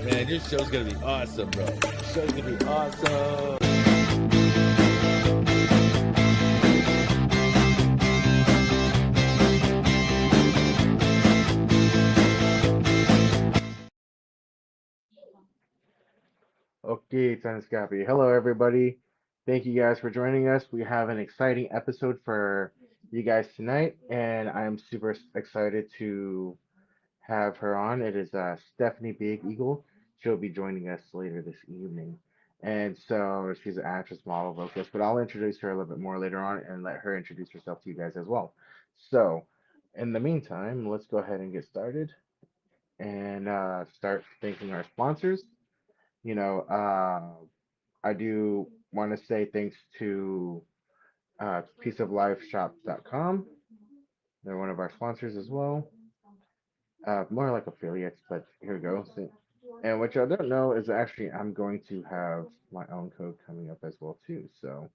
Man, your show's gonna be awesome, bro. Your show's gonna be awesome. Okay, Tanscapi. Hello, everybody. Thank you guys for joining us. We have an exciting episode for you guys tonight, and I am super excited to have her on. It is Stephanie Big Eagle. She'll be joining us later this evening. And so she's an actress, model, vocalist, but I'll introduce her a little bit more later on and let her introduce herself to you guys as well. So, in the meantime, let's go ahead and get started and start thanking our sponsors. You know, I do want to say thanks to peaceoflifeshop.com. They're one of our sponsors as well. More like affiliates, but here we go. So, and what y'all don't know is actually I'm going to have my own code coming up as well too. So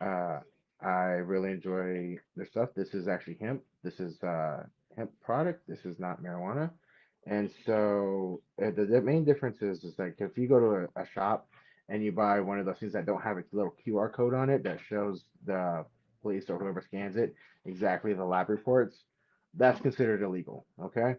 uh, I really enjoy their stuff. This is actually hemp. This is hemp product. This is not marijuana. And so the main difference is like if you go to a shop and you buy one of those things that don't have a little QR code on it that shows the police or whoever scans it exactly the lab reports, that's considered illegal. Okay.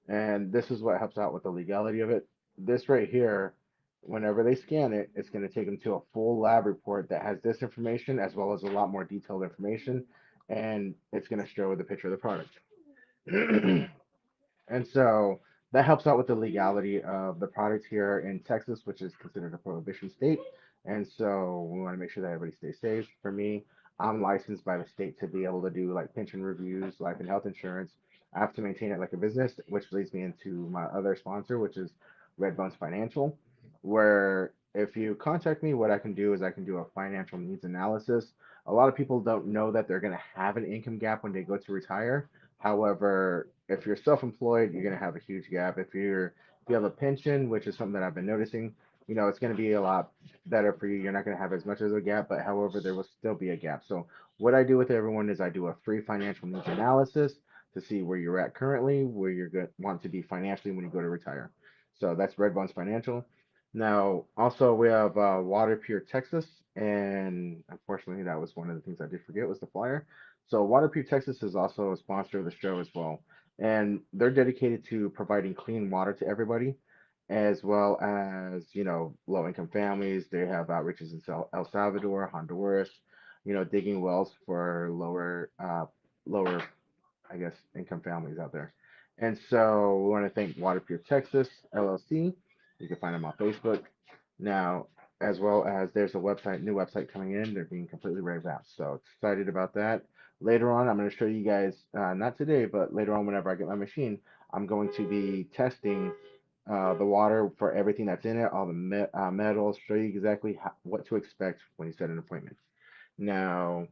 And this is what helps out with the legality of it. This right here, whenever they scan it, it's going to take them to a full lab report that has this information as well as a lot more detailed information, and it's going to show the picture of the product. And so that helps out with the legality of the product here in Texas, which is considered a prohibition state. And so we want to make sure that everybody stays safe. For me, I'm licensed by the state to be able to do like pension reviews, life and health insurance. I have to maintain it like a business, which leads me into my other sponsor, which is Red Bones Financial, where if you contact me, what I can do is I can do a financial needs analysis. A lot of people don't know that they're going to have an income gap when they go to retire. However, if you're self-employed, you're going to have a huge gap. If you have a pension, which is something that I've been noticing, it's going to be a lot better for you. You're not going to have as much as a gap, but however, there will still be a gap. So what I do with everyone is I do a free financial needs analysis to see where you're at currently, where you're going want to be financially when you go to retire. So that's Red Bones Financial. Now, also we have Water Pure Texas, and unfortunately, that was one of the things I did forget was the flyer. So Water Pure Texas is also a sponsor of the show as well, and they're dedicated to providing clean water to everybody, as well as low-income families. They have outreaches in El Salvador, Honduras, digging wells for lower, I guess, income families out there. And so we want to thank Water Pure Texas LLC. You can find them on Facebook now, as well as there's a website, new website coming in. They're being completely revamped. So excited about that. Later on, I'm going to show you guys, not today, but later on, whenever I get my machine, I'm going to be testing the water for everything that's in it, all the metals, show you exactly what to expect when you set an appointment. Now,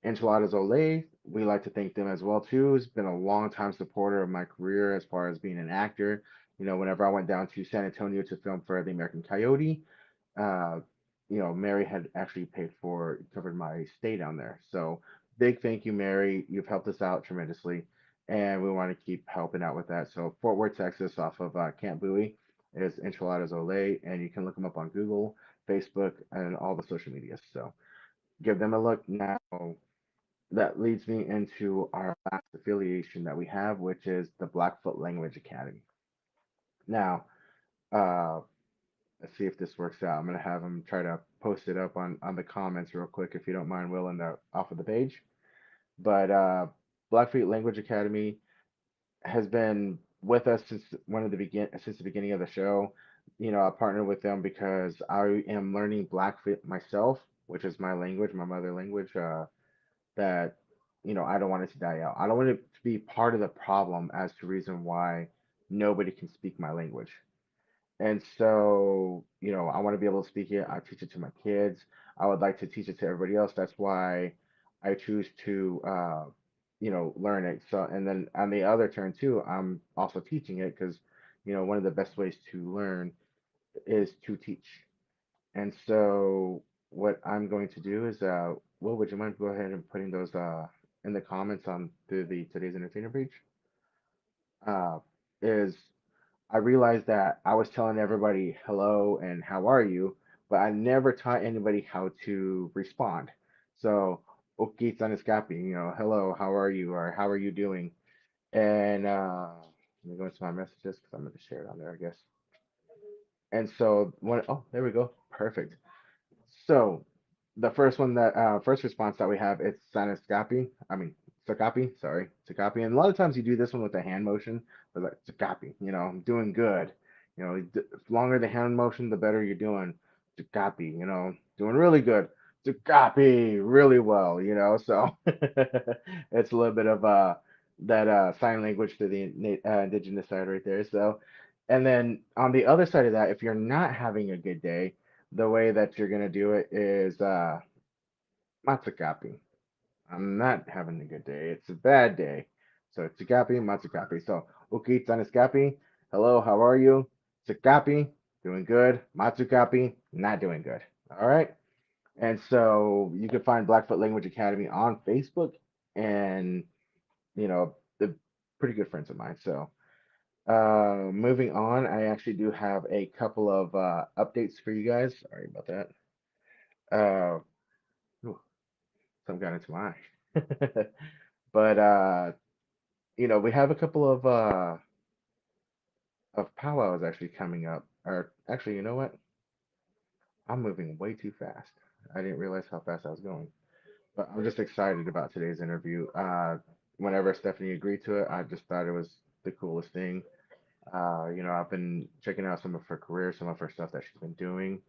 Enchiladas Olay, we like to thank them as well too. It's been a long time supporter of my career as far as being an actor. Whenever I went down to San Antonio to film for The American Coyote, uh, Mary had actually covered my stay down there. So big thank you, Mary. You've helped us out tremendously, and we want to keep helping out with that. So Fort Worth, Texas, off of Camp Bowie, is Enchiladas Olay, and you can look them up on Google, Facebook, and all the social media. So give them a look now. That leads me into our last affiliation that we have, which is the Blackfoot Language Academy. Now, uh, let's see if this works out. I'm gonna have him try to post it up on the comments real quick, if you don't mind, Will, and off of the page. But Blackfeet Language Academy has been with us since the beginning of the show. I partnered with them because I am learning Blackfeet myself, which is my language, my mother language. That I don't want it to die out. I don't want it to be part of the problem as to reason why nobody can speak my language. And so, I want to be able to speak it. I teach it to my kids. I would like to teach it to everybody else. That's why I choose to, learn it. So, and then on the other turn too, I'm also teaching it because, one of the best ways to learn is to teach. And so, what I'm going to do is, Will, would you mind go ahead and putting those in the comments on the today's entertainer page? Uh, is I realized that I was telling everybody hello and how are you, but I never taught anybody how to respond. So, okay, Scappy, hello, how are you, or how are you doing? And let me go into my messages because I'm going to share it on there, I guess. And so, oh, there we go, perfect. So, the first one that first response that we have, it's Saniscapi. I mean, Sakapi, sorry, Sakapi. And a lot of times you do this one with a hand motion, but like Sakapi, I'm doing good. The longer the hand motion, the better you're doing. Sakapi, doing really good. Sakapi, really well. So it's a little bit of that sign language to the indigenous side right there. So, and then on the other side of that, if you're not having a good day, the way that you're gonna do it is Matsukappi. I'm not having a good day. It's a bad day. So Tsukapi, Matsukapi. So Uki Taniskapi, hello, how are you? Tsukapi, doing good. Matsukapi, not doing good. All right. And so you can find Blackfoot Language Academy on Facebook, and they're pretty good friends of mine. So moving on, I actually do have a couple of updates for you guys. Sorry about that. Uh, ooh, some got into my eye. But we have a couple of powwows actually coming up. Or actually, you know what? I'm moving way too fast. I didn't realize how fast I was going. But I'm just excited about today's interview. Whenever Stephanie agreed to it, I just thought it was the coolest thing. I've been checking out some of her career, some of her stuff that she's been doing,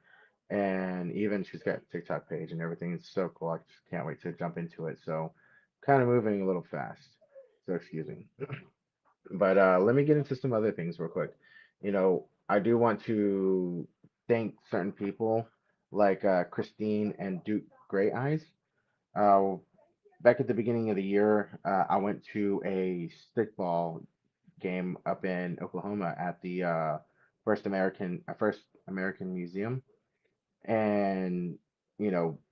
and even she's got a TikTok page and everything. It's so cool. I just can't wait to jump into it. So, kind of moving a little fast. So excuse me. But let me get into some other things real quick. I do want to thank certain people like Christine and Duke Gray Eyes. Uh, Back at the beginning of the year, I went to a stickball game up in Oklahoma at the First American Museum, and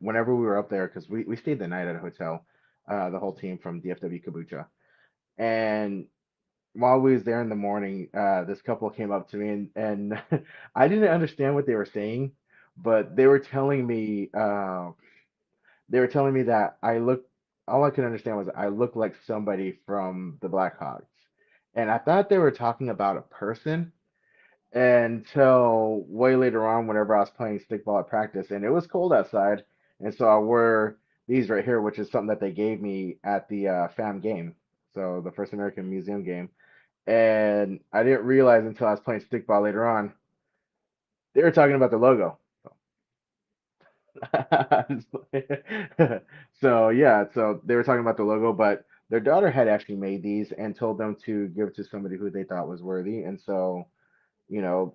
whenever we were up there, because we stayed the night at a hotel, the whole team from DFW Kabucha, and while we was there in the morning, this couple came up to me, and I didn't understand what they were saying, but they were telling me that I look all I could understand was I look like somebody from the Blackhawks. And I thought they were talking about a person until way later on whenever I was playing stickball at practice and it was cold outside. And so I wore these right here, which is something that they gave me at the FAM game. So the First American Museum game. And I didn't realize until I was playing stickball later on, they were talking about the logo. So yeah, so they were talking about the logo, but their daughter had actually made these and told them to give to somebody who they thought was worthy. And so, you know,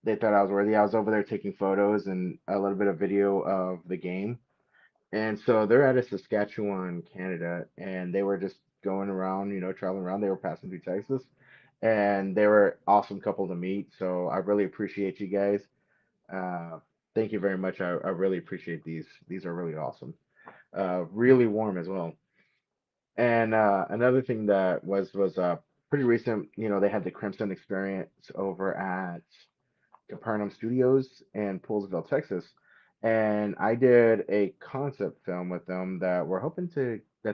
they thought I was worthy. I was over there taking photos and a little bit of video of the game. And so they're out of Saskatchewan, Canada, and they were just going around, traveling around. They were passing through Texas, and they were awesome couple to meet. So I really appreciate you guys. Uh, Thank you very much. I really appreciate these. These are really awesome. Really warm as well. And another thing that was pretty recent. They had the Crimson Experience over at Capernaum Studios in Poolsville, Texas, and I did a concept film with them that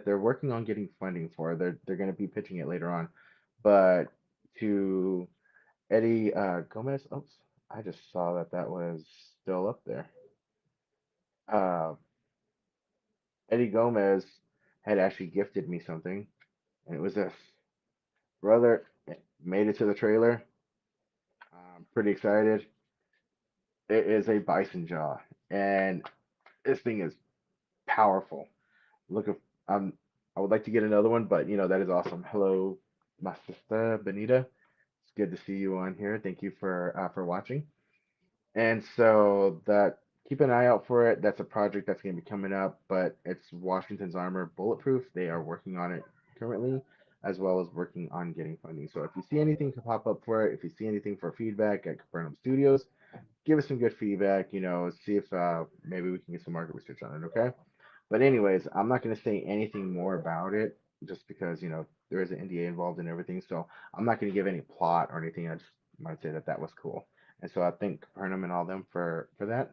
they're working on getting funding for. They're going to be pitching it later on, but to Eddie Gomez. Oops, I just saw that was still up there. Uh, Eddie Gomez had actually gifted me something, and it was this. Brother, made it to the trailer. I'm pretty excited. It is a bison jaw, and this thing is powerful. Look, um, I would like to get another one, but that is awesome. Hello, my sister Benita. It's good to see you on here. Thank you for watching. And so that keep an eye out for it. That's a project that's going to be coming up, but it's Washington's Armor Bulletproof. They are working on it currently, as well as working on getting funding. So if you see anything to pop up for it, if you see anything for feedback at Capernaum Studios, give us some good feedback. See if maybe we can get some market research on it. Okay. But anyways, I'm not going to say anything more about it just because there is an NDA involved in everything. So I'm not going to give any plot or anything. might say that that was cool. And so I thank Capernaum and all them for that,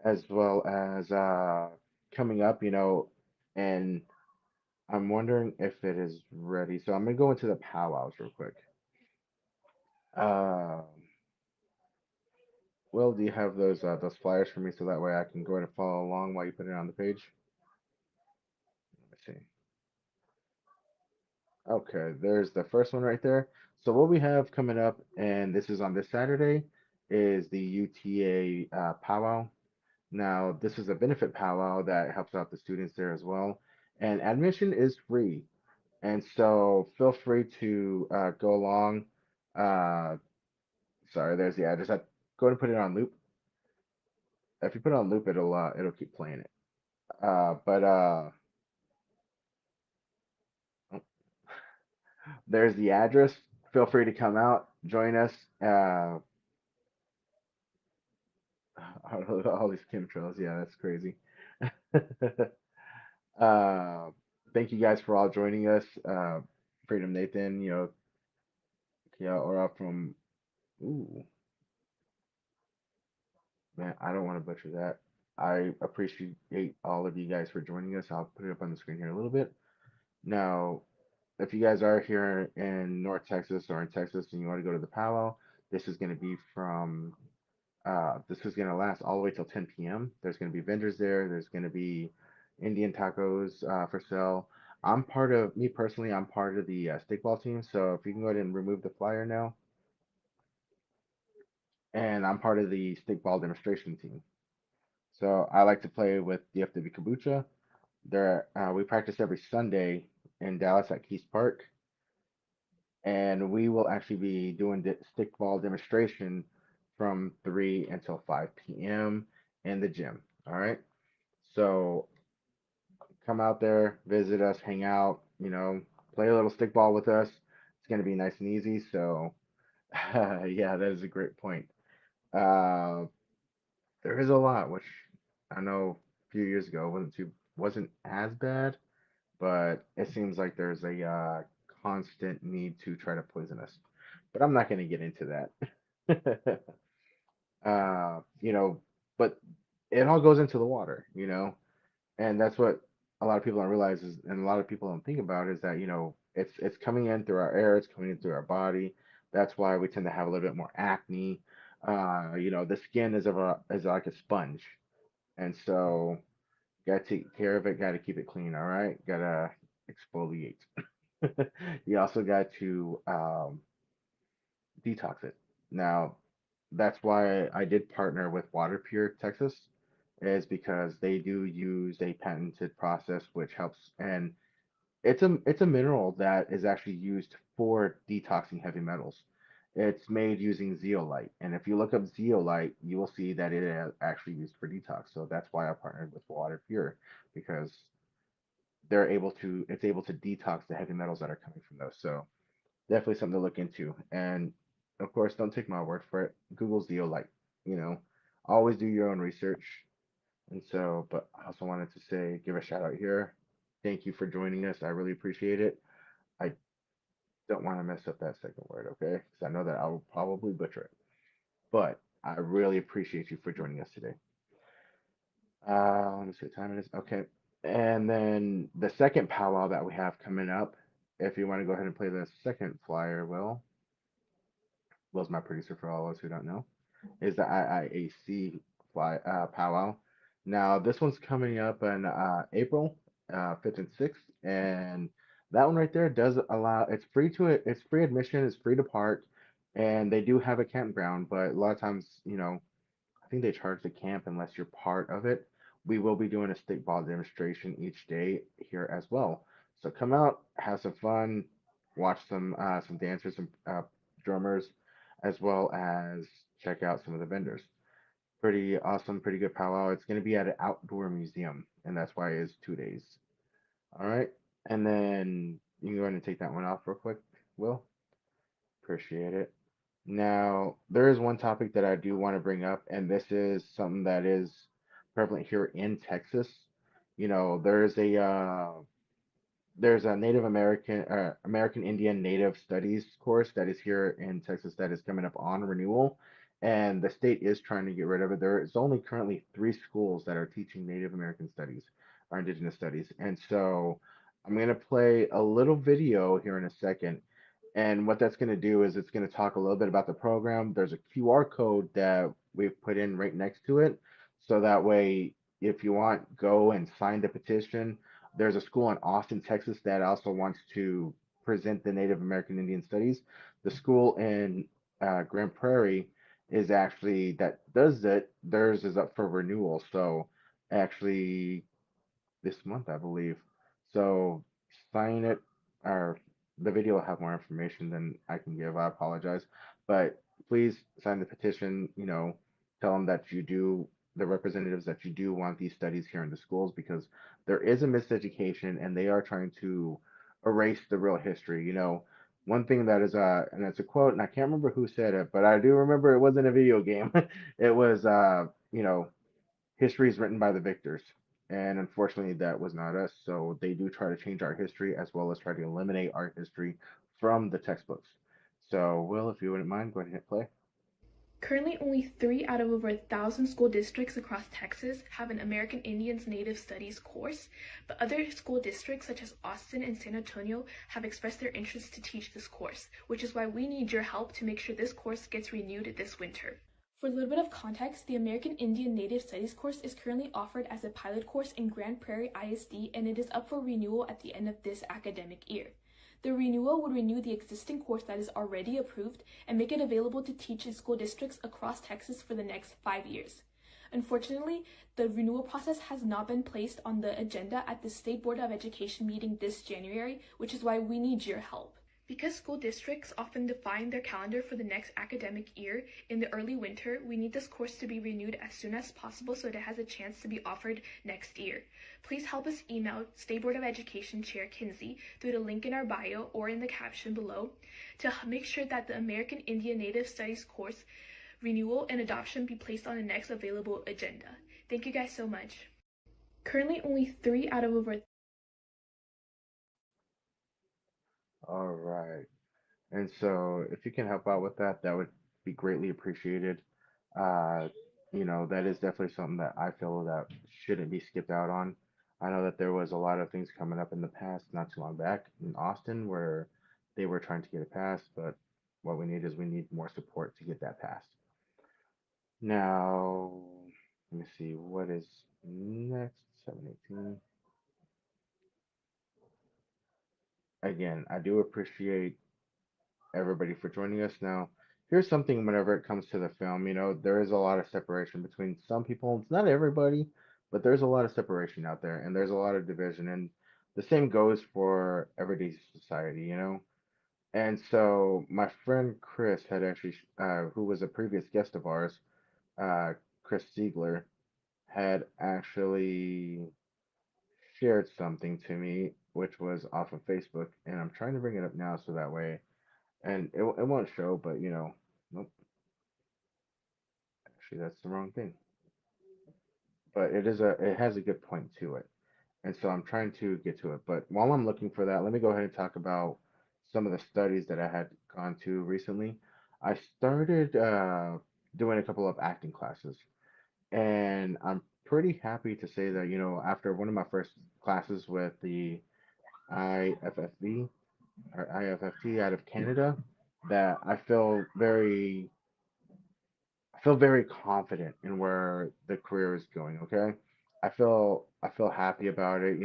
as well as coming up, and I'm wondering if it is ready. So I'm gonna go into the powwows real quick. Um, Will, do you have those flyers for me so that way I can go ahead and follow along while you put it on the page? Let me see. Okay, there's the first one right there. So what we have coming up, and this is on this Saturday, is the UTA powwow. Now, this is a benefit powwow that helps out the students there as well, and admission is free. And so feel free to go along. Uh, Sorry, there's the address. Go ahead and put it on loop. If you put it on loop, it'll keep playing it. But oh, there's the address. Feel free to come out, join us. Uh, all these chemtrails, yeah, that's crazy. uh, Thank you guys for all joining us. Freedom Nathan, Kia Ora from. Ooh, man, I don't want to butcher that. I appreciate all of you guys for joining us. I'll put it up on the screen here a little bit. Now, if you guys are here in North Texas or in Texas and you want to go to the powwow, this is going to be from this is going to last all the way till 10 p.m. There's going to be vendors there. There's going to be Indian tacos for sale. Me personally, I'm part of the stickball team. So if you can go ahead and remove the flyer now, and I'm part of the stickball demonstration team. So I like to play with DFW Kabucha. We practice every Sunday in Dallas at Keys Park, and we will actually be doing the stickball demonstration from 3 until 5 p.m. in the gym. All right. So come out there, visit us, hang out, play a little stickball with us. It's going to be nice and easy. So, yeah, that is a great point. Uh, there is a lot, which I know a few years ago wasn't as bad, but it seems like there's a constant need to try to poison us. But I'm not going to get into that. You know, but it all goes into the water, and that's what a lot of people don't realize is, and a lot of people don't think about is that it's coming in through our air, it's coming in through our body. That's why we tend to have a little bit more acne. The skin is like a sponge, and so gotta take care of it. Gotta keep it clean. All right, gotta exfoliate. You also got to detox it. Now, that's why I did partner with Water Pure Texas, is because they do use a patented process which helps, and it's a mineral that is actually used for detoxing heavy metals. It's made using zeolite, and if you look up zeolite, you will see that it is actually used for detox. So that's why I partnered with Water Pure, because it's able to detox the heavy metals that are coming from those. So definitely something to look into. And of course, don't take my word for it. Google zeolite. You know, always do your own research. And so, but I also wanted to say, give a shout out here. Thank you for joining us. I really appreciate it. I don't want to mess up that second word, okay? Because I know that I will probably butcher it. But I really appreciate you for joining us today. Let me see what time it is. Okay. And then the second powwow that we have coming up, if you want to go ahead and play the second flyer, Will's my producer for all of us who don't know, is the IIAC powwow. Now, this one's coming up in April 5th and 6th, and that one right there does allow, it's free admission, it's free to park, and they do have a campground, but a lot of times, I think they charge the camp unless you're part of it. We will be doing a stickball demonstration each day here as well. So come out, have some fun, watch some dancers, some drummers, as well as check out some of the vendors. Pretty awesome, pretty good powwow. It's going to be at an outdoor museum, and that's why it's 2 days. All right, and then you can go ahead and take that one off real quick, Will. Appreciate it. Now, there is one topic that I do want to bring up, and this is something that is prevalent here in Texas. There's there's a Native American American Indian Native Studies course that is here in Texas that is coming up on renewal, and the state is trying to get rid of it. There is only currently 3 schools that are teaching Native American studies or Indigenous studies, and so I'm gonna play a little video here in a second. And what that's going to do is it's going to talk a little bit about the program. There's a QR code that we've put in right next to it. So that way, if you want, go and sign the petition. There's a school in Austin, Texas that also wants to present the Native American Indian Studies. The school in Grand Prairie is actually that does it. Theirs is up for renewal. So actually, this month, I believe. So sign it, or the video will have more information than I can give. I apologize, but please sign the petition. Tell them that you do, the representatives, that you do want these studies here in the schools because there is a miseducation and they are trying to erase the real history. One thing that is and it's a quote, and I can't remember who said it, but I do remember it wasn't a video game. It was history is written by the victors. And unfortunately, that was not us. So they do try to change our history as well as try to eliminate our history from the textbooks. So, Will, if you wouldn't mind, go ahead and hit play. Currently, only 3 out of over 1,000 school districts across Texas have an American Indians Native Studies course, but other school districts such as Austin and San Antonio have expressed their interest to teach this course, which is why we need your help to make sure this course gets renewed this winter. For a little bit of context, the American Indian Native Studies course is currently offered as a pilot course in Grand Prairie ISD, and it is up for renewal at the end of this academic year. The renewal would renew the existing course that is already approved and make it available to teach in school districts across Texas for the next 5 years. Unfortunately, the renewal process has not been placed on the agenda at the State Board of Education meeting this January, which is why we need your help. Because school districts often define their calendar for the next academic year in the early winter, we need this course to be renewed as soon as possible so that it has a chance to be offered next year. Please help us email State Board of Education Chair Kinsey through the link in our bio or in the caption below to make sure that the American Indian Native Studies course renewal and adoption be placed on the next available agenda. Thank you guys so much. Currently, only 3 out of over All right. And so, if you can help out with that, that would be greatly appreciated. Uh, that is definitely something that I feel that shouldn't be skipped out on. I know that there was a lot of things coming up in the past, not too long back in Austin, where they were trying to get it passed, but what we need is we need more support to get that passed. Now, let me see what is next. 718. Again, I do appreciate everybody for joining us. Now, here's something whenever it comes to the film, there is a lot of separation between some people. It's not everybody, but there's a lot of separation out there and there's a lot of division. And the same goes for everyday society. And so my friend Chris had actually, who was a previous guest of ours, uh, Chris Siegler, had actually shared something to me, which was off of Facebook. And I'm trying to bring it up now so that way and it won't show, but nope, actually that's the wrong thing. But it has a good point to it, and so I'm trying to get to it. But while I'm looking for that, let me go ahead and talk about some of the studies that I had gone to recently. I started doing a couple of acting classes, and I'm pretty happy to say that after one of my first classes with the IFFV or IFFT out of Canada, that I feel very confident in where the career is going, okay? I feel happy about it.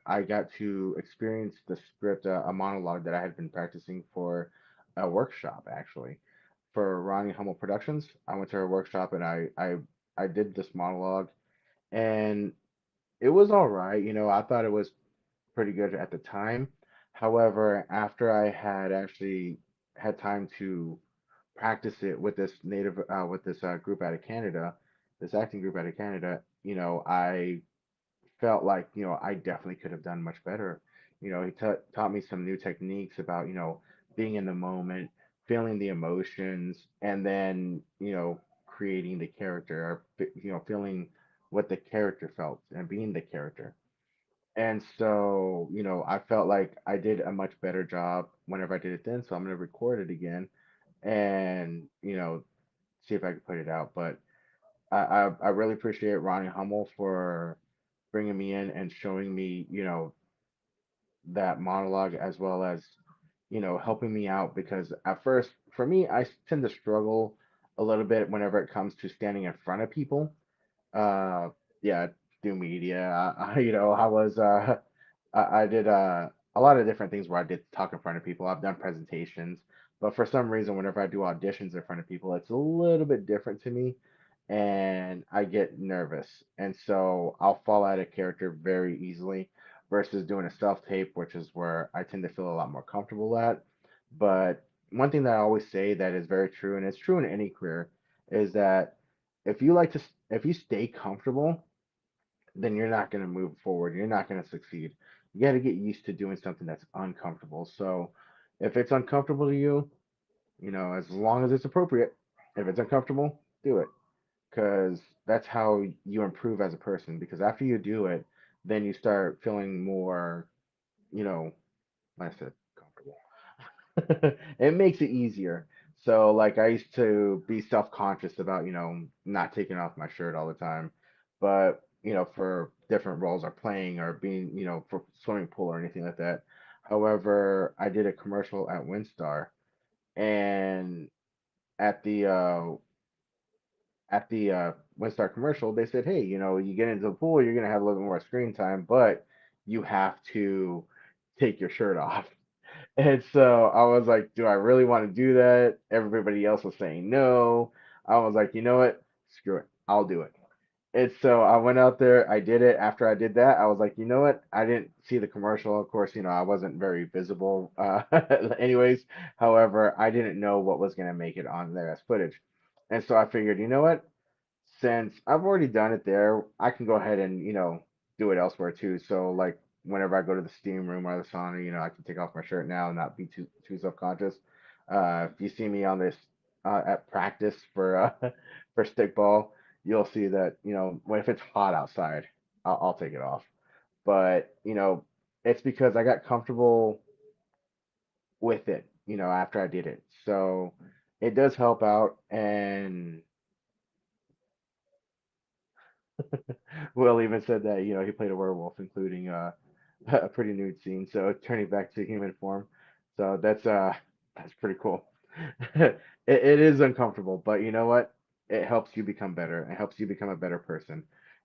I got to experience the script, a monologue that I had been practicing for a workshop actually for Ronnie Hummel Productions. I went to her workshop and I did this monologue and it was all right. I thought it was pretty good at the time. However, after I had actually had time to practice it with this group out of Canada, this acting group out of Canada, I felt like I definitely could have done much better. He taught me some new techniques about being in the moment, feeling the emotions, and then creating the character, or feeling what the character felt and being the character. And so, I felt like I did a much better job whenever I did it then. So I'm gonna record it again and, see if I can put it out. But I really appreciate Ronnie Hummel for bringing me in and showing me, that monologue as well as, helping me out because at first, for me, I tend to struggle a little bit whenever it comes to standing in front of people. Uh, yeah, do media. I was I did a lot of different things where I did talk in front of people. I've done presentations, but for some reason, whenever I do auditions in front of people, it's a little bit different to me, and I get nervous, and so I'll fall out of character very easily. Versus doing a self tape, which is where I tend to feel a lot more comfortable at. But one thing that I always say that is very true, and it's true in any career, is that if you like to if you stay comfortable, then you're not going to move forward. You're not going to succeed. You got to get used to doing something that's uncomfortable. So if it's uncomfortable to you, as long as it's appropriate, if it's uncomfortable, do it because that's how you improve as a person. Because after you do it, then you start feeling more, you know, like I said, comfortable. It makes it easier. So like I used to be self-conscious about, not taking off my shirt all the time. But, for different roles or playing or being, for swimming pool or anything like that. However, I did a commercial at WinStar and at the WinStar commercial, they said, "Hey, you get into the pool, you're gonna have a little bit more screen time, but you have to take your shirt off." And so I was like, do I really want to do that? Everybody else was saying no. I was like, you know what? Screw it. I'll do it. And so I went out there, I did it. After I did that, I was like, you know what? I didn't see the commercial. Of course, I wasn't very visible, anyways. However, I didn't know what was going to make it on there as footage. And so I figured, you know what? Since I've already done it there, I can go ahead and, do it elsewhere too. So like whenever I go to the steam room or the sauna, I can take off my shirt now and not be too self-conscious. If you see me on this at practice for for stickball, you'll see that, if it's hot outside, I'll take it off. But, it's because I got comfortable with it, after I did it. So it does help out and Will even said that, he played a werewolf, including a pretty nude scene. So turning back to human form. So that's pretty cool. It is uncomfortable, but you know what? It helps you become better. It helps you become a better person.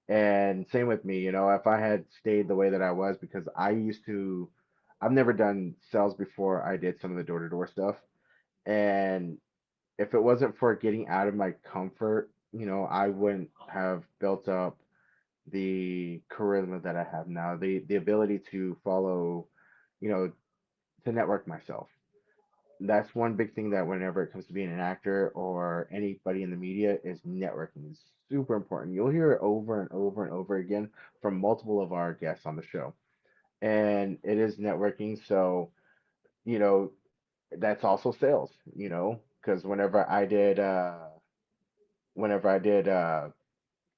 And same with me, if I had stayed the way that I was, because I've never done sales before I did some of the door-to-door stuff. And if it wasn't for getting out of my comfort, I wouldn't have built up the charisma that I have now, the ability to follow, you know, to network myself. That's one big thing that whenever it comes to being an actor or anybody in the media is networking is super important. You'll hear it over and over and over again from multiple of our guests on the show. And it is networking, so, you know, that's also sales, because whenever I did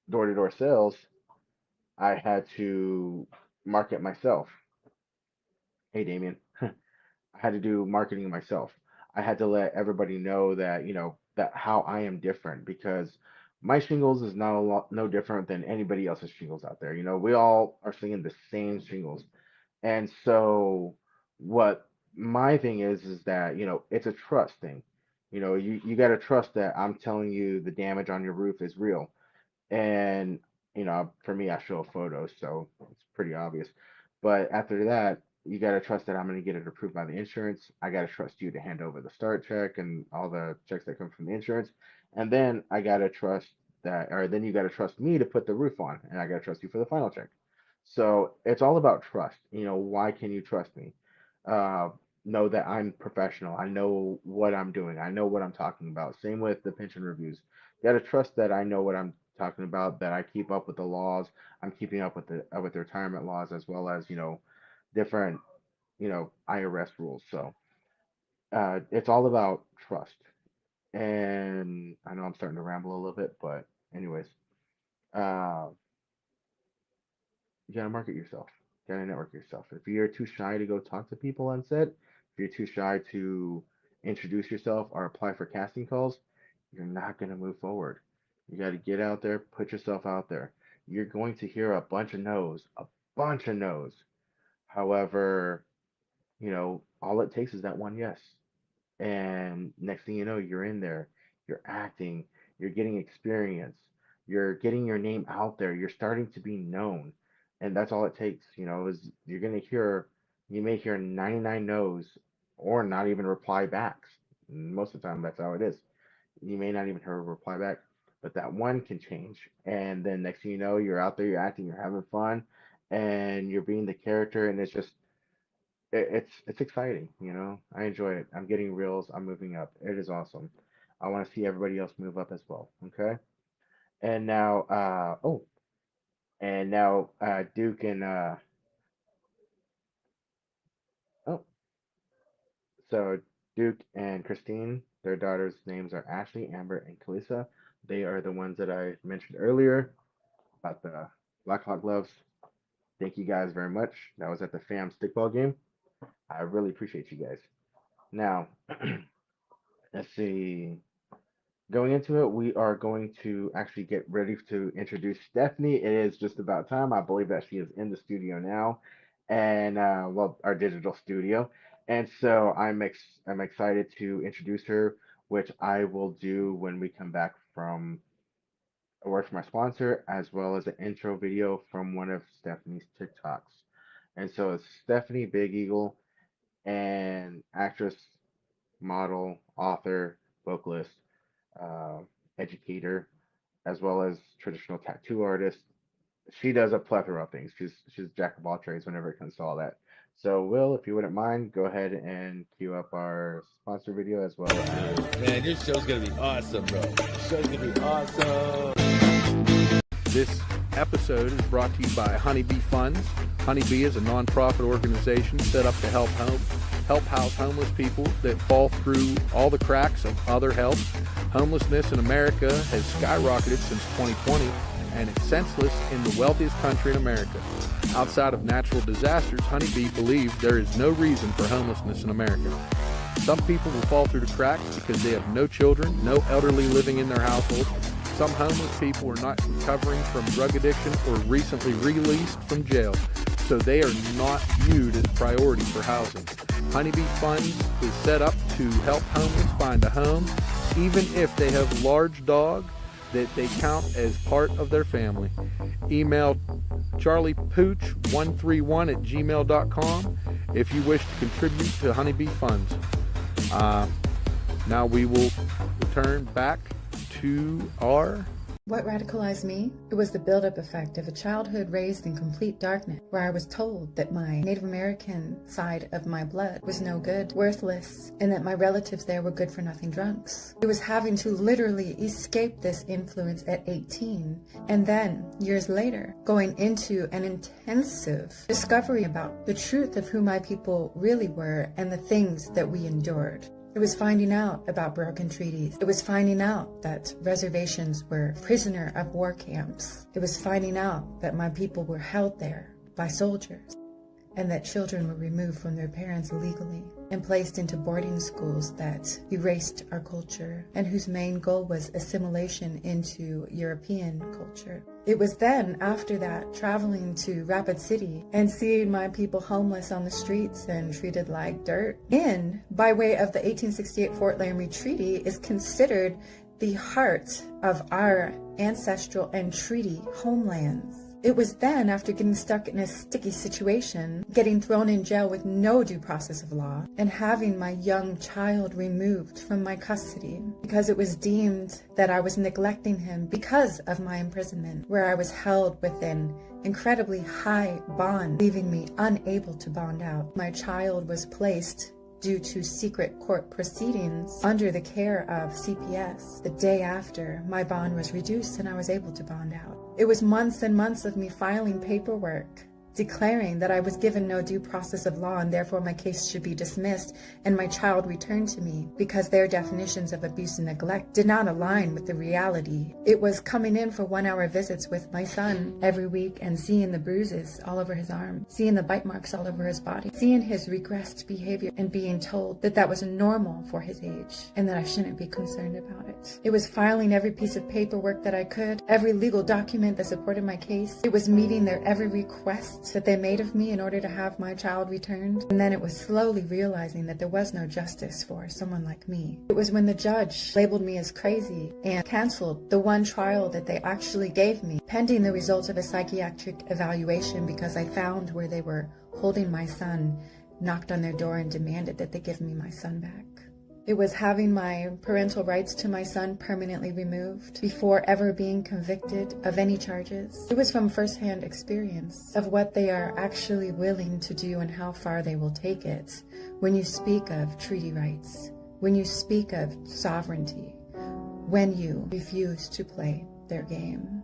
door-to-door sales, I had to market myself. Hey, Damien. I had to do marketing myself. I had to let everybody know that, that how I am different because my shingles is no different than anybody else's shingles out there. We all are singing the same shingles. And so what my thing is that, it's a trust thing. You got to trust that I'm telling you the damage on your roof is real. And, for me, I show photos, so it's pretty obvious. But after that, you got to trust that I'm going to get it approved by the insurance. I got to trust you to hand over the start check and all the checks that come from the insurance. And then I got to trust or then you got to trust me to put the roof on, and I got to trust you for the final check. So it's all about trust. Why can you trust me? Uh, know that I'm professional. I know what I'm doing. I know what I'm talking about. Same with the pension reviews. You got to trust that I know what I'm talking about, that I keep up with the laws. I'm keeping up with the retirement laws as well as, different, IRS rules. So it's all about trust. And I know I'm starting to ramble a little bit, but anyways, uh, you gotta market yourself. gotta network yourself. If you're too shy to go talk to people on set, if you're too shy to introduce yourself or apply for casting calls, you're not gonna move forward. You gotta get out there, put yourself out there. You're going to hear a bunch of no's, a bunch of no's. However, all it takes is that one yes. And next thing you know, you're in there, you're acting, you're getting experience, you're getting your name out there, you're starting to be known. And that's all it takes, is you may hear 99 no's or not even reply backs. Most of the time, that's how it is. You may not even hear a reply back, but that one can change. And then next thing you know, you're out there, you're acting, you're having fun, and you're being the character, and it's exciting. I enjoy it. I'm getting reels. I'm moving up. It is awesome. I want to see everybody else move up as well. Okay. And now, Duke and oh, so Duke and Christine, their daughters' names are Ashley, Amber, and Kalisa. They are the ones that I mentioned earlier about the Blackhawk Gloves. Thank you guys very much. That was at the FAM stickball game. I really appreciate you guys. Now, let's see. Going into it, we are going to actually get ready to introduce Stephanie. It is just about time. I believe that she is in the studio now, and our digital studio. And so I'm excited to introduce her, which I will do when we come back from a word from my sponsor, as well as an intro video from one of Stephanie's TikToks. And so it's Stephanie Big Eagle, and actress, model, author, vocalist, uh, educator, as well as traditional tattoo artist. She does a plethora of things. She's a jack of all trades whenever it comes to all that. So, Will, if you wouldn't mind, go ahead and cue up our sponsor video as well as. Man, your show's gonna be awesome, bro. Your show's gonna be awesome. This episode is brought to you by Honeybee Funds. Honeybee is a nonprofit organization set up to help house homeless people that fall through all the cracks of other help. Homelessness in America has skyrocketed since 2020, and it's senseless in the wealthiest country in America. Outside of natural disasters, Honeybee believes there is no reason for homelessness in America. Some people will fall through the cracks because they have no children, no elderly living in their household. Some homeless people are not recovering from drug addiction or recently released from jail, so they are not viewed as priority for housing. Honeybee Funds is set up to help homeless find a home, even if they have large dog that they count as part of their family. Email charliepooch131@gmail.com if you wish to contribute to Honeybee Funds. Now we will return back to our... What radicalized me? It was the buildup effect of a childhood raised in complete darkness, where I was told that my Native American side of my blood was no good, worthless, and that my relatives there were good-for-nothing drunks. It was having to literally escape this influence at 18, and then, years later, going into an intensive discovery about the truth of who my people really were and the things that we endured. It was finding out about broken treaties. It was finding out that reservations were prisoner of war camps. It was finding out that my people were held there by soldiers, and that children were removed from their parents illegally and placed into boarding schools that erased our culture and whose main goal was assimilation into European culture. It was then, after that, traveling to Rapid City and seeing my people homeless on the streets and treated like dirt. By way of the 1868 Fort Laramie Treaty, is considered the heart of our ancestral and treaty homelands. It was then, after getting stuck in a sticky situation, getting thrown in jail with no due process of law, and having my young child removed from my custody because it was deemed that I was neglecting him because of my imprisonment, where I was held within incredibly high bond, leaving me unable to bond out. My child was placed due to secret court proceedings under the care of CPS. The day after, my bond was reduced and I was able to bond out. It was months and months of me filing paperwork declaring that I was given no due process of law and therefore my case should be dismissed and my child returned to me because their definitions of abuse and neglect did not align with the reality. It was coming in for 1-hour visits with my son every week and seeing the bruises all over his arm, seeing the bite marks all over his body, seeing his regressed behavior and being told that that was normal for his age and that I shouldn't be concerned about it. It was filing every piece of paperwork that I could, every legal document that supported my case. It was meeting their every request that they made of me in order to have my child returned. And then it was slowly realizing that there was no justice for someone like me. It was when the judge labeled me as crazy and canceled the one trial that they actually gave me, pending the results of a psychiatric evaluation, because I found where they were holding my son, knocked on their door and demanded that they give me my son back. It was having my parental rights to my son permanently removed before ever being convicted of any charges. It was from firsthand experience of what they are actually willing to do and how far they will take it when you speak of treaty rights, when you speak of sovereignty, when you refuse to play their game.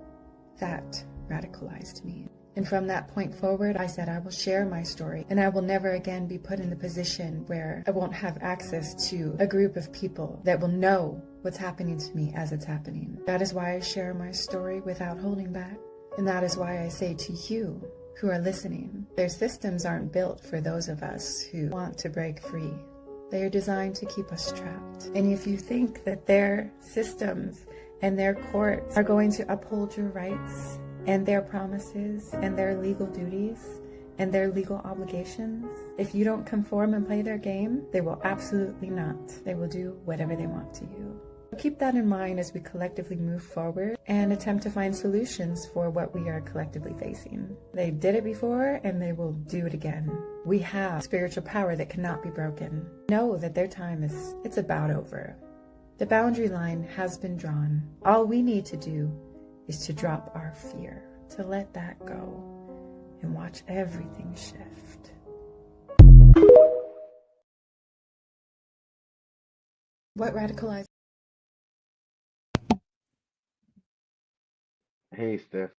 That radicalized me. And from that point forward, I said I will share my story and I will never again be put in the position where I won't have access to a group of people that will know what's happening to me as it's happening. That is why I share my story without holding back. And that is why I say to you who are listening, their systems aren't built for those of us who want to break free. They are designed to keep us trapped. And if you think that their systems and their courts are going to uphold your rights and their promises and their legal duties and their legal obligations, if you don't conform and play their game, they will absolutely not. They will do whatever they want to you. Keep that in mind as we collectively move forward and attempt to find solutions for what we are collectively facing. They did it before and they will do it again. We have spiritual power that cannot be broken. Know that their time it's about over. The boundary line has been drawn. All we need to do is to drop our fear, to let that go, and watch everything shift. What radicalized? Hey, Steph.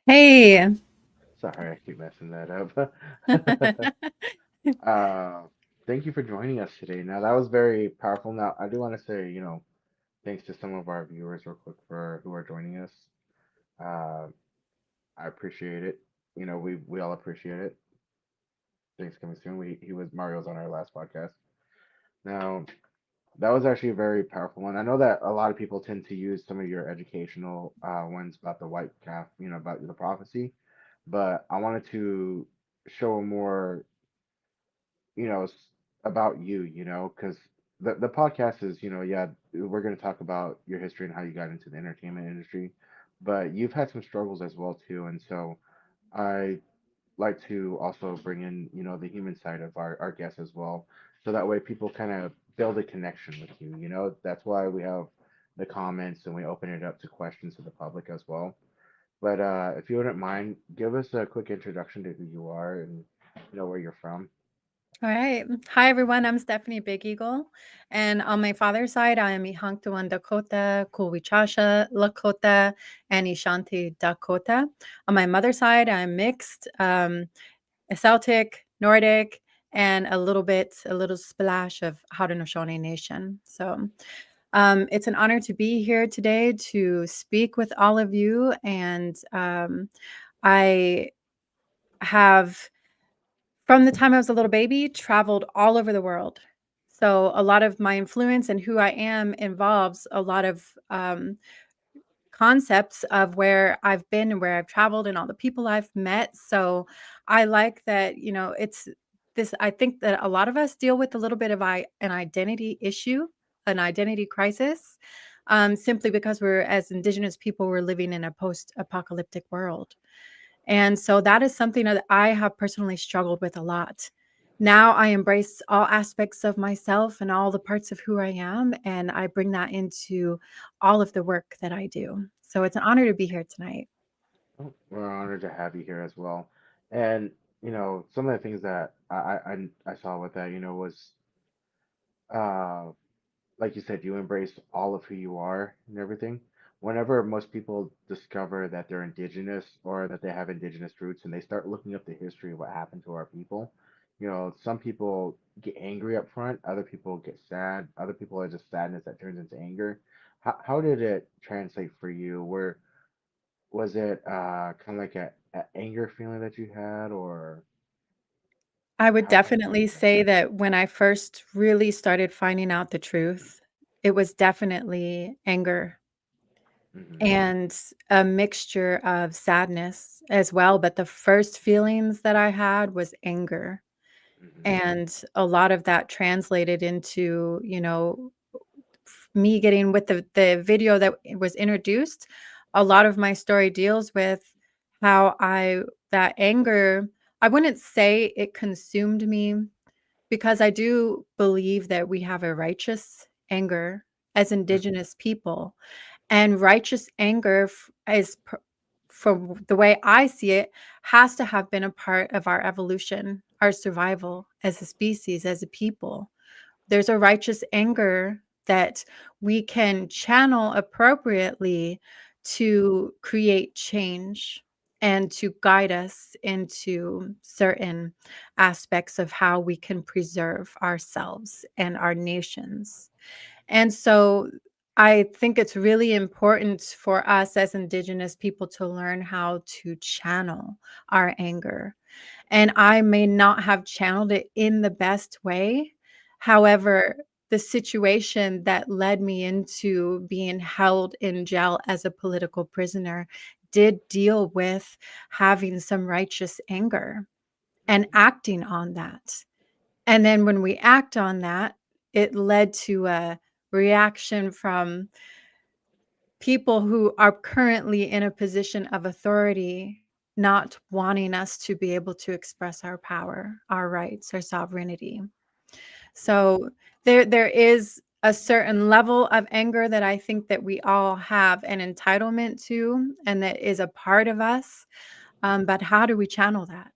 Hey. Sorry, I keep messing that up. uh, Thank you for joining us today. Now, that was very powerful. Now, I do want to say, thanks to some of our viewers real quick for who are joining us. Uh, I appreciate it. We all appreciate it. Thanks coming soon. He was Mario's on our last podcast. Now, that was actually a very powerful one. I know that a lot of people tend to use some of your educational ones about the white calf, about the prophecy, but I wanted to show a more, about you, because the podcast is, yeah, we're going to talk about your history and how you got into the entertainment industry, but you've had some struggles as well too, and so I like to also bring in, the human side of our guests as well. So that way people kind of build a connection with you. That's why we have the comments and we open it up to questions to the public as well. But if you wouldn't mind, give us a quick introduction to who you are and where you're from. All right. Hi, everyone. I'm Stephanie Big Eagle. And on my father's side, I am Ihangtuan Dakota, Kuwichasha, Lakota, and Ishanti Dakota. On my mother's side, I'm mixed, Celtic, Nordic, and a little splash of Haudenosaunee Nation. So it's an honor to be here today to speak with all of you. And I have, from the time I was a little baby, traveled all over the world. So a lot of my influence and who I am involves a lot of concepts of where I've been and where I've traveled and all the people I've met. So I like that, it's this, I think that a lot of us deal with a little bit of an identity issue, an identity crisis, simply because we're, as Indigenous people, we're living in a post-apocalyptic world. And so that is something that I have personally struggled with a lot. Now I embrace all aspects of myself and all the parts of who I am, and I bring that into all of the work that I do. So it's an honor to be here tonight. Oh, we're honored to have you here as well. And some of the things that I saw with that, was uh like you said, you embrace all of who you are and everything. whenever most people discover that they're indigenous or that they have indigenous roots and they start looking up the history of what happened to our people, some people get angry up front, other people get sad, other people are just sadness that turns into anger. How did it translate for you? Was it kind of like a anger feeling that you had, or I would how? definitely say that when I first really started finding out the truth, it was definitely anger Hmm. and a mixture of sadness as well. But the first feelings that I had was anger. Hmm. And a lot of that translated into, me getting with the video that was introduced. A lot of my story deals with how that anger, I wouldn't say it consumed me because I do believe that we have a righteous anger as Indigenous people. And righteous anger from the way I see it, has to have been a part of our evolution, our survival as a species, as a people. There's a righteous anger that we can channel appropriately to create change and to guide us into certain aspects of how we can preserve ourselves and our nations. And so I think it's really important for us as Indigenous people to learn how to channel our anger. And I may not have channeled it in the best way. However, the situation that led me into being held in jail as a political prisoner did deal with having some righteous anger and acting on that. And then when we act on that, it led to a reaction from people who are currently in a position of authority, not wanting us to be able to express our power, our rights, our sovereignty. So there is a certain level of anger that I think that we all have an entitlement to, and that is a part of us. But how do we channel that,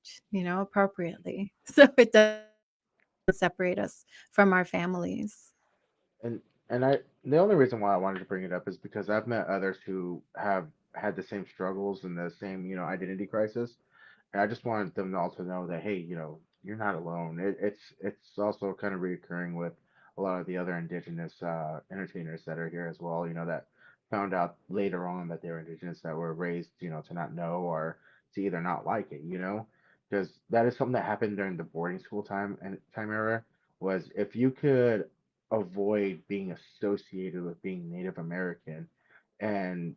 appropriately? So it doesn't separate us from our families. And and the only reason why I wanted to bring it up is because I've met others who have had the same struggles and the same, identity crisis. And I just wanted them all to know that, hey, you're not alone. It's also kind of reoccurring with a lot of the other indigenous entertainers that are here as well. That found out later on that they were indigenous, that were raised, to not know or to either not like it. Because that is something that happened during the boarding school time era. Was if you could avoid being associated with being Native American, and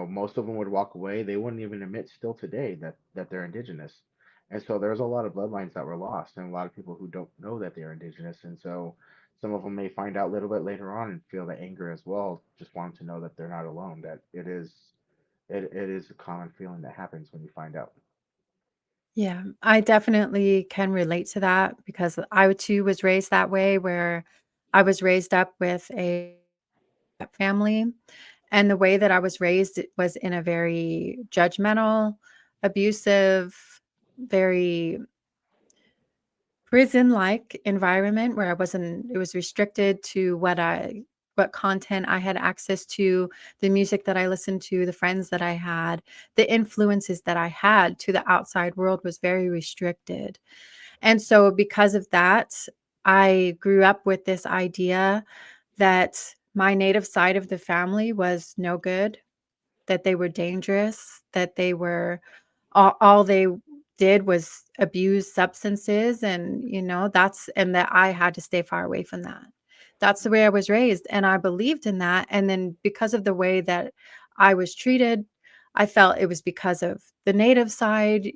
most of them would walk away. They wouldn't even admit still today that they're indigenous, and so there's a lot of bloodlines that were lost, and a lot of people who don't know that they're indigenous, and so some of them may find out a little bit later on and feel the anger as well. Just want to know that they're not alone. That it is a common feeling that happens when you find out. Yeah, I definitely can relate to that because I too was raised that way, where I was raised up with a family. And the way that I was raised was in a very judgmental, abusive, very prison-like environment where it was restricted to what content I had access to, the music that I listened to, the friends that I had, the influences that I had to the outside world was very restricted. And so because of that, I grew up with this idea that my native side of the family was no good, that they were dangerous, that they were all they did was abuse substances, and that I had to stay far away from that. That's the way I was raised, and I believed in that. And then because of the way that I was treated, I felt it was because of the native side.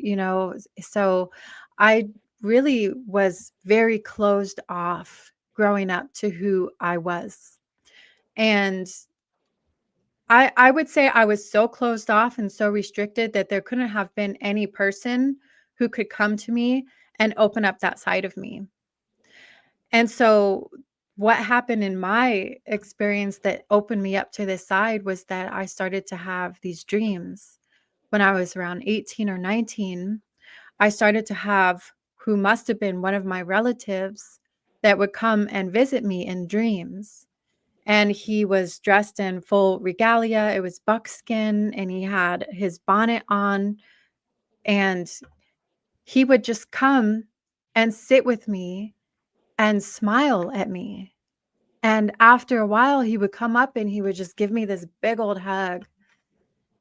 So I really was very closed off growing up to who I was. And I would say I was so closed off and so restricted that there couldn't have been any person who could come to me and open up that side of me. And so what happened in my experience that opened me up to this side was that I started to have these dreams. When I was around 18 or 19, I started to have who must have been one of my relatives that would come and visit me in dreams. and he was dressed in full regalia. It was buckskin, and he had his bonnet on, and he would just come and sit with me and smile at me. And after a while, he would come up and he would just give me this big old hug.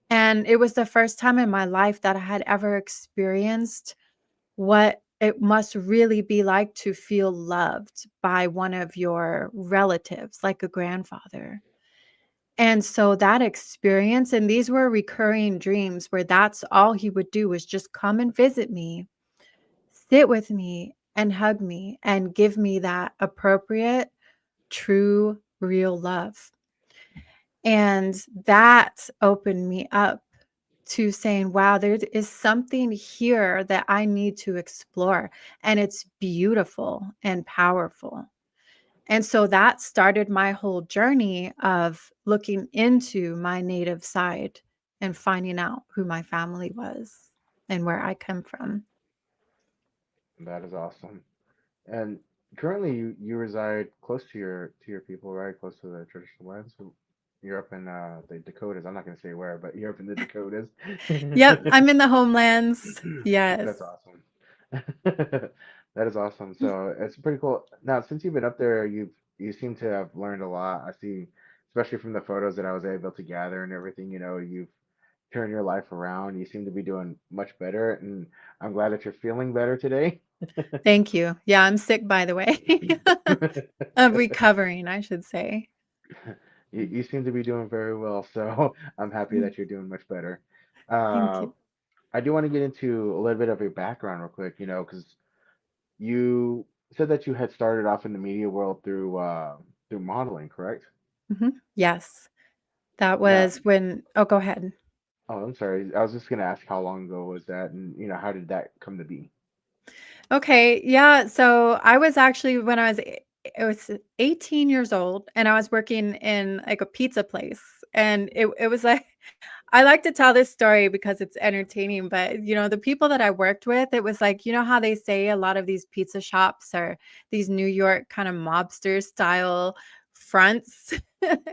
And it was the first time in my life that I had ever experienced what it must really be like to feel loved by one of your relatives, like a grandfather. And so that experience, and these were recurring dreams where that's all he would do was just come and visit me, sit with me, and hug me and give me that appropriate, true, real love. And that opened me up to saying, wow, there is something here that I need to explore. And it's beautiful and powerful. And so that started my whole journey of looking into my native side and finding out who my family was and where I come from. That is awesome. And currently, you reside close to your people, right? Close to the traditional lands. So you're up in the Dakotas. I'm not going to say where, but you're up in the Dakotas. Yep, I'm in the homelands. Yes. That's awesome. That is awesome. So it's pretty cool. Now, since you've been up there, you seem to have learned a lot. I see, especially from the photos that I was able to gather and everything. You've turned your life around. You seem to be doing much better, and I'm glad that you're feeling better today. Thank you. Yeah, I'm sick, by the way. Recovering, I should say. You seem to be doing very well, so I'm happy that you're doing much better. Thank Uh, you. I do want to get into a little bit of your background real quick, because you said that you had started off in the media world through modeling, correct? Yes, that Now, was when, oh, go ahead. oh, I'm sorry. I was just gonna ask how long ago was that, and how did that come to be? Okay, yeah, so I was actually when I was it was 18 years old, and I was working in, like, a pizza place, and it was like I like to tell this story because it's entertaining, but, the people that I worked with, it was like, how they say a lot of these pizza shops are these New York kind of mobster style fronts?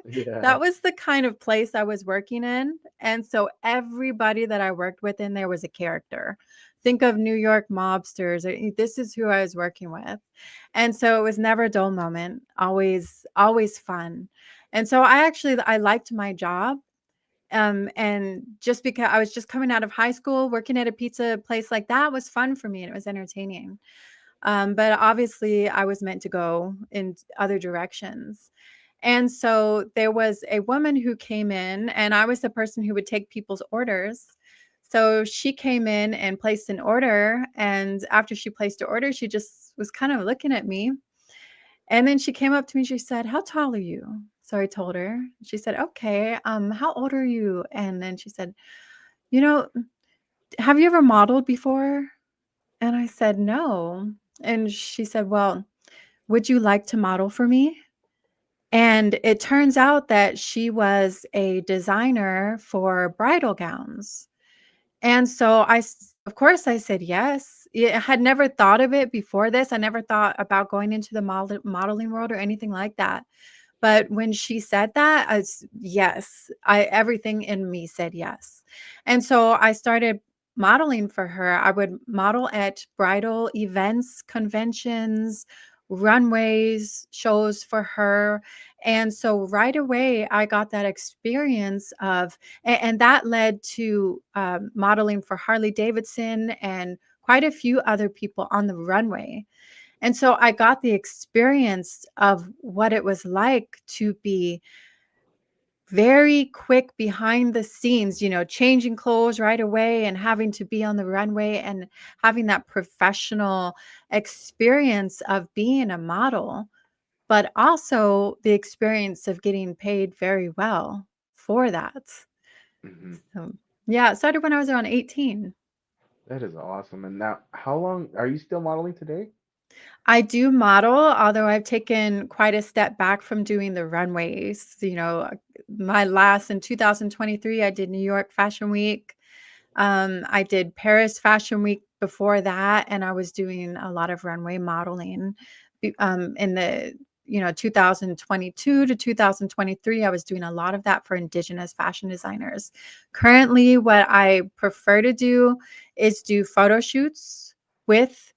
Yeah. That was the kind of place I was working in, and so everybody that I worked with in there was a character. Think of New York mobsters, this is who I was working with, and so it was never a dull moment, always fun, and so I liked my job, and just because I was just coming out of high school, working at a pizza place like that was fun for me and it was entertaining. But obviously, I was meant to go in other directions. And so there was a woman who came in, and I was the person who would take people's orders. So she came in and placed an order. And after she placed her order, she just was kind of looking at me. And then she came up to me. She said, "How tall are you?" So I told her. She said, "Okay, how old are you?" And then she said, "You know, have you ever modeled before?" And I said, "No." And she said, "Well, would you like to model for me?" And it turns out that she was a designer for bridal gowns. And so of course, I said yes. I had never thought of it before this. I never thought about going into the modeling world or anything like that. But when she said that, yes, everything in me said yes. And so I started modeling for her. I would model at bridal events, conventions, runways, shows for her. And so right away, I got that experience and that led to modeling for Harley Davidson and quite a few other people on the runway. And so I got the experience of what it was like to be very quick behind the scenes, changing clothes right away and having to be on the runway and having that professional experience of being a model, but also the experience of getting paid very well for that. Hmm. So, yeah, it started when I was around 18. That is awesome. And now, how long are you still modeling today? I do model, although I've taken quite a step back from doing the runways. My last in 2023, I did New York Fashion Week. I did Paris Fashion Week before that, and I was doing a lot of runway modeling in the 2022 to 2023, I was doing a lot of that for Indigenous fashion designers. Currently, what I prefer to do is do photo shoots with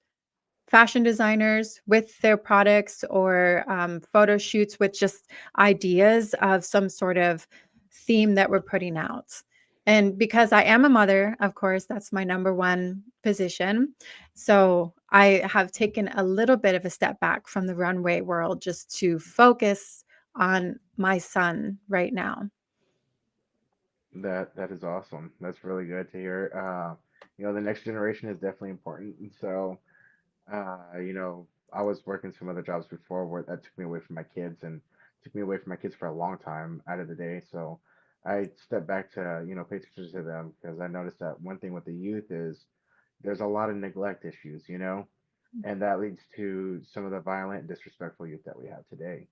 fashion designers with their products, or photo shoots with just ideas of some sort of theme that we're putting out. And because I am a mother, of course, that's my number one position. So I have taken a little bit of a step back from the runway world just to focus on my son right now. That is awesome. That's really good to hear. The next generation is definitely important. And so, I was working some other jobs before where that took me away from my kids and took me away from my kids for a long time out of the day. So I stepped back to, pay attention to them because I noticed that one thing with the youth is there's a lot of neglect issues, and that leads to some of the violent, disrespectful youth that we have today.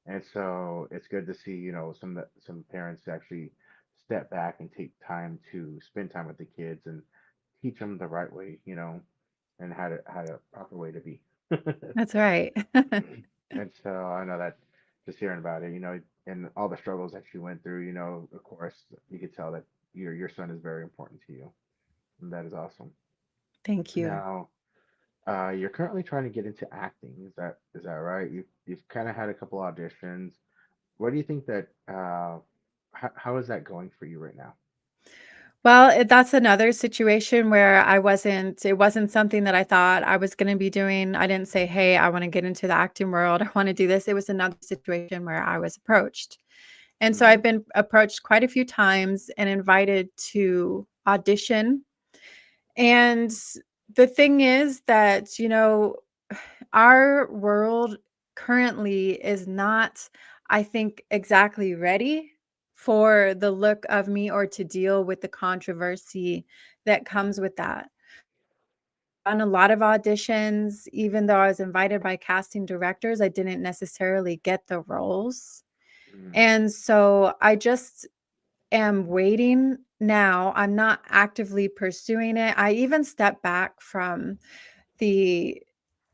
And so it's good to see, some parents actually step back and take time to spend time with the kids and teach them the right way, and how to proper way to be. That's right. And so I know that just hearing about it, and all the struggles that you went through, of course, you could tell that your son is very important to you. And that is awesome. Thank you. Now, you're currently trying to get into acting. Is that right? You've kind of had a couple auditions. What do you think that how is that going for you right now? Well, that's another situation where it wasn't something that I thought I was going to be doing. I didn't say, hey, I want to get into the acting world. I want to do this. It was another situation where I was approached. And so Hmm. I've been approached quite a few times and invited to audition. And the thing is that, our world currently is not, I think, exactly ready for the look of me or to deal with the controversy that comes with that. On a lot of auditions, even though I was invited by casting directors, I didn't necessarily get the roles. Mm. And so I just am waiting now. I'm not actively pursuing it. I even stepped back from the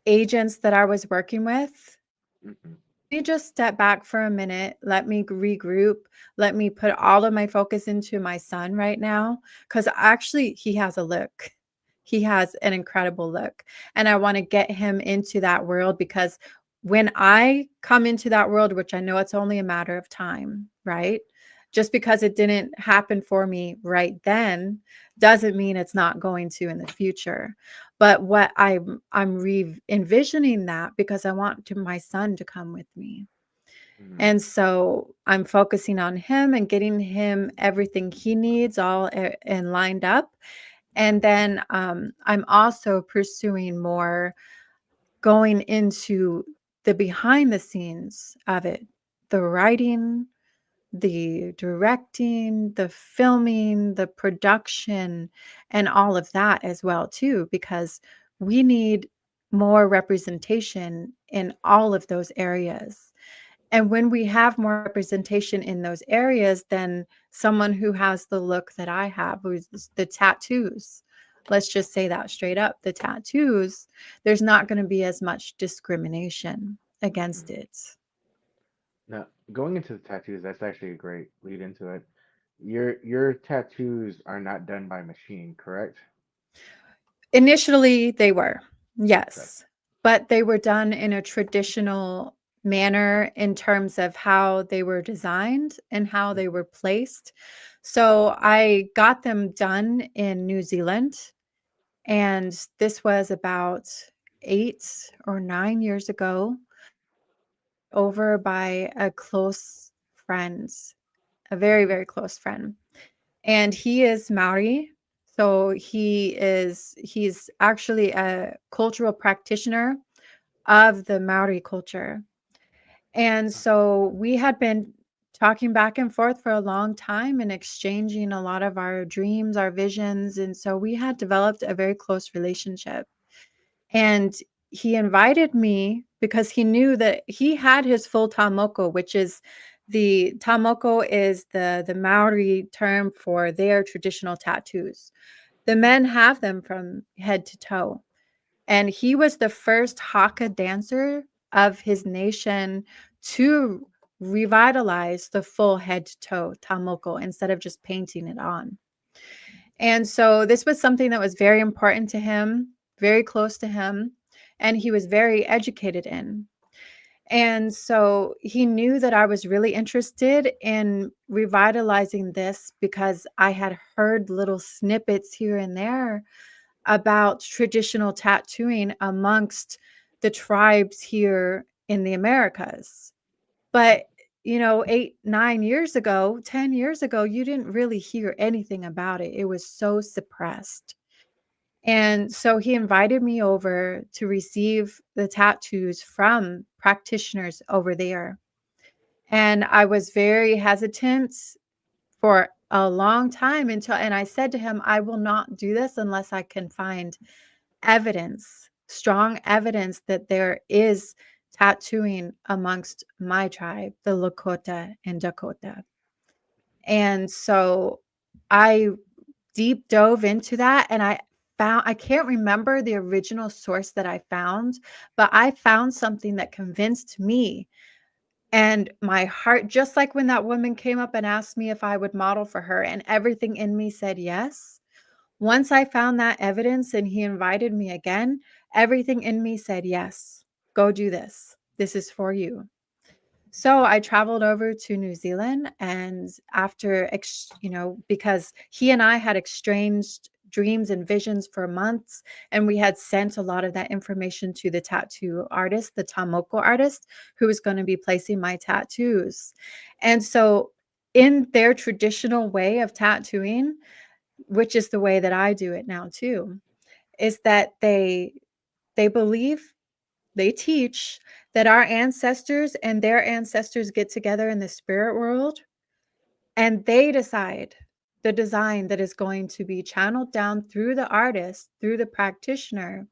agents that I was working with. Hmm. Let me just step back for a minute. Let me regroup. Let me put all of my focus into my son right now. Because actually, he has a look. He has an incredible look. And I want to get him into that world because when I come into that world, which I know it's only a matter of time, right? Just because it didn't happen for me right then doesn't mean it's not going to in the future. But what I'm envisioning that because I want my son to come with me. Mm. And so I'm focusing on him and getting him everything he needs all and lined up. And then I'm also pursuing more going into the behind the scenes of it, the writing, the directing, the filming, the production, and all of that as well too, because we need more representation in all of those areas. And when we have more representation in those areas, then someone who has the look that I have, who's the tattoos, let's just say that straight up, the tattoos, there's not going to be as much discrimination against Mm. it. Now, going into the tattoos, that's actually a great lead into it. Your tattoos are not done by machine, correct? Initially, they were, Okay. yes, but they were done in a traditional manner in terms of how they were designed and how they Hmm. were placed. So I got them done in New Zealand, and this was about 8 or 9 years ago, over by a close friend, a very, Hmm. very close friend. And he is Maori. So he's actually a cultural practitioner of the Maori culture. And so we had been talking back and forth for a long time and exchanging a lot of our dreams, our visions. And so we had developed a very close relationship. And he invited me because he knew that he had his full tamoko, which is the Maori term for their traditional tattoos. The men have them from head to toe. And he was the first Haka dancer of his nation to revitalize the full head to toe tamoko instead of just painting it on. And so this was something that was very important to him, very close to him, and he was very educated in. And so he knew that I was really interested in revitalizing this because I had heard little snippets here and there about traditional tattooing amongst the tribes here in the Americas. But, 8, 9 years ago, 10 years ago, you didn't really hear anything about it. It was so suppressed. And so he invited me over to receive the tattoos from practitioners over there. And I was very hesitant for a long time and I said to him, I will not do this unless I can find evidence, strong evidence that there is tattooing amongst my tribe, the Lakota and Dakota. And so I deep dove into that and I can't remember the original source that I found, but I found something that convinced me and my heart, just like when that woman came up and asked me if I would model for her, and everything in me said yes. Once I found that evidence and he invited me again, everything in me said yes, go do this. This is for you. So I traveled over to New Zealand, and after, because he and I had exchanged dreams and visions for months, and we had sent a lot of that information to the tattoo artist, the Tamoko artist, who was going to be placing my tattoos. And so in their traditional way of tattooing, which is the way that I do it now too, is that they believe, they teach that our ancestors and their ancestors get together in the spirit world and they decide the design that is going to be channeled down through the artist, through the practitioner,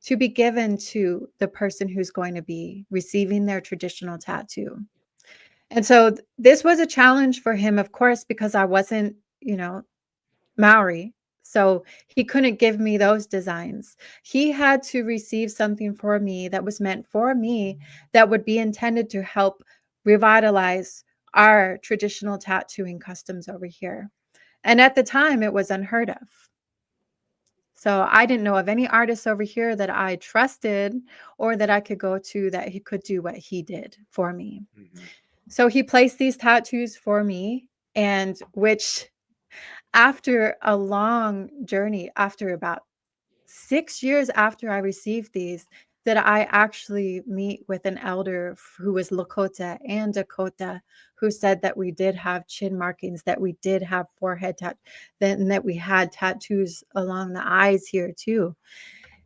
to be given to the person who's going to be receiving their traditional tattoo. And so this was a challenge for him, of course, because I wasn't, Maori. So he couldn't give me those designs. He had to receive something for me that was meant for me that would be intended to help revitalize our traditional tattooing customs over here. And at the time, it was unheard of. So I didn't know of any artists over here that I trusted or that I could go to that he could do what he did for me. Mhm. So he placed these tattoos for me, and which after a long journey, after about 6 years after I received these, that I actually meet with an elder who was Lakota and Dakota, who said that we did have chin markings, that we did have forehead and that we had tattoos along the eyes here too.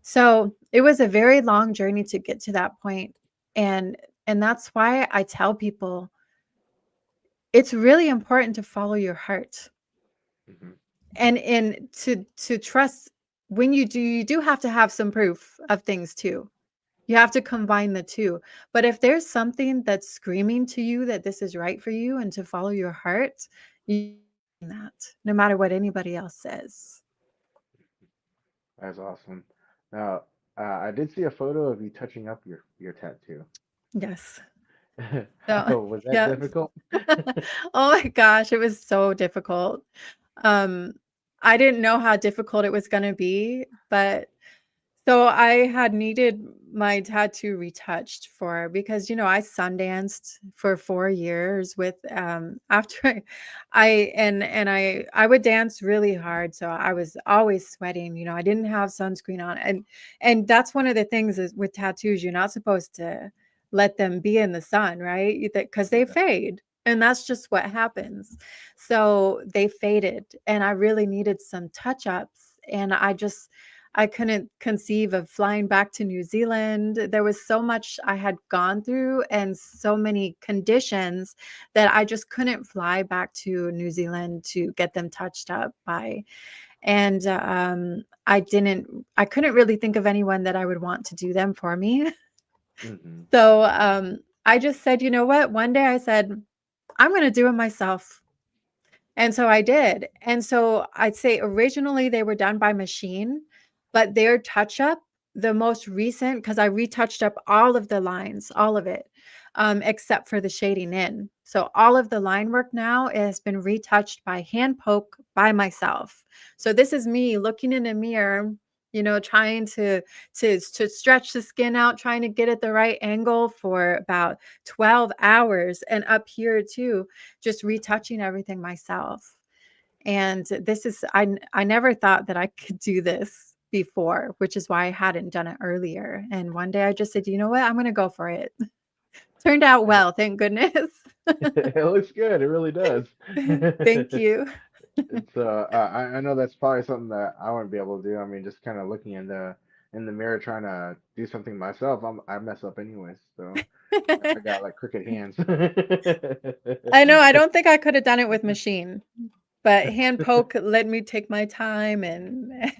So it was a very long journey to get to that point. And that's why I tell people it's really important to follow your heart. Mhm. And to trust. When you do have to have some proof of things too. You have to combine the two. But if there's something that's screaming to you that this is right for you and to follow your heart, you do that no matter what anybody else says. That's awesome. Now, I did see a photo of you touching up your tattoo. Yes. So Oh, was that yeah. difficult? Oh my gosh, it was so difficult. I didn't know how difficult it was going to be, but so I had needed my tattoo retouched because I sundanced for 4 years with after I would dance really hard, so I was always sweating. I didn't have sunscreen on, and that's one of the things is with tattoos, you're not supposed to let them be in the sun, right? Because they fade. And that's just what happens. So they faded, and I really needed some touch ups. And I couldn't conceive of flying back to New Zealand. There was so much I had gone through and so many conditions that I just couldn't fly back to New Zealand to get them touched up by. And I couldn't really think of anyone that I would want to do them for me. Mhm. So I just said, you know what? One day I said, I'm going to do it myself. And so I did. And so I'd say originally they were done by machine, but their touch up the most recent, because I retouched up all of the lines, all of it, except for the shading in. So all of the line work now has been retouched by hand poke by myself. So this is me looking in a mirror, trying to stretch the skin out, trying to get at the right angle for about 12 hours, and up here too, just retouching everything myself. And this is, I never thought that I could do this before, which is why I hadn't done it earlier. And one day I just said, you know what, I'm going to go for it. Turned out well, thank goodness. It looks good. It really does. Thank you. It's I know that's probably something that I wouldn't be able to do. I mean, just kind of looking in the mirror trying to do something myself, I mess up anyways. So I got like crooked hands. I know. I don't think I could have done it with machine, but hand poke let me take my time and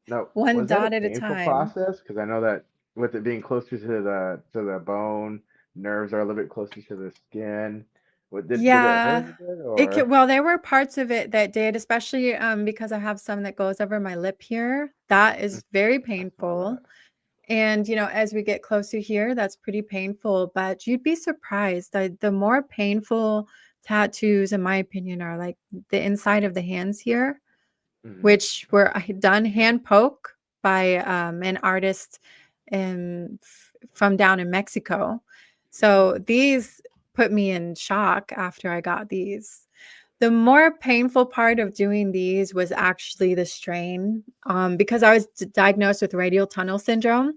No, one was that a dot at a painful time. process? Because I know that with it being closer to the bone, nerves are a little bit closer to the skin. What did it hurt Yeah. a bit or? Well, there were parts of it that did, especially because I have some that goes over my lip here. That Mm, is very I saw painful. that. And, as we get closer here, that's pretty painful, but you'd be surprised. The more painful tattoos, in my opinion, are like the inside of the hands here, Hmm. which were done hand poke by an artist from down in Mexico. So these put me in shock after I got these. The more painful part of doing these was actually the strain, because I was diagnosed with radial tunnel syndrome,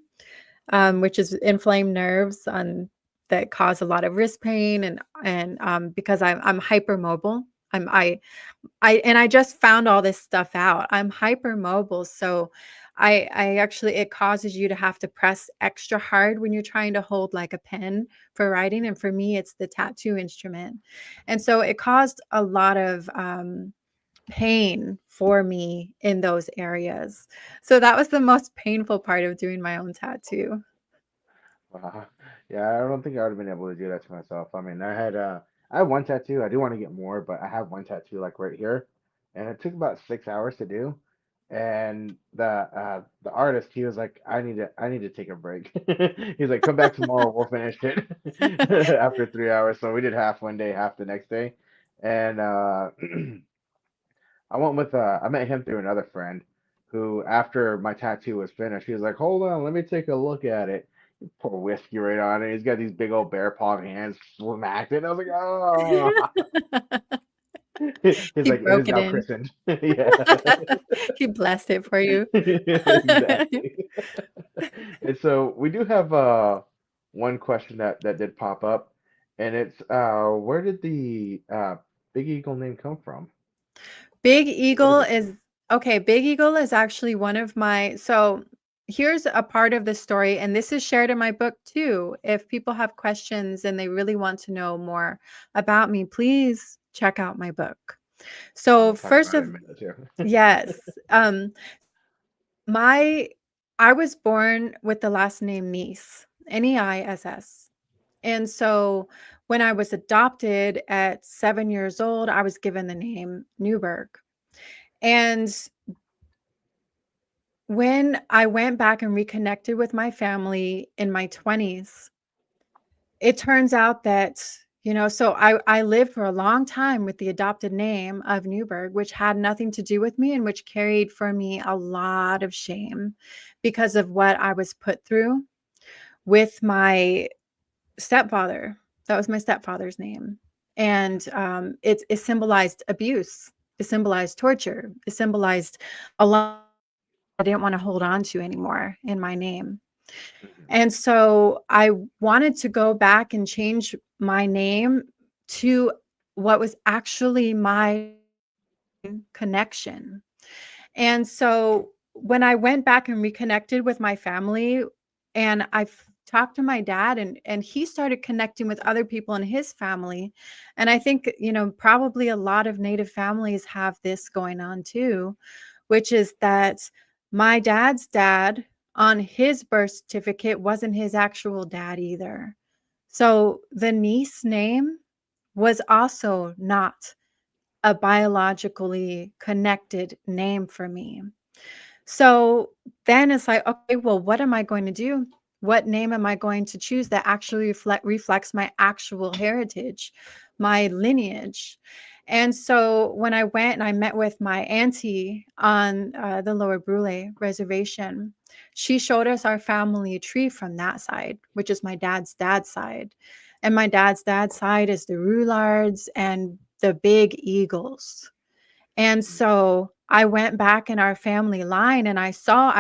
which is inflamed nerves that cause a lot of wrist pain, and because I'm hypermobile. I just found all this stuff out. I'm hypermobile, so I actually, it causes you to have to press extra hard when you're trying to hold like a pen for writing, and for me, it's the tattoo instrument, and so it caused a lot of pain for me in those areas. So that was the most painful part of doing my own tattoo. Wow. Yeah, I don't think I would have been able to do that to myself. I mean, I have one tattoo. I do want to get more, but I have one tattoo like right here, and it took about 6 hours to do. And the artist, he was like, I need to take a break. He's like, come back tomorrow, we'll finish it after 3 hours. So we did half one day, half the next day, and I met him through another friend who, after my tattoo was finished, he was like, hold on, let me take a look at it. He pour whiskey right on it. He's got these big old bear paw hands, smacked it. I was like, oh. He's He like, it is broke it now in. christened. Yeah. He blessed it for you. Exactly. And so we do have one question that did pop up, and it's where did the Big Eagle name come from? Big Where Eagle did it is okay. Big Eagle is actually one of my, so here's a part of the story, and this is shared in my book too. If people have questions and they really want to know more about me, please check out my book. So we'll talk first about it of in a minute too. yes, my I was born with the last name Nice, Neiss. And so when I was adopted at 7 years old, I was given the name Newberg. And when I went back and reconnected with my family in my 20s, it turns out that, so I lived for a long time with the adopted name of Newberg, which had nothing to do with me and which carried for me a lot of shame because of what I was put through with my stepfather. That was my stepfather's name. And it symbolized abuse. It symbolized torture. It symbolized a lot I didn't want to hold on to anymore in my name. Mhm. And so I wanted to go back and change my name to what was actually my connection. And so when I went back and reconnected with my family, and talked to my dad, and he started connecting with other people in his family. And I think, probably a lot of Native families have this going on too, which is that my dad's dad on his birth certificate wasn't his actual dad either. So the niece name was also not a biologically connected name for me. So then it's like, okay, well, what am I going to do? What name am I going to choose that actually reflects my actual heritage, my lineage? And so when I went and I met with my auntie on the Lower Brule Reservation, she showed us our family tree from that side, which is my dad's side. And my dad's side is the Roulards and the Big Eagles. And so I went back in our family line and I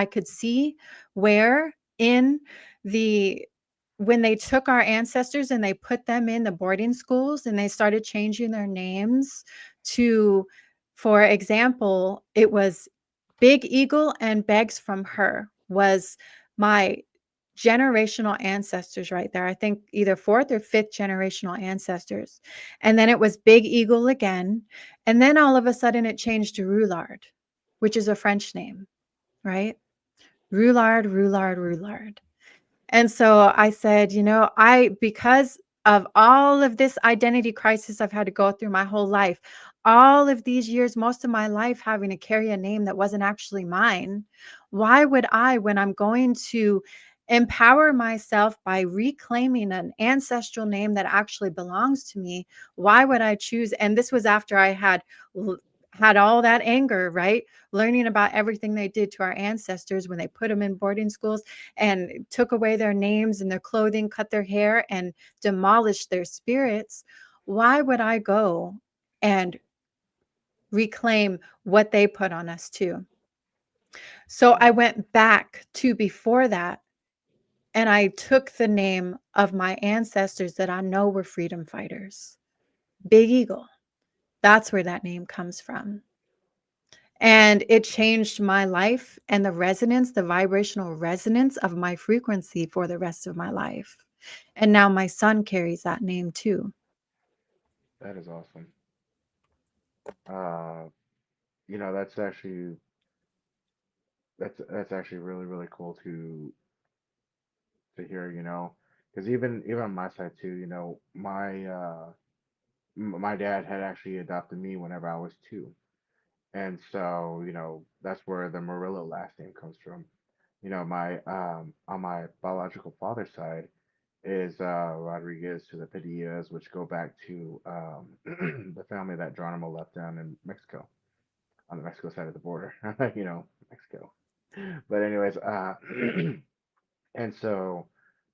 could see where in the when they took our ancestors and they put them in the boarding schools and they started changing their names to, for example, it was Big Eagle and Begs from Her was my generational ancestors right there. I think either fourth or fifth generational ancestors. And then it was Big Eagle again. And then all of a sudden it changed to Roulard, which is a French name, right? Roulard, Roulard, Roulard. And so I said, because of all of this identity crisis I've had to go through my whole life, all of these years, most of my life having to carry a name that wasn't actually mine, why would I, when I'm going to empower myself by reclaiming an ancestral name that actually belongs to me, why would I choose? And this was after I had all that anger, right? Learning about everything they did to our ancestors when they put them in boarding schools and took away their names and their clothing, cut their hair, and demolished their spirits. Why would I go and reclaim what they put on us too? So I went back to before that and I took the name of my ancestors that I know were freedom fighters. Big Eagle. That's where that name comes from. And it changed my life and the resonance, the vibrational resonance of my frequency for the rest of my life. And now my son carries that name too. That is awesome. Uh, that's actually really really cool to hear. Because even on my side too, my dad had actually adopted me whenever I was 2, and so that's where the Murillo last name comes from. My on my biological father's side is Rodriguez to the Padillas, which go back to the family that Geronimo left down in Mexico, on the Mexico side of the border, Mexico. But anyways, and so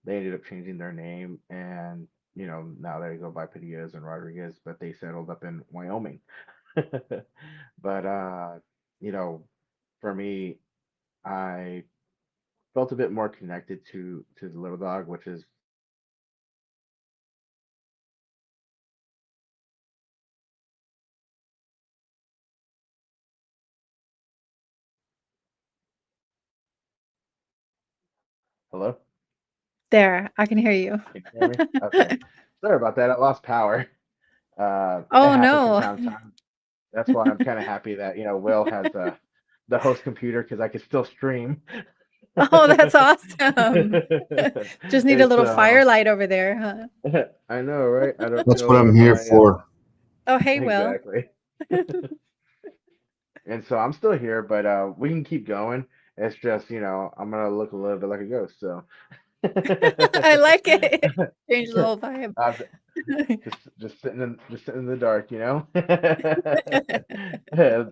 they ended up changing their name, and now they go by Padillas and Rodriguez, but they settled up in Wyoming. But you know, for me, I felt a bit more connected to the little dog, which is hello. There, I can hear you. Can you hear me? Okay. Sorry about that. I lost power. It Oh happens from no. time to time. That's why I'm kind of happy that Will has the host computer because I can still stream. Oh, that's awesome. Just need a And little so firelight over there, huh? I know, right? I don't That's know what I'm where here my for. Oh, hey, Will. exactly. And so I'm still here, but we can keep going. It's just, I'm gonna look a little bit like a ghost, so I like it. Change the whole vibe. I'm just sitting in the dark,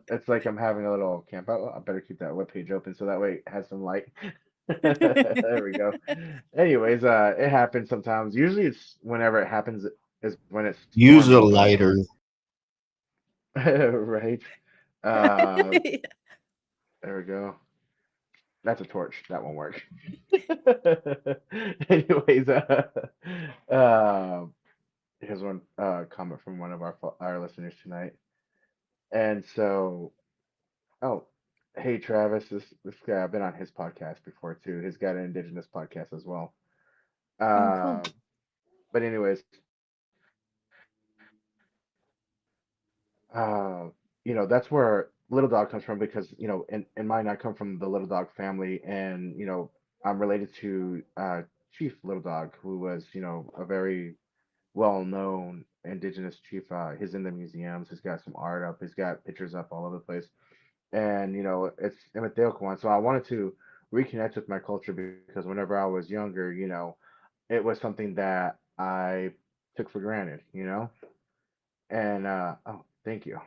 It's like I'm having a little camp out. I better keep that webpage open so that way it has some light. There we go. Anyways, it happens sometimes. Usually it's whenever it happens is when it Use storms a or something. lighter. Right. Uh, there we go. That's a torch. That won't work. Anyways, uh, here's one comment from one of our listeners tonight. And so, oh, hey Travis, this guy I've been on his podcast before too. He's got an indigenous podcast as well. Oh, cool. Uh, but anyways, uh, that's where Little Dog comes from because in mine I come from the Little Dog family, and I'm related to Chief Little Dog, who was a very well-known indigenous chief. He's in the museums. He's got some art up. He's got pictures up all over the place. and it's Imateokuan. So I wanted to reconnect with my culture because whenever I was younger, it was something that I took for granted, and oh, thank you.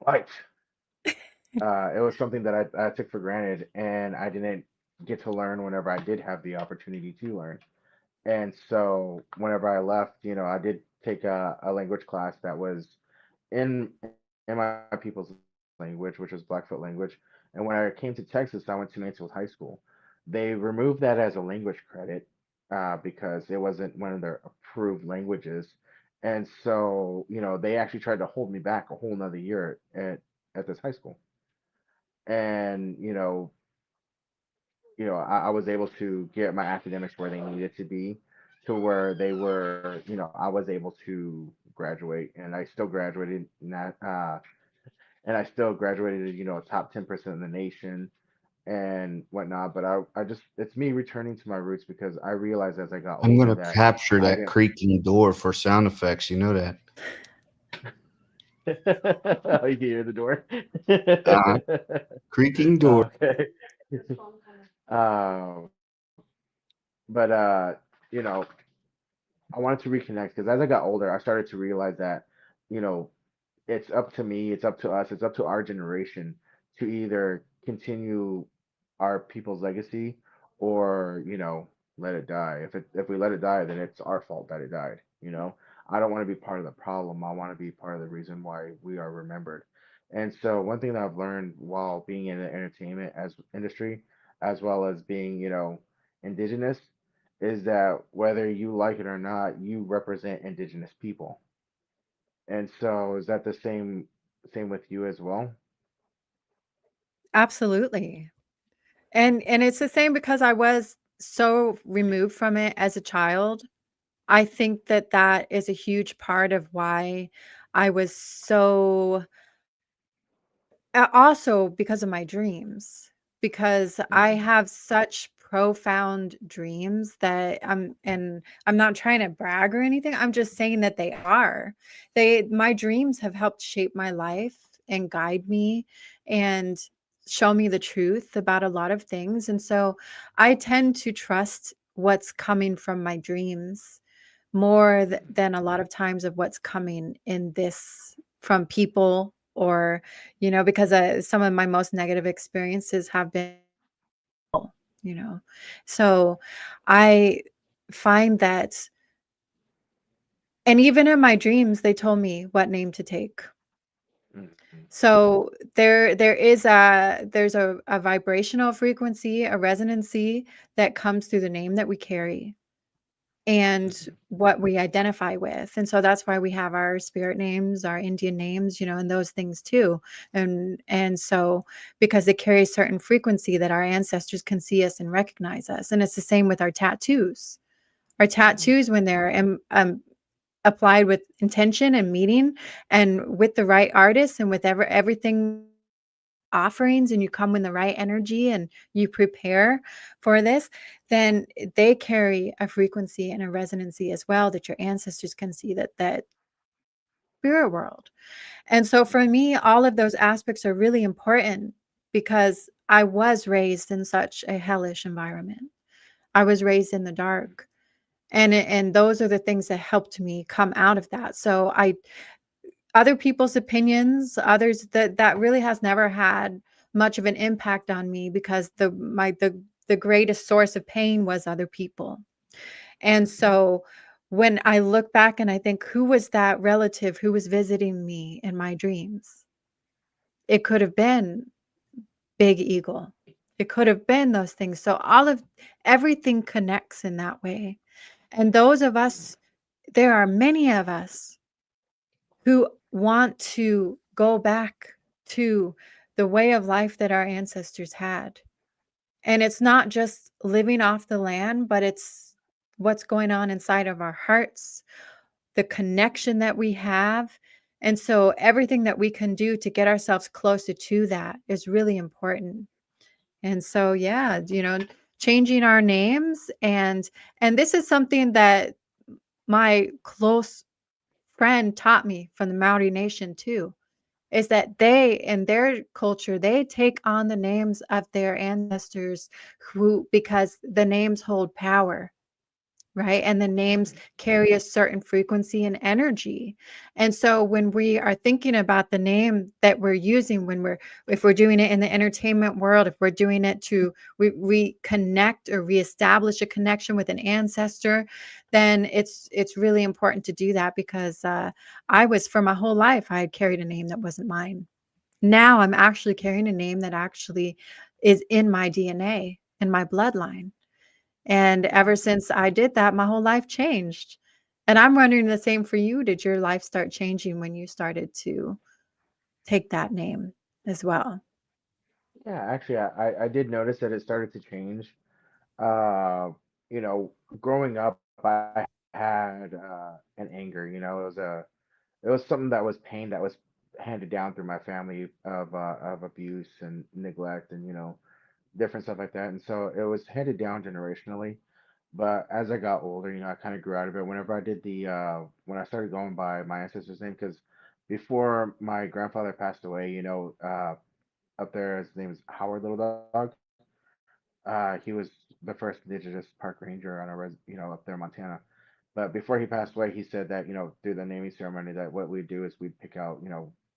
Right. It was something that I took for granted, and I didn't get to learn whenever I did have the opportunity to learn. And so whenever I left, I did take a language class that was in in my people's language, which was Blackfoot language. And when I came to Texas, I went to Mansfield High School. They removed that as a language credit because it wasn't one of their approved languages. And so, they actually tried to hold me back a whole nother year at this high school. And, I was able to get my academics where they needed to be to where they were, I was able to graduate and I still graduated in that, and I still graduated, top 10% in the nation and whatnot. But I just, it's me returning to my roots because I realized as I got I'm older gonna that capture I that didn't. creaking door for sound effects. You know that. Oh, you can hear the door. Uh, Creaking door. Okay. Um, but you know, I wanted to reconnect because as I got older, I started to realize that, you know, it's up to me, it's up to us, it's up to our generation to either continue our people's legacy or, let it die. If we let it die, then it's our fault that it died. I don't want to be part of the problem. I want to be part of the reason why we are remembered. And so one thing that I've learned while being in the entertainment as industry, as well as being, indigenous, is that whether you like it or not, you represent indigenous people. And so is that the same with you as well? Absolutely. And it's the same because I was so removed from it as a child. I think that that is a huge part of why I was so also because of my dreams, because I Hmm. have such profound dreams that I'm not trying to brag or anything. I'm just saying that they are. My dreams have helped shape my life and guide me and show me the truth about a lot of things. And so I tend to trust what's coming from my dreams more than a lot of times of what's coming in this from people or because some of my most negative experiences have been you know so I find that, and even in my dreams they told me what name to take. Hmm. So there's a vibrational frequency, a resonancy that comes through the name that we carry and Hmm. what we identify with. And so that's why we have our spirit names, our Indian names, and those things too. And so because they carry a certain frequency that our ancestors can see us and recognize us. And it's the same with our tattoos. Our tattoos, when they're applied with intention and meaning and with the right artist and with everything offerings and you come in the right energy and you prepare for this, then they carry a frequency and a resonancy as well that your ancestors can see that spirit world. And so for me, all of those aspects are really important because I was raised in such a hellish environment. I was raised in the dark. And those are the things that helped me come out of that. So I other people's opinions, others that really has never had much of an impact on me because the greatest source of pain was other people. And so when I look back and I think, who was that relative who was visiting me in my dreams? It could have been Big Eagle. It could have been those things. So everything connects in that way. And those of us, there are many of us who want to go back to the way of life that our ancestors had. And it's not just living off the land, but it's what's going on inside of our hearts, the connection that we have. And so everything that we can do to get ourselves closer to that is really important. And so yeah, changing our names and this is something that my close friend taught me from the Maori Nation too, is that they, in their culture, they take on the names of their ancestors who, because the names hold power, right? And the names carry a certain frequency and energy. And so when we are thinking about the name that we're using, if we're doing it in the entertainment world, if we're doing it to reconnect or reestablish a connection with an ancestor, then it's really important to do that, because I was, for my whole life, I had carried a name that wasn't mine. Now I'm actually carrying a name that actually is in my DNA, in my bloodline. And ever since I did that, my whole life changed. And I'm wondering the same for you. Did your life start changing when you started to take that name as well? Yeah, actually, I did notice that it started to change. Uh, you know, growing up, I had an anger. It was something that was pain that was handed down through my family of abuse and neglect and different stuff like that. And so it was handed down generationally. But as I got older, I kind of grew out of it. Whenever I did when I started going by my ancestor's name, because before my grandfather passed away, up there, his name is Howard Little Dog. He was the first indigenous park ranger on up there in Montana. But before he passed away, he said that, through the naming ceremony, that what we'd do is we'd pick out,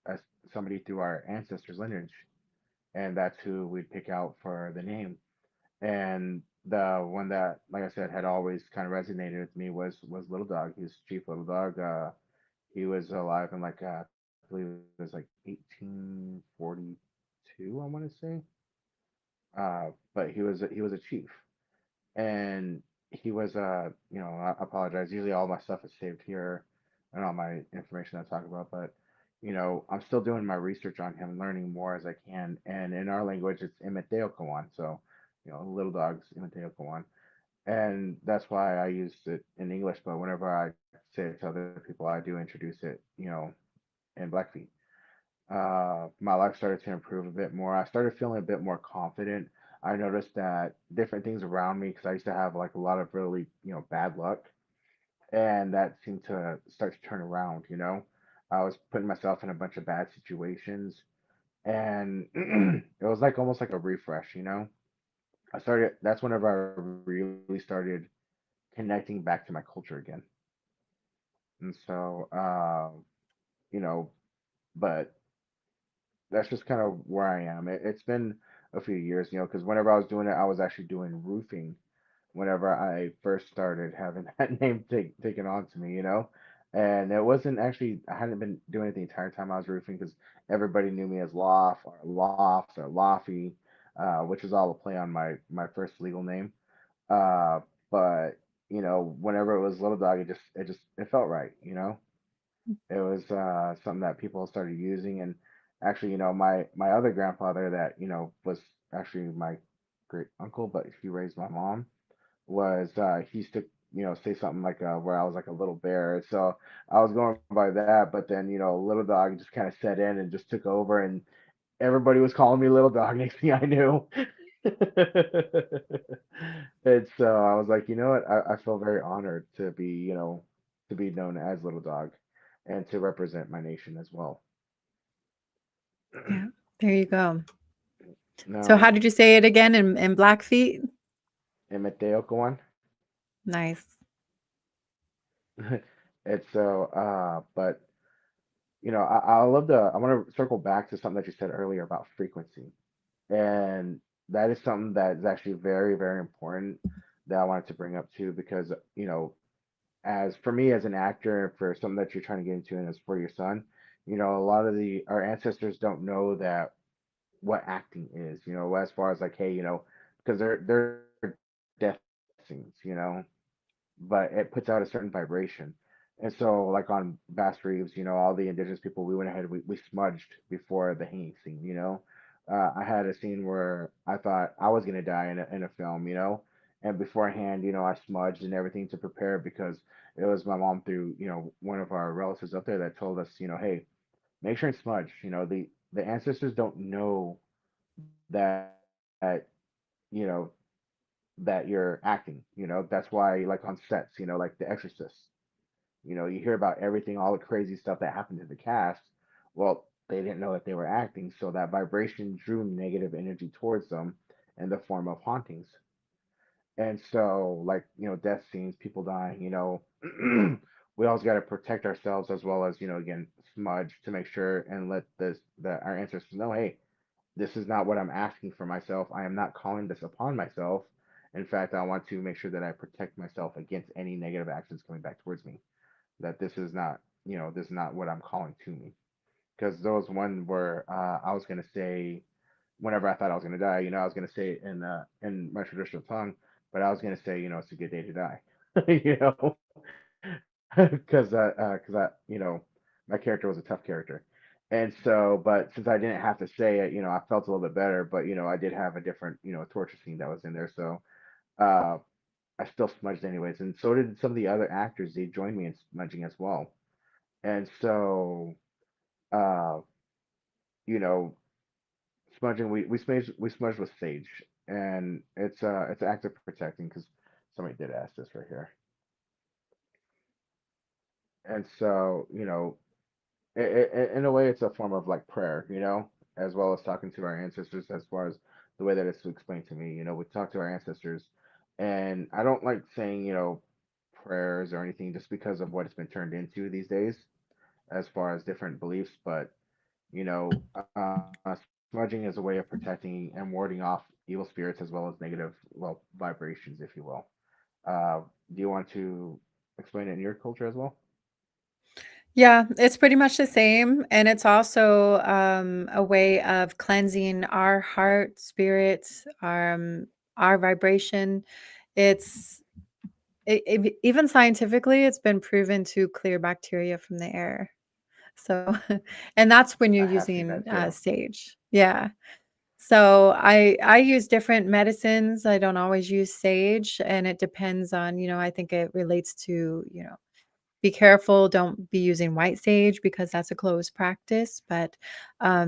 as somebody through our ancestors' lineage, and that's who we'd pick out for the name. And the one that, like I said, had always kind of resonated with me was Little Dog. He was Chief Little Dog. He was alive in I believe it was like 1842, I want to say. But he was a chief, and he was I apologize. Usually all my stuff is saved here, and all my information I talk about, but I'm still doing my research on him, learning more as I can. And in our language, it's Imateo Kawan, so little dogs Imateo Kawan, and that's why I use it in English. But whenever I say it to other people, I do introduce it, in Blackfeet. My life started to improve a bit more. I started feeling a bit more confident. I noticed that different things around me, because I used to have like a lot of really, bad luck, and that seemed to start to turn around. I was putting myself in a bunch of bad situations, and it was like almost like a refresh. That's whenever I really started connecting back to my culture again. And so, you know, but that's just kind of where I am. It's been a few years, because whenever I was doing it, I was actually doing roofing whenever I first started having that name taken on to me, and it wasn't actually, I hadn't been doing it the entire time I was roofing, because everybody knew me as Loft or Lofts or Lofty, which is all a play on my first legal name. Uh, but whenever it was Little Dog, it felt right. It was something that people started using. And actually, my other grandfather that was actually my great uncle, but he raised my mom, was he used to say something like where I was like a little bear. So I was going by that, but then Little Dog just kind of set in and just took over, and everybody was calling me Little Dog. Next thing I knew. And so I was like, you know what? I feel very honored to be known as Little Dog, and to represent my nation as well. Yeah, there you go. So Now, how did you say it again in Blackfeet? Mateo Kawan. Nice. And so, but I want to circle back to something that you said earlier about frequency. And that is something that is actually very, very important, that I wanted to bring up too, because, as for me as an actor, for something that you're trying to get into, and as for your son, a lot of our ancestors don't know that what acting is, as far as like, hey, because they're death scenes, but it puts out a certain vibration. And so, like on Bass Reeves, all the indigenous people, we went ahead, we smudged before the hanging scene. I had a scene where I thought I was gonna die in a film, and beforehand, I smudged and everything to prepare, because it was my mom, through one of our relatives up there, that told us, hey, make sure and smudge. The ancestors don't know that you know that you're acting. That's why, like on sets, like The Exorcist, you hear about everything, all the crazy stuff that happened to the cast. Well, they didn't know that they were acting, so that vibration drew negative energy towards them in the form of hauntings. And so, like, death scenes, people dying, we always got to protect ourselves as well as, again, smudge to make sure and let our ancestors know, hey, this is not what I'm asking for myself. I am not calling this upon myself. In fact, I want to make sure that I protect myself against any negative actions coming back towards me. That this is not, this is not what I'm calling to me. Because there was one where I was gonna say, whenever I thought I was gonna die, I was gonna say it in my traditional tongue, but I was gonna say, it's a good day to die, you know, because my character was a tough character, and so, but since I didn't have to say it, I felt a little bit better, but I did have a different, torture scene that was in there, so uh, I still smudged anyways, and so did some of the other actors. They joined me in smudging as well, and so uh, you know, smudging we smudged with sage, and it's an act of protecting because somebody did ask this right here, and so in a way, it's a form of like prayer, as well as talking to our ancestors. As far as the way that it's explained to me, we talk to our ancestors, and I don't like saying prayers or anything just because of what it's been turned into these days, as far as different beliefs. But smudging is a way of protecting and warding off evil spirits as well as negative, well, vibrations, if you will. Do you want to explain it in your culture as well? Yeah, it's pretty much the same, and it's also a way of cleansing our heart, spirits, our vibration. It's even scientifically, it's been proven to clear bacteria from the air. So, and that's when you're I have seen using that too. sage. Yeah. So I use different medicines. I don't always use sage, and it depends on, I think it relates to, be careful. Don't be using white sage because that's a closed practice. But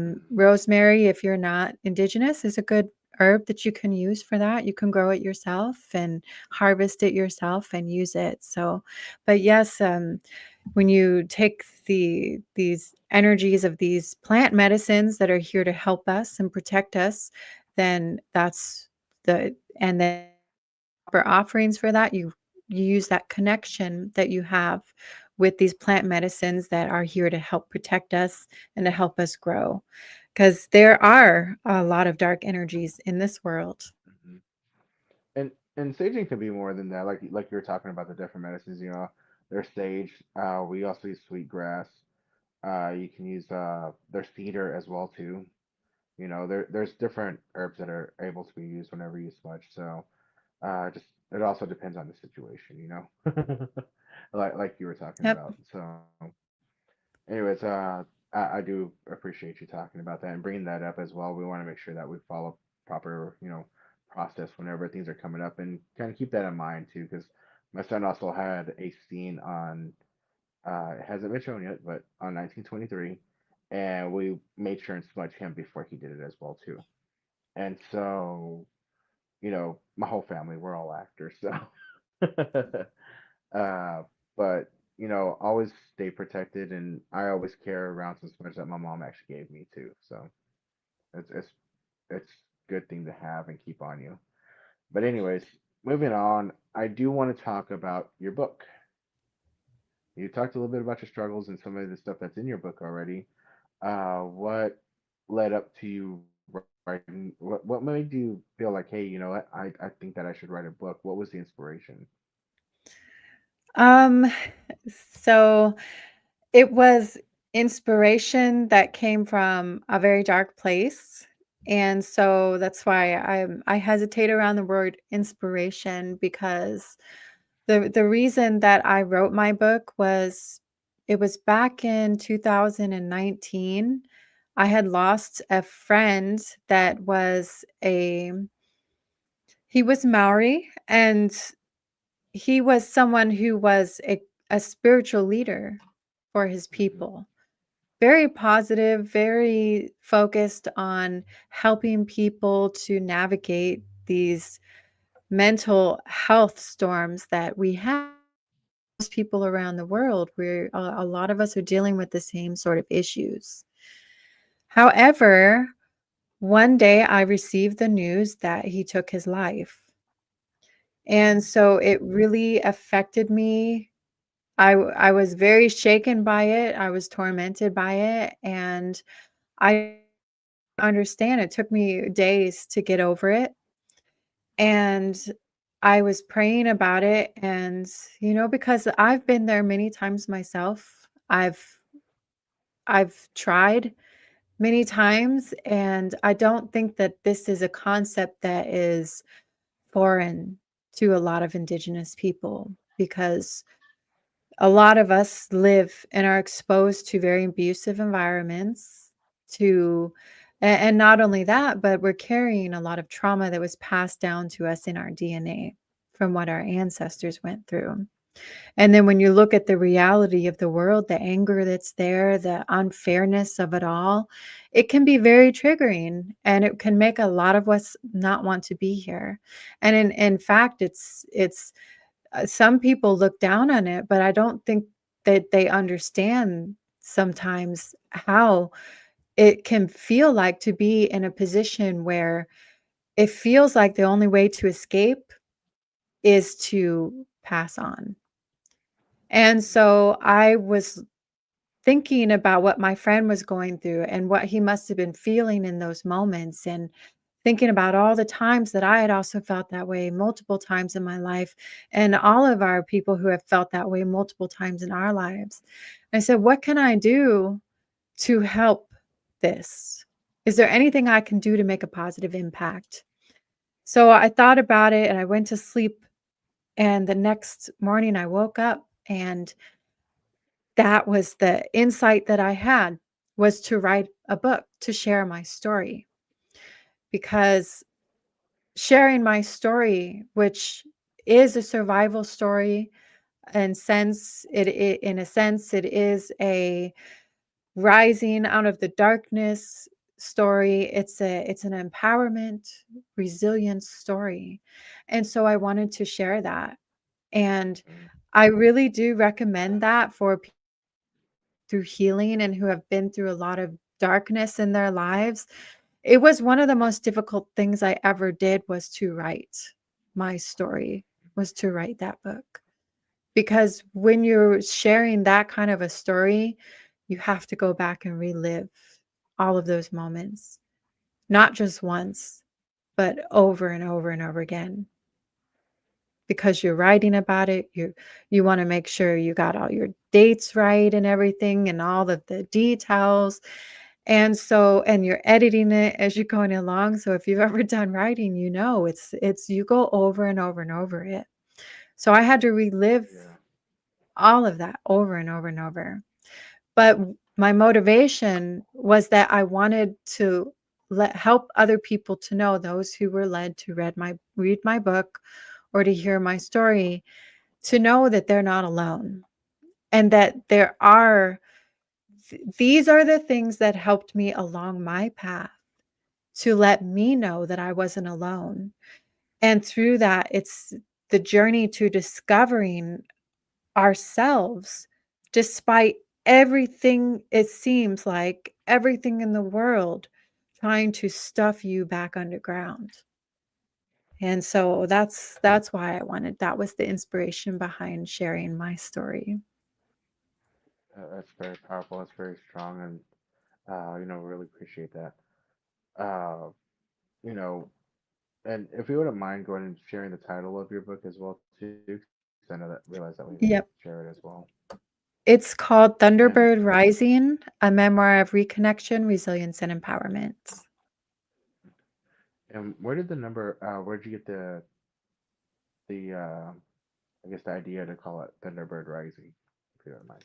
Mhm. rosemary, if you're not indigenous, is a good herb that you can use for that. You can grow it yourself and harvest it yourself and use it. So, but yes, when you take these energies of these plant medicines that are here to help us and protect us, then that's and then proper offerings for that. You use that connection that you have with these plant medicines that are here to help protect us and to help us grow. Because there are a lot of dark energies in this world. Mhm. And saging can be more than that. Like you were talking about the different medicines. There's sage. We also use sweetgrass. You can use there's cedar as well too. There's different herbs that are able to be used whenever you smudge. So just it also depends on the situation. Like you were talking Yep. about. So anyways, I do appreciate you talking about that and bringing that up as well. We want to make sure that we follow proper, process whenever things are coming up, and kind of keep that in mind too, because my son also had a scene on, it hasn't been shown yet, but on 1923, and we made sure and smudge him before he did it as well too. And so, my whole family, we're all actors, so Uh, but always stay protected, and I always carry around some smudge that my mom actually gave me too. So it's good thing to have and keep on you. But anyways, moving on, I do want to talk about your book. You talked a little bit about your struggles and some of the stuff that's in your book already. What led up to you writing? What made you feel like, hey, you know what? I think that I should write a book. What was the inspiration? Um, so it was inspiration that came from a very dark place. And so that's why I hesitate around the word inspiration because the reason that I wrote my book was it was back in 2019. I had lost a friend that was he was Maori, and he was someone who was a spiritual leader for his Hmm. people. Very positive, very focused on helping people to navigate these mental health storms that we have. Most people around the world, where a lot of us are dealing with the same sort of issues. However, one day I received the news that he took his life. And so it really affected me. I was very shaken by it. I was tormented by it. And I understand it took me days to get over it. And I was praying about it. And, because I've been there many times myself, I've tried many times. And I don't think that this is a concept that is foreign to a lot of Indigenous people, because a lot of us live and are exposed to very abusive environments, and not only that, but we're carrying a lot of trauma that was passed down to us in our DNA from what our ancestors went through. And then when you look at the reality of the world, the anger that's there, the unfairness of it all, it can be very triggering, and it can make a lot of us not want to be here. And in fact, it's some people look down on it, but I don't think that they understand sometimes how it can feel like to be in a position where it feels like the only way to escape is to pass on. And so I was thinking about what my friend was going through and what he must have been feeling in those moments, and thinking about all the times that I had also felt that way multiple times in my life, and all of our people who have felt that way multiple times in our lives. I said, what can I do to help this? Is there anything I can do to make a positive impact? So I thought about it and I went to sleep. And the next morning I woke up, and that was the insight that I had, was to write a book to share my story. Because sharing my story, which is a survival story, in a sense, it is a rising out of the darkness story. It's an empowerment, resilience story. And so I wanted to share that. And I really do recommend that for people through healing and who have been through a lot of darkness in their lives. It was one of the most difficult things I ever did, was to write my story, was to write that book. Because when you're sharing that kind of a story, you have to go back and relive all of those moments, not just once, but over and over and over again. Because you're writing about it, you want to make sure you got all your dates right and everything and all of the details. And you're editing it as you're going along. So if you've ever done writing, it's you go over and over and over it. So I had to relive all of that over and over and over. But my motivation was that I wanted to help other people to know, those who were led to read my book or to hear my story, to know that they're not alone, and that these are the things that helped me along my path, to let me know that I wasn't alone. And through that, it's the journey to discovering ourselves, despite everything, it seems like everything in the world trying to stuff you back underground. And so that's why that was the inspiration behind sharing my story. That's very powerful. That's very strong, and really appreciate that. You know, and if you wouldn't mind going and sharing the title of your book as well too, 'cause I know that realize that we need to Yep. share it as well. It's called And Thunderbird Rising, a memoir of reconnection, resilience, and empowerment. where did the number? Where'd you get the I guess the idea to call it Thunderbird Rising? If you don't mind.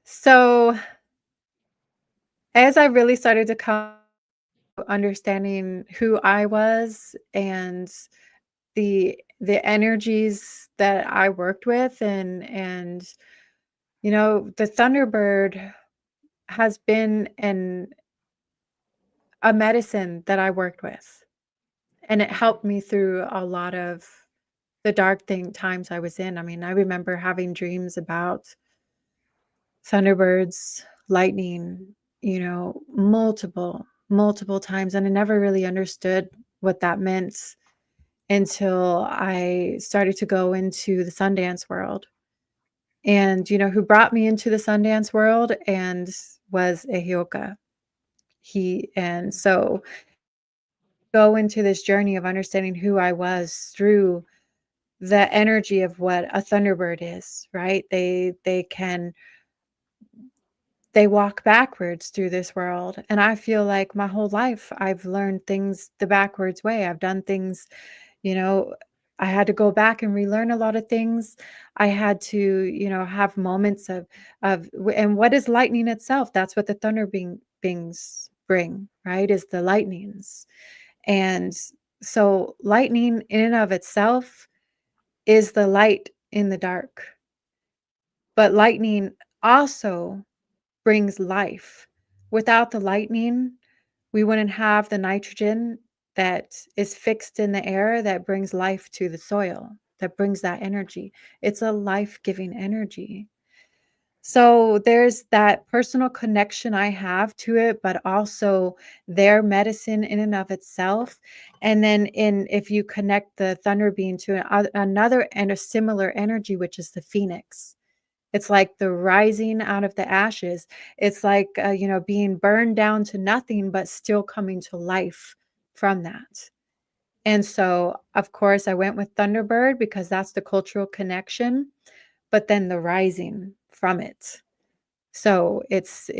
So as I really started to come understanding who I was, and the energies that I worked with, and the Thunderbird has been a medicine that I worked with, and it helped me through a lot of the dark times I was in. I mean, I remember having dreams about thunderbirds, lightning, multiple times. And I never really understood what that meant until I started to go into the Sundance world. And who brought me into the Sundance world and was Ehioka. And so go into this journey of understanding who I was through the energy of what a Thunderbird is, right? They walk backwards through this world. And I feel like my whole life I've learned things the backwards way. I've done things, you know, I had to go back and relearn a lot of things. I had to, have moments and what is lightning itself? That's what the beings bring, right? Is the lightnings. And so lightning in and of itself is the light in the dark. But lightning also brings life. Without the lightning, we wouldn't have the nitrogen that is fixed in the air that brings life to the soil, that brings that energy. It's a life-giving energy. So there's that personal connection I have to it, but also their medicine in and of itself. And then if you connect the thunder being to another and a similar energy, which is the phoenix. It's like the rising out of the ashes. It's like, being burned down to nothing, but still coming to life from that. And so, of course, I went with Thunderbird because that's the cultural connection, but then the rising from it. So it's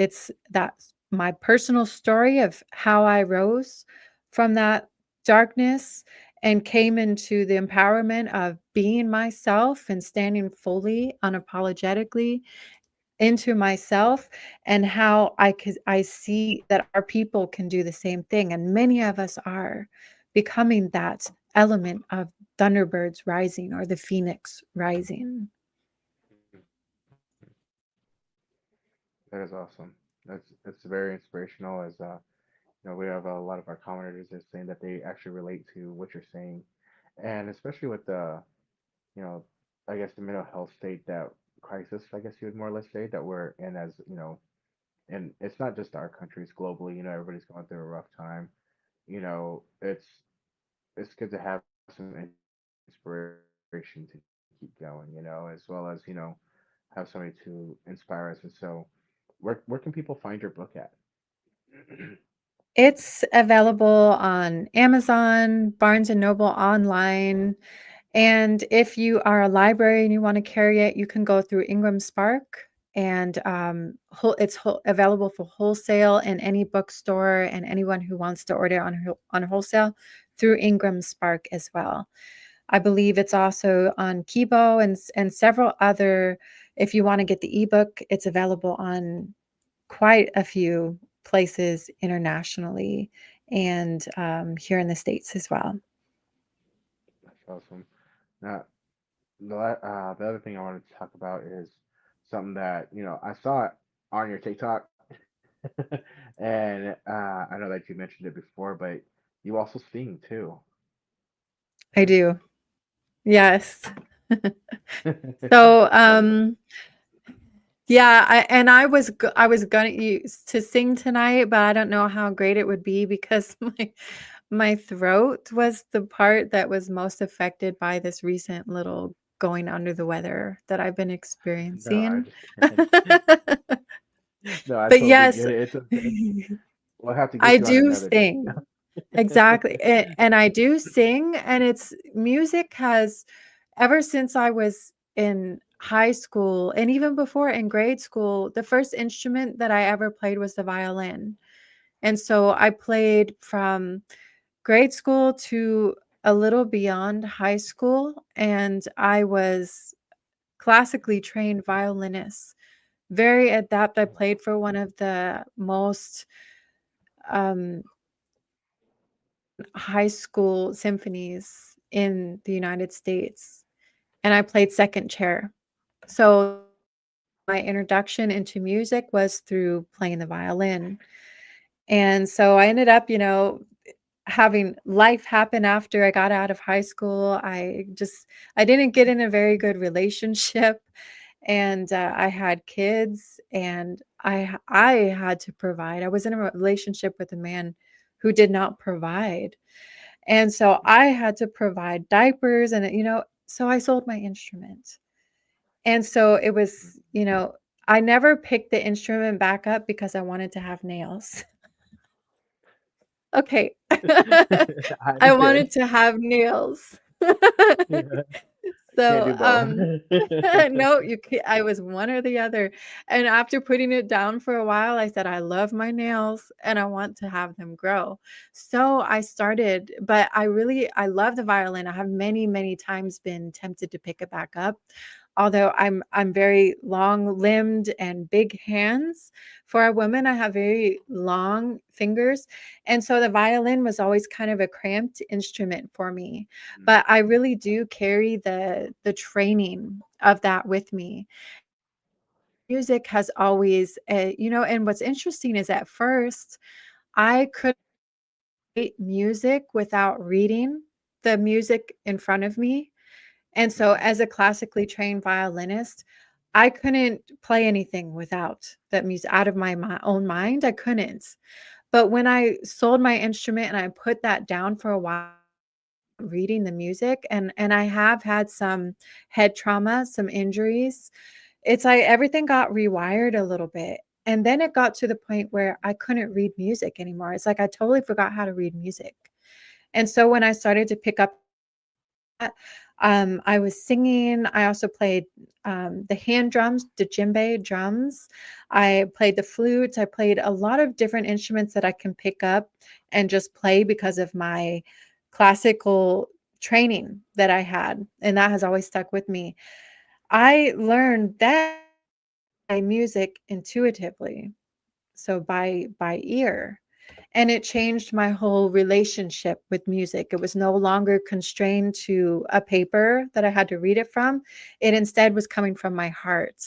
that's my personal story of how I rose from that darkness and came into the empowerment of being myself and standing fully, unapologetically into myself, and how I see that our people can do the same thing. And many of us are becoming that element of Thunderbirds rising or the Phoenix rising. That is awesome. That's very inspirational. As we have a lot of our commenters that are saying that they actually relate to what you're saying, and especially with the, you know, I guess the mental health state that crisis, I guess you would more or less say that we're in, as and it's not just our countries globally. Everybody's going through a rough time. It's good to have some inspiration to keep going. As well as have somebody to inspire us. And so, where can people find your book at? It's available on Amazon, Barnes and Noble online. And if you are a library and you want to carry it, you can go through Ingram Spark. And it's available for wholesale in any bookstore and anyone who wants to order on wholesale through Ingram Spark as well. I believe it's also on Kibo and several other. If you want to get the ebook, it's available on quite a few places internationally and here in the States as well. That's awesome. Now, the other thing I wanted to talk about is something that I saw it on your TikTok, and I know that you mentioned it before, but you also sing too. I do. Yes. So, yeah, I was gonna use to sing tonight, but I don't know how great it would be because my throat was the part that was most affected by this recent little going under the weather that I've been No, I experiencing. understand. No, I But totally yes, get it. It's okay. We'll have to I get you on do another day. sing. Exactly. And I do sing, and it's music has ever since I was in high school and even before in grade school, the first instrument that I ever played was the violin. And so I played from grade school to a little beyond high school, and I was classically trained violinist. Very adept. I played for one of the most um, high school symphonies in the United States, and I played second chair. So my introduction into music was through playing the violin. And so I ended up, having life happen after I got out of high school. I didn't get in a very good relationship. and I had kids, and I had to provide. I was in a relationship with a man who did not provide, and so I had to provide diapers, and so I sold my instrument. And so it was, I never picked the instrument back up because I wanted to have nails. Okay. I I understand. wanted to have nails. Yeah. Can't So, do both. no, I was one or the other. And after putting it down for a while, I said, I love my nails and I want to have them grow. So I started, but I love the violin. I have many, many times been tempted to pick it back up. Although I'm very long-limbed and big hands. For a woman, I have very long fingers. And so the violin was always kind of a cramped instrument for me. But I really do carry the training of that with me. Music has always, and what's interesting is at first I could create music without reading the music in front of me. And so as a classically trained violinist, I couldn't play anything without that music out of my own mind. I couldn't. But when I sold my instrument and I put that down for a while, reading the music, and I have had some head trauma, some injuries. It's like everything got rewired a little bit. And then it got to the point where I couldn't read music anymore. It's like I totally forgot how to read music. And so when I started to pick up that, I was singing. I also played the hand drums, the djembe drums. I played the flutes. I played a lot of different instruments that I can pick up and just play because of my classical training that I had. And that has always stuck with me. I learned that music intuitively, so by ear. And it changed my whole relationship with music. It was no longer constrained to a paper that I had to read it from. It instead was coming from my heart.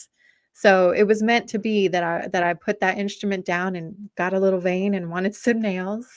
So it was meant to be that I put that instrument down and got a little vein and wanted some nails.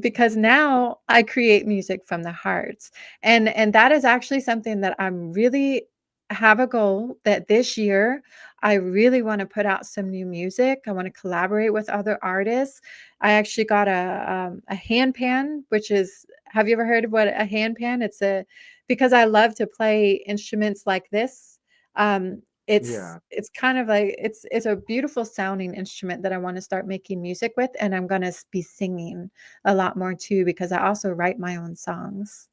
Because now I create music from the heart. And that is actually something that I'm really have a goal that this year I really want to put out some new music. I want to collaborate with other artists. I actually got a handpan, which is, have you ever heard of what a handpan? Because I love to play instruments like this. Um, Yeah, it's kind of like it's a beautiful sounding instrument that I want to start making music with, and I'm gonna be singing a lot more too because I also write my own songs.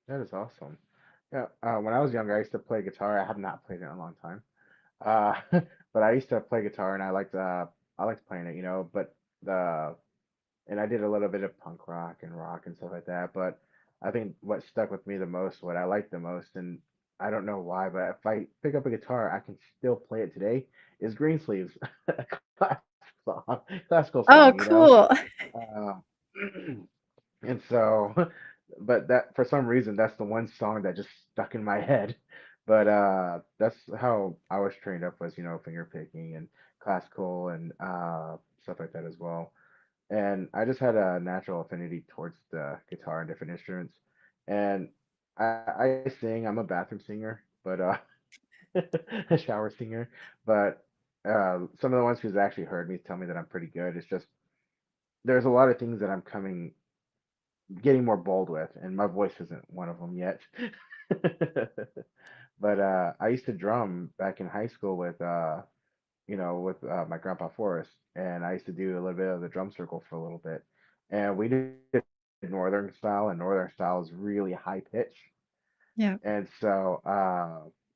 that is awesome. Yeah, when I was younger, I used to play guitar. I have not played it in a long time. But I used to play guitar and I liked playing it, but the and I did a little bit of punk rock and stuff like that. But I think what stuck with me the most, what I liked the most, and I don't know why, but if I pick up a guitar, I can still play it today, is Greensleeves. Classical song, classical Oh, song. cool. Uh, and so, but that for some reason that's the one song that just stuck in my head. But that's how I was trained up was, finger picking and classical and stuff like that as well. And I just had a natural affinity towards the guitar and different instruments. And I sing. I'm a bathroom singer, but a shower singer. But some of the ones who's actually heard me tell me that I'm pretty good. It's just there's a lot of things that I'm getting more bold with, and my voice isn't one of them yet. But I used to drum back in high school with my grandpa Forrest, and I used to do a little bit of the drum circle for a little bit, and we did northern style, and northern style is really high pitch, Yeah. and so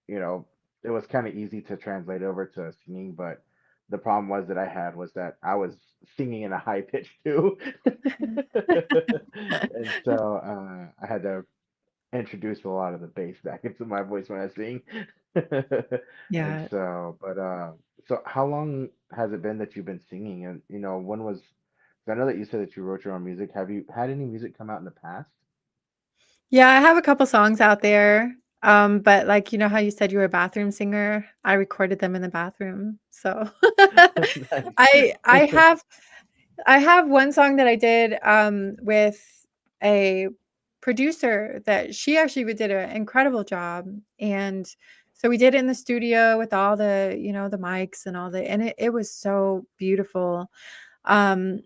you know, it was kind of easy to translate over to singing, but the problem was that I had was that I was singing in a high pitch too, and so I had to introduce a lot of the bass back into my voice when I sing. And Yeah. so, but so how long has it been that you've been singing? And when was? 'Cause I know that you said that you wrote your own music. Have you had any music come out in the past? Yeah, I have a couple songs out there. But like, how you said you were a bathroom singer, I recorded them in the bathroom. So Nice. I I have I have one song that I did with a producer that she actually did an incredible job. And so we did it in the studio with all the, the mics and all the, and it was so beautiful. Um,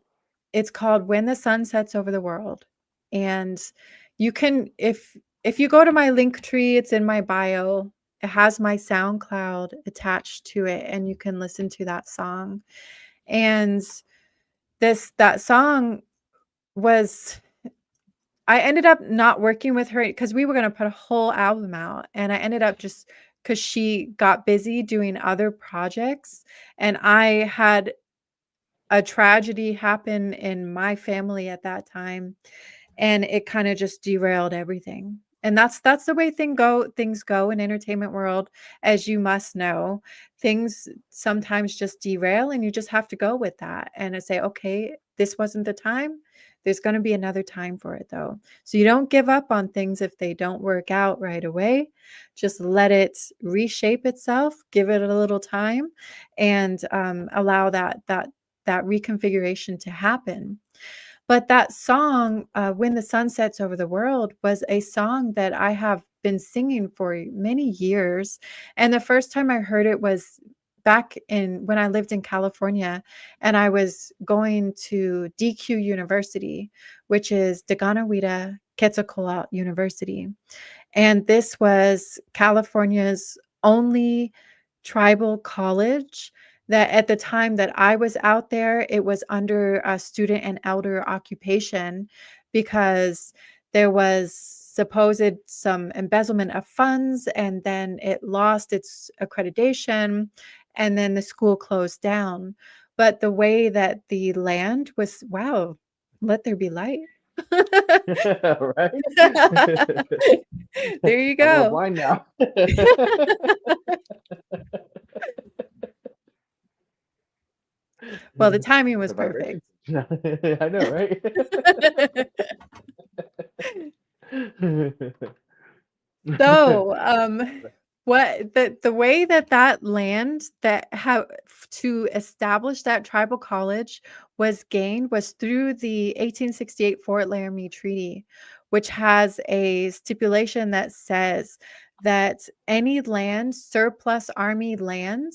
it's called When the Sun Sets Over the World. And you can, if you go to my link tree, it's in my bio. It has my SoundCloud attached to it, and you can listen to that song. And that song was, I ended up not working with her because we were going to put a whole album out, and I ended up just because she got busy doing other projects, and I had a tragedy happen in my family at that time, and it kind of just derailed everything. And that's the way things go in entertainment world. As you must know, things sometimes just derail, and you just have to go with that and say, okay, this wasn't the time. There's going to be another time for it, though. So you don't give up on things if they don't work out right away. Just let it reshape itself, give it a little time, and allow that reconfiguration to happen. But that song, When the Sun Sets Over the World, was a song that I have been singing for many years. And the first time I heard it was back when I lived in California, and I was going to DQ University, which is Daganawida Quetzalcoatl University. And this was California's only tribal college that at the time that I was out there, it was under a student and elder occupation because there was supposed some embezzlement of funds, and then it lost its accreditation, and then the school closed down. But the way that the land was, wow, let there be light. Right? There you I'm a little go. blind now. Well, the timing was The vibration. perfect. I know, right? So, what the way that land that to establish that tribal college was gained was through the 1868 Fort Laramie Treaty, which has a stipulation that says that any land, surplus Army land,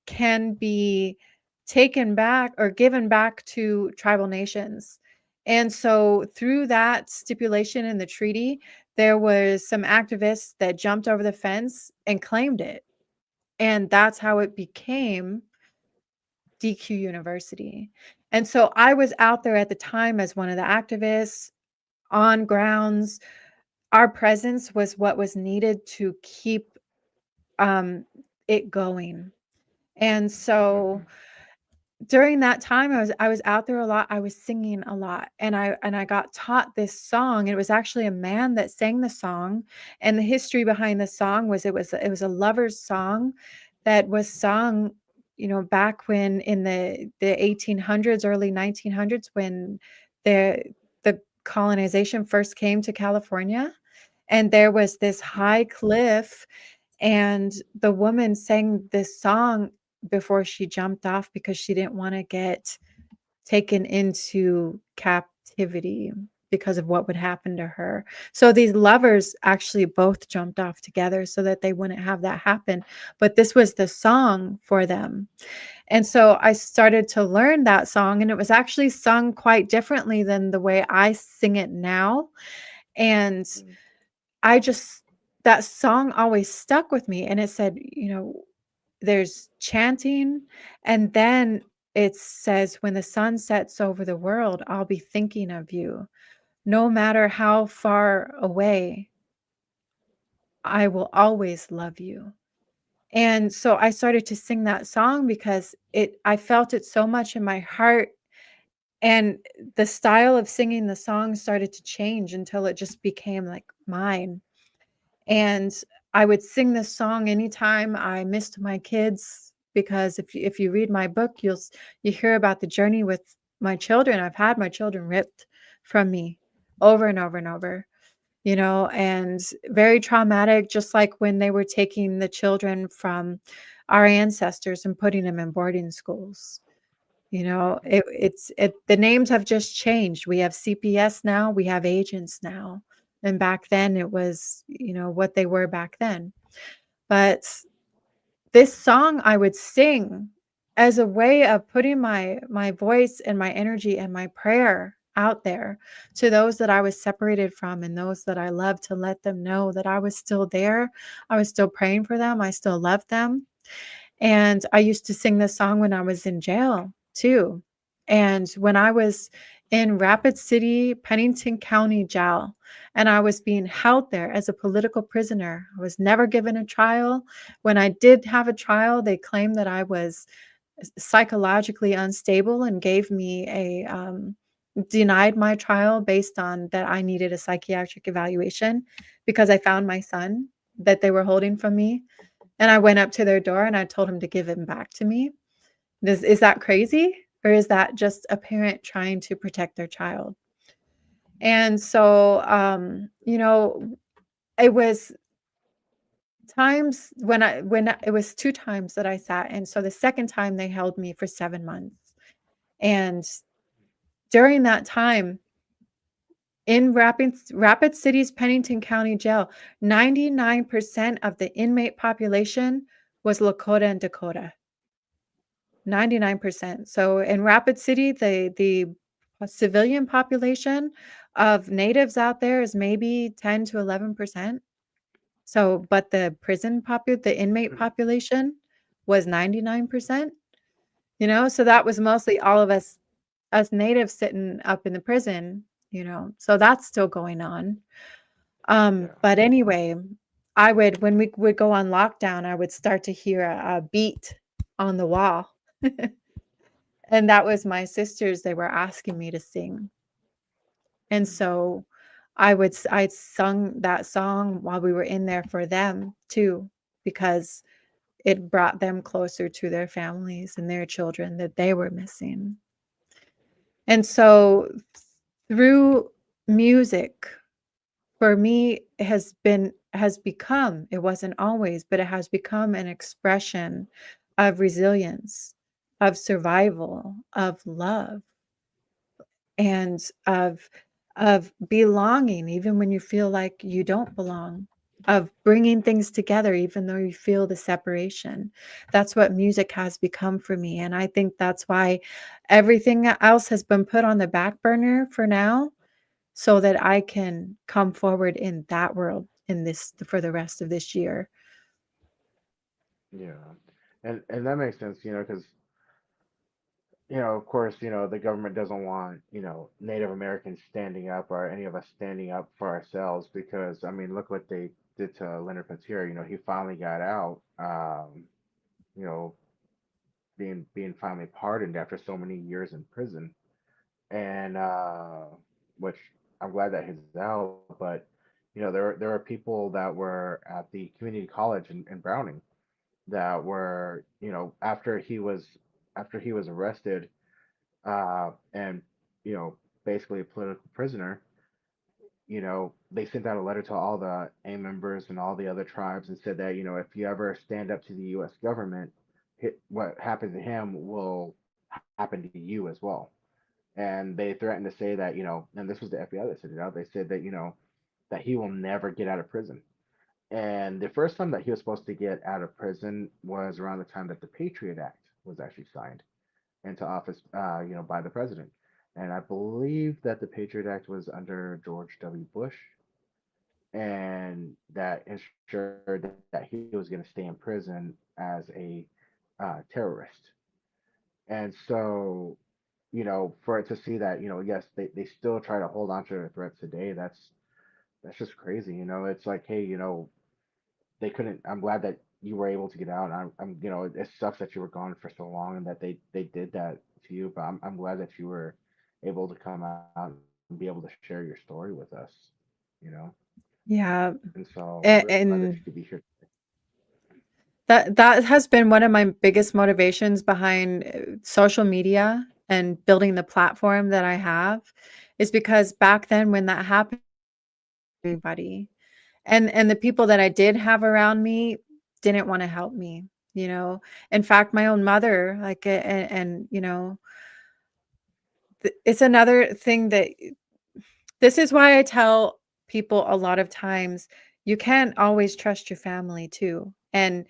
can be taken back or given back to tribal nations. And so through that stipulation in the treaty, there was some activists that jumped over the fence and claimed it. And that's how it became DQ University. And so I was out there at the time as one of the activists on grounds. Our presence was what was needed to keep it going. And so during that time, I was out there a lot. I was singing a lot, and I got taught this song. It was actually a man that sang the song, and the history behind the song was it was a lover's song that was sung, back when in the 1800s, early 1900s, when the colonization first came to California, and there was this high cliff, and the woman sang this song before she jumped off because she didn't want to get taken into captivity because of what would happen to her. So these lovers actually both jumped off together so that they wouldn't have that happen. But this was the song for them. And so I started to learn that song, and it was actually sung quite differently than the way I sing it now. And that song always stuck with me. And it said, there's chanting, and then it says, when the sun sets over the world, I'll be thinking of you. No matter how far away, I will always love you. And so I started to sing that song because I felt it so much in my heart. And the style of singing the song started to change until it just became like mine. And I would sing this song anytime I missed my kids, because if you read my book, you hear about the journey with my children. I've had my children ripped from me over and over and over, and very traumatic, just like when they were taking the children from our ancestors and putting them in boarding schools. The names have just changed. We have CPS now, we have agents now. And back then it was, you know, what they were back then. But this song I would sing as a way of putting my voice and my energy and my prayer out there to those that I was separated from and those that I loved, to let them know that I was still there. I was still praying for them. I still loved them. And I used to sing this song when I was in jail too. And when I was in Rapid City, Pennington County Jail, and I was being held there as a political prisoner, I was never given a trial. When I did have a trial, they claimed that I was psychologically unstable and gave me denied my trial based on that I needed a psychiatric evaluation because I found my son that they were holding from me. And I went up to their door and I told him to give him back to me. Is that crazy? Or is that just a parent trying to protect their child? And so, you know, it was times when it was 2 times that I sat. And so the second time they held me for 7 months. And during that time in Rapid City's Pennington County Jail, 99% of the inmate population was Lakota and Dakota. 99%. So in Rapid City, the civilian population of natives out there is maybe 10 to 11%. So, but the the inmate population was 99%, you know, so that was mostly all of us natives sitting up in the prison, you know, so that's still going on. But anyway, when we would go on lockdown, I would start to hear a beat on the wall. And that was my sisters. They were asking me to sing. And so I'd sung that song while we were in there for them too, because it brought them closer to their families and their children that they were missing. And so through music, for me, has become, it wasn't always, but it has become an expression of resilience, of survival, of love, and of belonging, even when you feel like you don't belong, of bringing things together, even though you feel the separation. That's what music has become for me. And I think that's why everything else has been put on the back burner for now, so that I can come forward in that world for the rest of this year. Yeah, and that makes sense, because of course, the government doesn't want, Native Americans standing up or any of us standing up for ourselves because, I mean, look what they did to Leonard Peltier. He finally got out, you know, being finally pardoned after so many years in prison, and which I'm glad that he's out. But there are people that were at the community college in Browning that were, after he was arrested, and basically a political prisoner. They sent out a letter to all the AIM members and all the other tribes and said that, if you ever stand up to the U.S. government, what happened to him will happen to you as well. And they threatened to say that, and this was the FBI that said it out. They said that, that he will never get out of prison. And the first time that he was supposed to get out of prison was around the time that the Patriot Act was actually signed into office, by the president. And I believe that the Patriot Act was under George W. Bush, and that ensured that he was going to stay in prison as a terrorist. And so, for it to see that, yes, they still try to hold on to their threats today. That's just crazy. It's like, hey, they couldn't. I'm glad that you were able to get out. I'm it sucks that you were gone for so long and that they did that to you. But I'm glad that you were able to come out and be able to share your story with us. You know, Yeah. and so I'm And, really glad that and you could be here. that has been one of my biggest motivations behind social media and building the platform that I have, is because back then when that happened, everybody and the people that I did have around me didn't want to help me, you know. In fact, my own mother, like, and it's another thing that this is why I tell people a lot of times you can't always trust your family too. And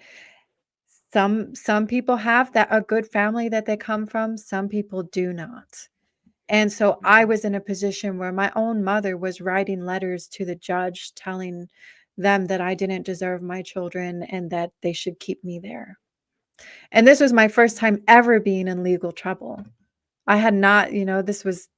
some people have that a good family that they come from, some people do not. And so I Mhm. was in a position where my own mother was writing letters to the judge telling them that I didn't deserve my children and that they should keep me there. And this was my first time ever being in legal trouble. I had not, this was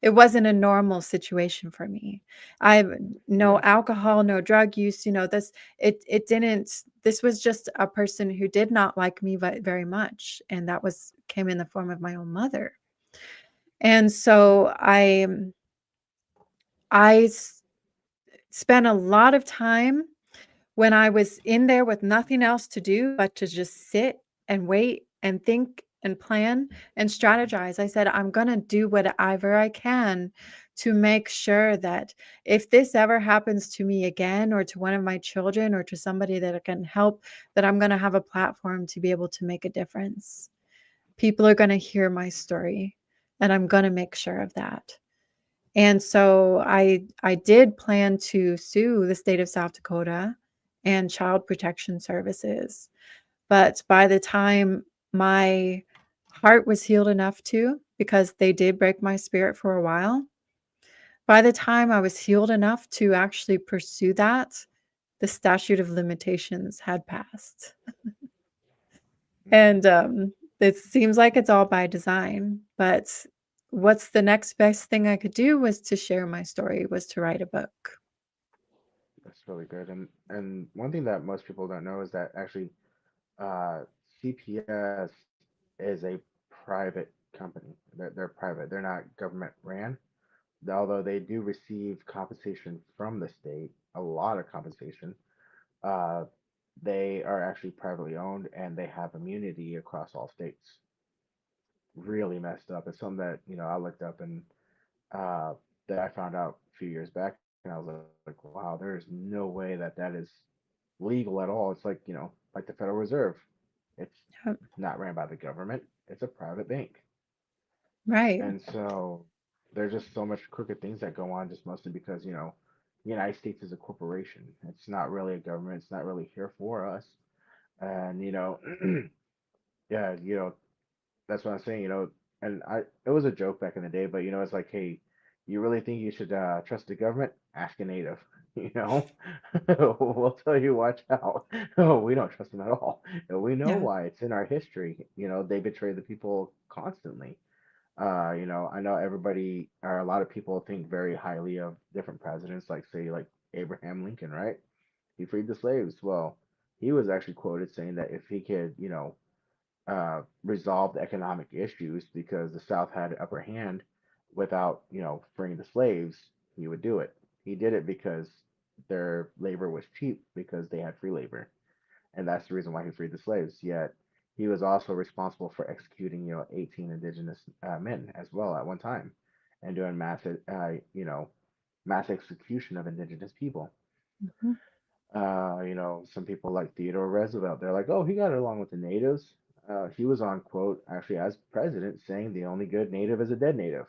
it wasn't a normal situation for me. I no Yeah. alcohol, no drug use, it didn't this was just a person who did not like me very much, and that was came in the form of my own mother. And so I spent a lot of time when I was in there with nothing else to do but to just sit and wait and think and plan and strategize. I said, I'm going to do whatever I can to make sure that if this ever happens to me again or to one of my children or to somebody that I can help, that I'm going to have a platform to be able to make a difference. People are going to hear my story, and I'm going to make sure of that. And so I did plan to sue the state of South Dakota and Child Protection Services. But by the time my heart was healed enough to, because they did break my spirit for a while, by the time I was healed enough to actually pursue that, the statute of limitations had passed. Mhm. And it seems like it's all by design. But what's the next best thing I could do was to share my story, was to write a book. That's really good. And one thing that most people don't know is that actually uh, CPS is a private company. They're private. They're not government ran. Although they do receive compensation from the state, a lot of compensation. Uh, they are actually privately owned and they have immunity across all states. Really messed up. It's something that I looked up and uh, that I found out a few years back, and I was like, wow, there's no way that that is legal at all. It's like like the Federal Reserve. It's Yep. not ran by the government. It's a private bank, Right. and so there's just so much crooked things that go on, just mostly because the United States is a corporation. It's not really a government. It's not really here for us, and yeah, that's what I'm saying, and it was a joke back in the day, but it's like, hey, you really think you should trust the government? Ask a native, you know? We'll tell you, watch out. Oh, we don't trust them at all. And we know Yeah. why. It's in our history. They betray the people constantly. I know everybody or a lot of people think very highly of different presidents, like say like Abraham Lincoln, right? He freed the slaves. Well, he was actually quoted saying that if he could, resolve the economic issues because the South had an upper hand without, freeing the slaves, he would do it. He did it because their labor was cheap because they had free labor. And that's the reason why he freed the slaves. Yet he was also responsible for executing, 18 indigenous men as well at one time and doing mass execution of indigenous people. Mhm. Some people like Theodore Roosevelt, they're like, oh, he got along with the natives. He was on quote, actually, as president, saying the only good native is a dead native.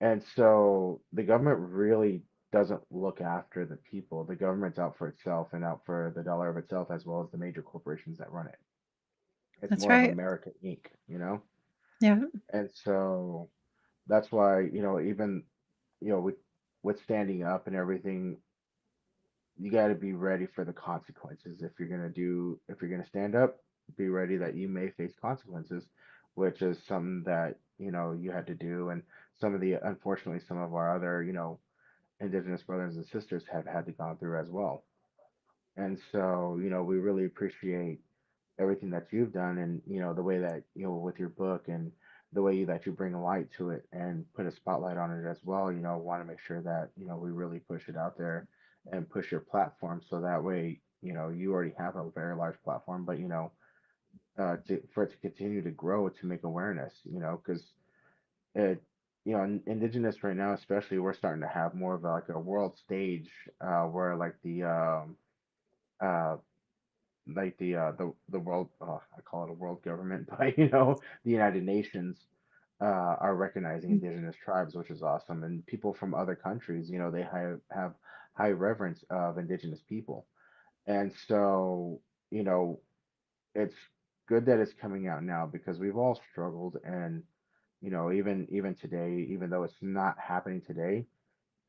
And so the government really doesn't look after the people. The government's out for itself and out for the dollar of itself, as well as the major corporations that run it. It's That's more of right. America Inc. Yeah. And so that's why, even, with standing up and everything, you got to be ready for the consequences. If you're going to stand up, be ready that you may face consequences, which is something that, you had to do. And unfortunately, some of our other, indigenous brothers and sisters have had to go through as well. And so, we really appreciate everything that you've done and, the way that, with your book and the way that you bring a light to it and put a spotlight on it as well, want to make sure that, we really push it out there and push your platform so that way, you already have a very large platform, but, for it to continue to grow, to make awareness, because it, indigenous right now, especially, we're starting to have more of like a world stage, where uh, the world, I call it a world government, but the United Nations are recognizing indigenous tribes, which is awesome. And people from other countries, they have high reverence of indigenous people. And so, you know, it's good that it's coming out now because we've all struggled. And even today, even though it's not happening today,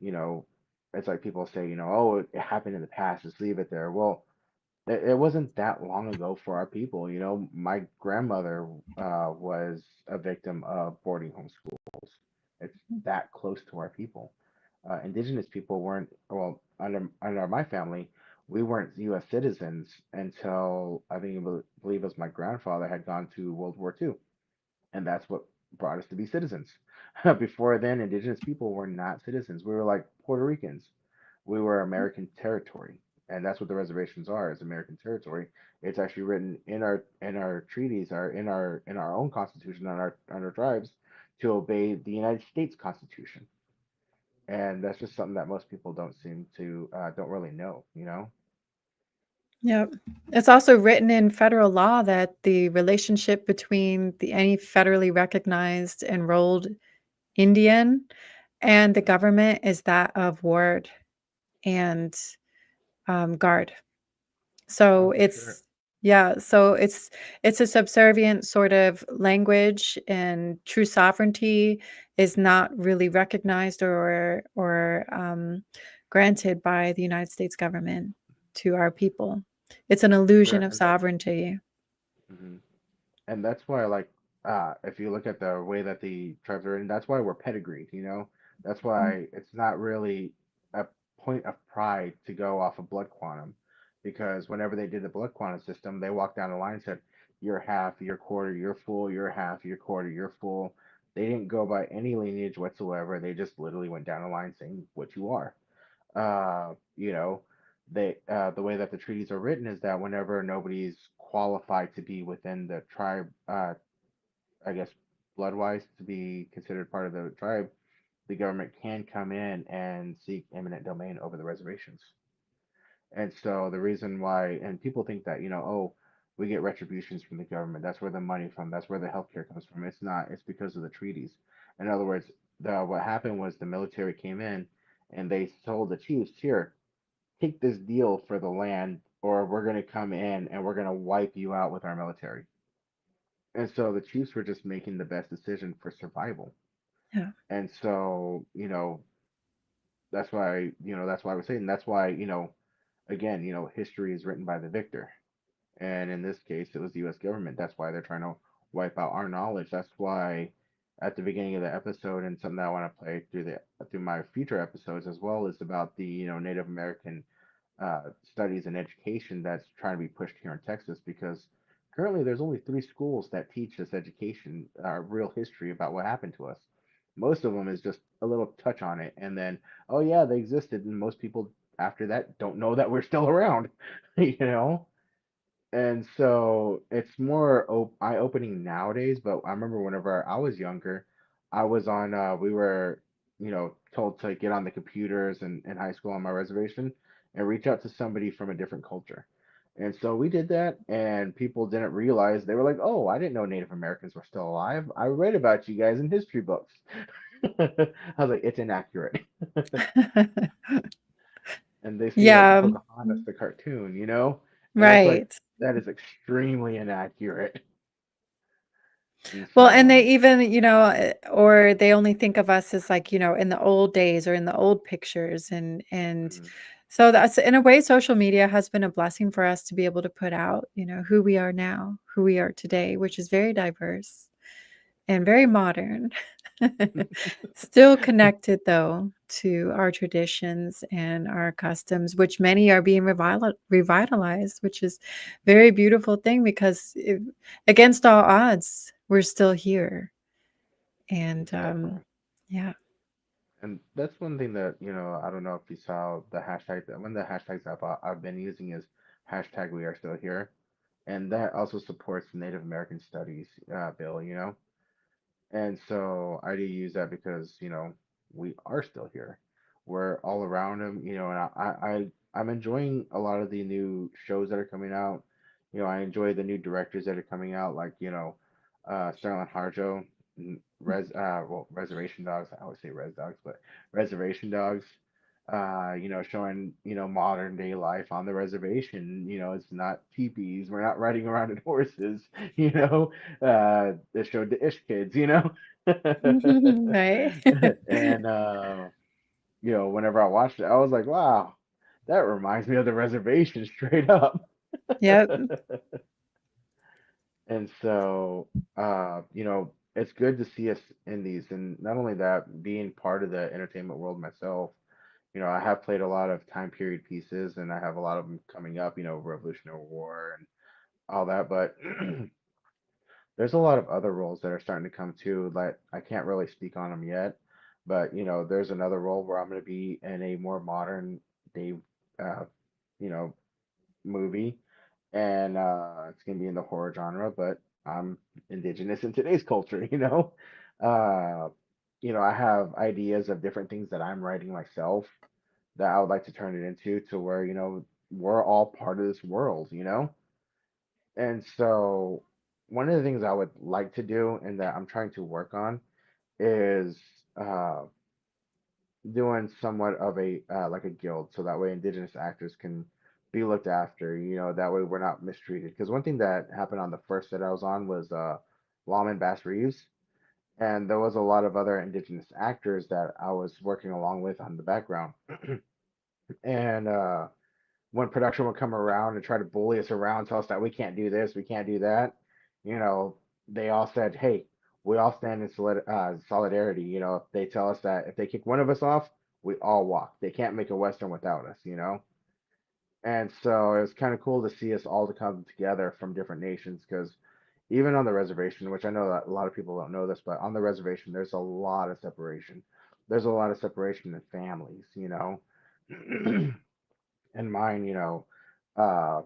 you know, it's like people say, oh, it happened in the past, just leave it there. Well, it wasn't that long ago for our people. My grandmother was a victim of boarding home schools. It's that close to our people. Indigenous people weren't, well, under my family, we weren't U.S. citizens until I think believe it was my grandfather had gone to World War II, and that's what brought us to be citizens. Before then, indigenous people were not citizens. We were like Puerto Ricans. We were American territory, and that's what the reservations are, is American territory. It's actually written in our treaties, in our own constitution, on our tribes, to obey the United States Constitution, and that's just something that most people don't really know. Yep. It's also written in federal law that the relationship between any federally recognized enrolled Indian and the government is that of ward and guard. So Oh, for sure. it's a subservient sort of language, and true sovereignty is not really recognized or granted by the United States government to our people. It's an illusion of And that, sovereignty. mhm. And that's why, like, if you look at the way that the tribes are written, that's why we're pedigreed. That's Mm. why it's not really a point of pride to go off of blood quantum, because whenever they did the blood quantum system, they walked down the line and said, "You're half, you're quarter, you're full, you're half, you're quarter, you're full." They didn't go by any lineage whatsoever. They just literally went down the line saying what you are. Uh, you know, the way that the treaties are written is that whenever nobody's qualified to be within the tribe, I guess blood-wise to be considered part of the tribe, the government can come in and seek eminent domain over the reservations. And so the reason why, and people think that, oh, we get retributions from the government. That's where the money from. That's where the healthcare comes from. It's not. It's because of the treaties. In other words, what happened was the military came in and they told the chiefs, here, take this deal for the land, or we're going to come in and we're going to wipe you out with our military. And so the chiefs were just making the best decision for survival. Yeah. And so, that's why we're saying, that's why, again, history is written by the victor. And in this case, it was the US government. That's why they're trying to wipe out our knowledge. That's why at the beginning of the episode, and something that I want to play through my future episodes as well, is about the, Native American studies and education that's trying to be pushed here in Texas, because currently there's only 3 schools that teach this education, real history about what happened to us. Most of them is just a little touch on it, and then, oh yeah, they existed, and most people after that don't know that we're still around, you know? And so it's more eye-opening nowadays, but I remember whenever I was younger, we were, told to get on the computers in high school on my reservation and reach out to somebody from a different culture. And so we did that, and people didn't realize. They were like, "Oh, I didn't know Native Americans were still alive. I read about you guys in history books." I was like, "It's inaccurate." And they see like Yeah. Pocahontas, the cartoon, and it's like Right. that is extremely inaccurate. And Well, and they so, even, or they only think of us as like, in the old days or in the old pictures, and mhm, so that's in a way social media has been a blessing for us to be able to put out, who we are now, who we are today, which is very diverse and very modern. Still connected though to our traditions and our customs, which many are being revitalized, which is very beautiful thing because against all odds, we're still here. And definitely. yeah. And that's one thing that, I don't know if you saw the hashtag, that one of the hashtags I've been using is hashtag we are still here. And that also supports the Native American Studies bill. And so I do use that because, we are still here. We're all around them, and I'm enjoying a lot of the new shows that are coming out. I enjoy the new directors that are coming out, like, Sterling Harjo. reservation dogs. I always say res dogs, but reservation dogs. Showing modern day life on the reservation. It's not teepees. We're not riding around in horses. They showed the Ish kids. Right. And whenever I watched it, I was like, wow, that reminds me of the reservation straight up. Yep. And so, it's good to see us in these. And not only that, being part of the entertainment world myself, I have played a lot of time period pieces and I have a lot of them coming up, Revolutionary War and all that. But there's a lot of other roles that are starting to come too. Like, I can't really speak on them yet, but, there's another role where I'm going to be in a more modern day, uh, you know, movie, and it's gonna be in the horror genre, but I'm indigenous in today's culture, Uh, I have ideas of different things that I'm writing myself that I would like to turn it into to where, we're all part of this world. And so one of the things I would like to do and that I'm trying to work on is uh doing somewhat of a like a guild, so that way indigenous actors can be looked after. That way we're not mistreated. Because one thing that happened on the first set I was on was Lawman Bass Reeves, and there was a lot of other indigenous actors that I was working along with on the background. And when production would come around and try to bully us around, tell us that we can't do this, we can't do that, you know, they all said, "Hey, we all stand in solidarity." If they tell us that if they kick one of us off, we all walk. They can't make a Western without us. And so it was kind of cool to see us all to come together from different nations because even on the reservation, which I know that a lot of people don't know this, but on the reservation, there's a lot of separation. There's a lot of separation in families. And mine, uh,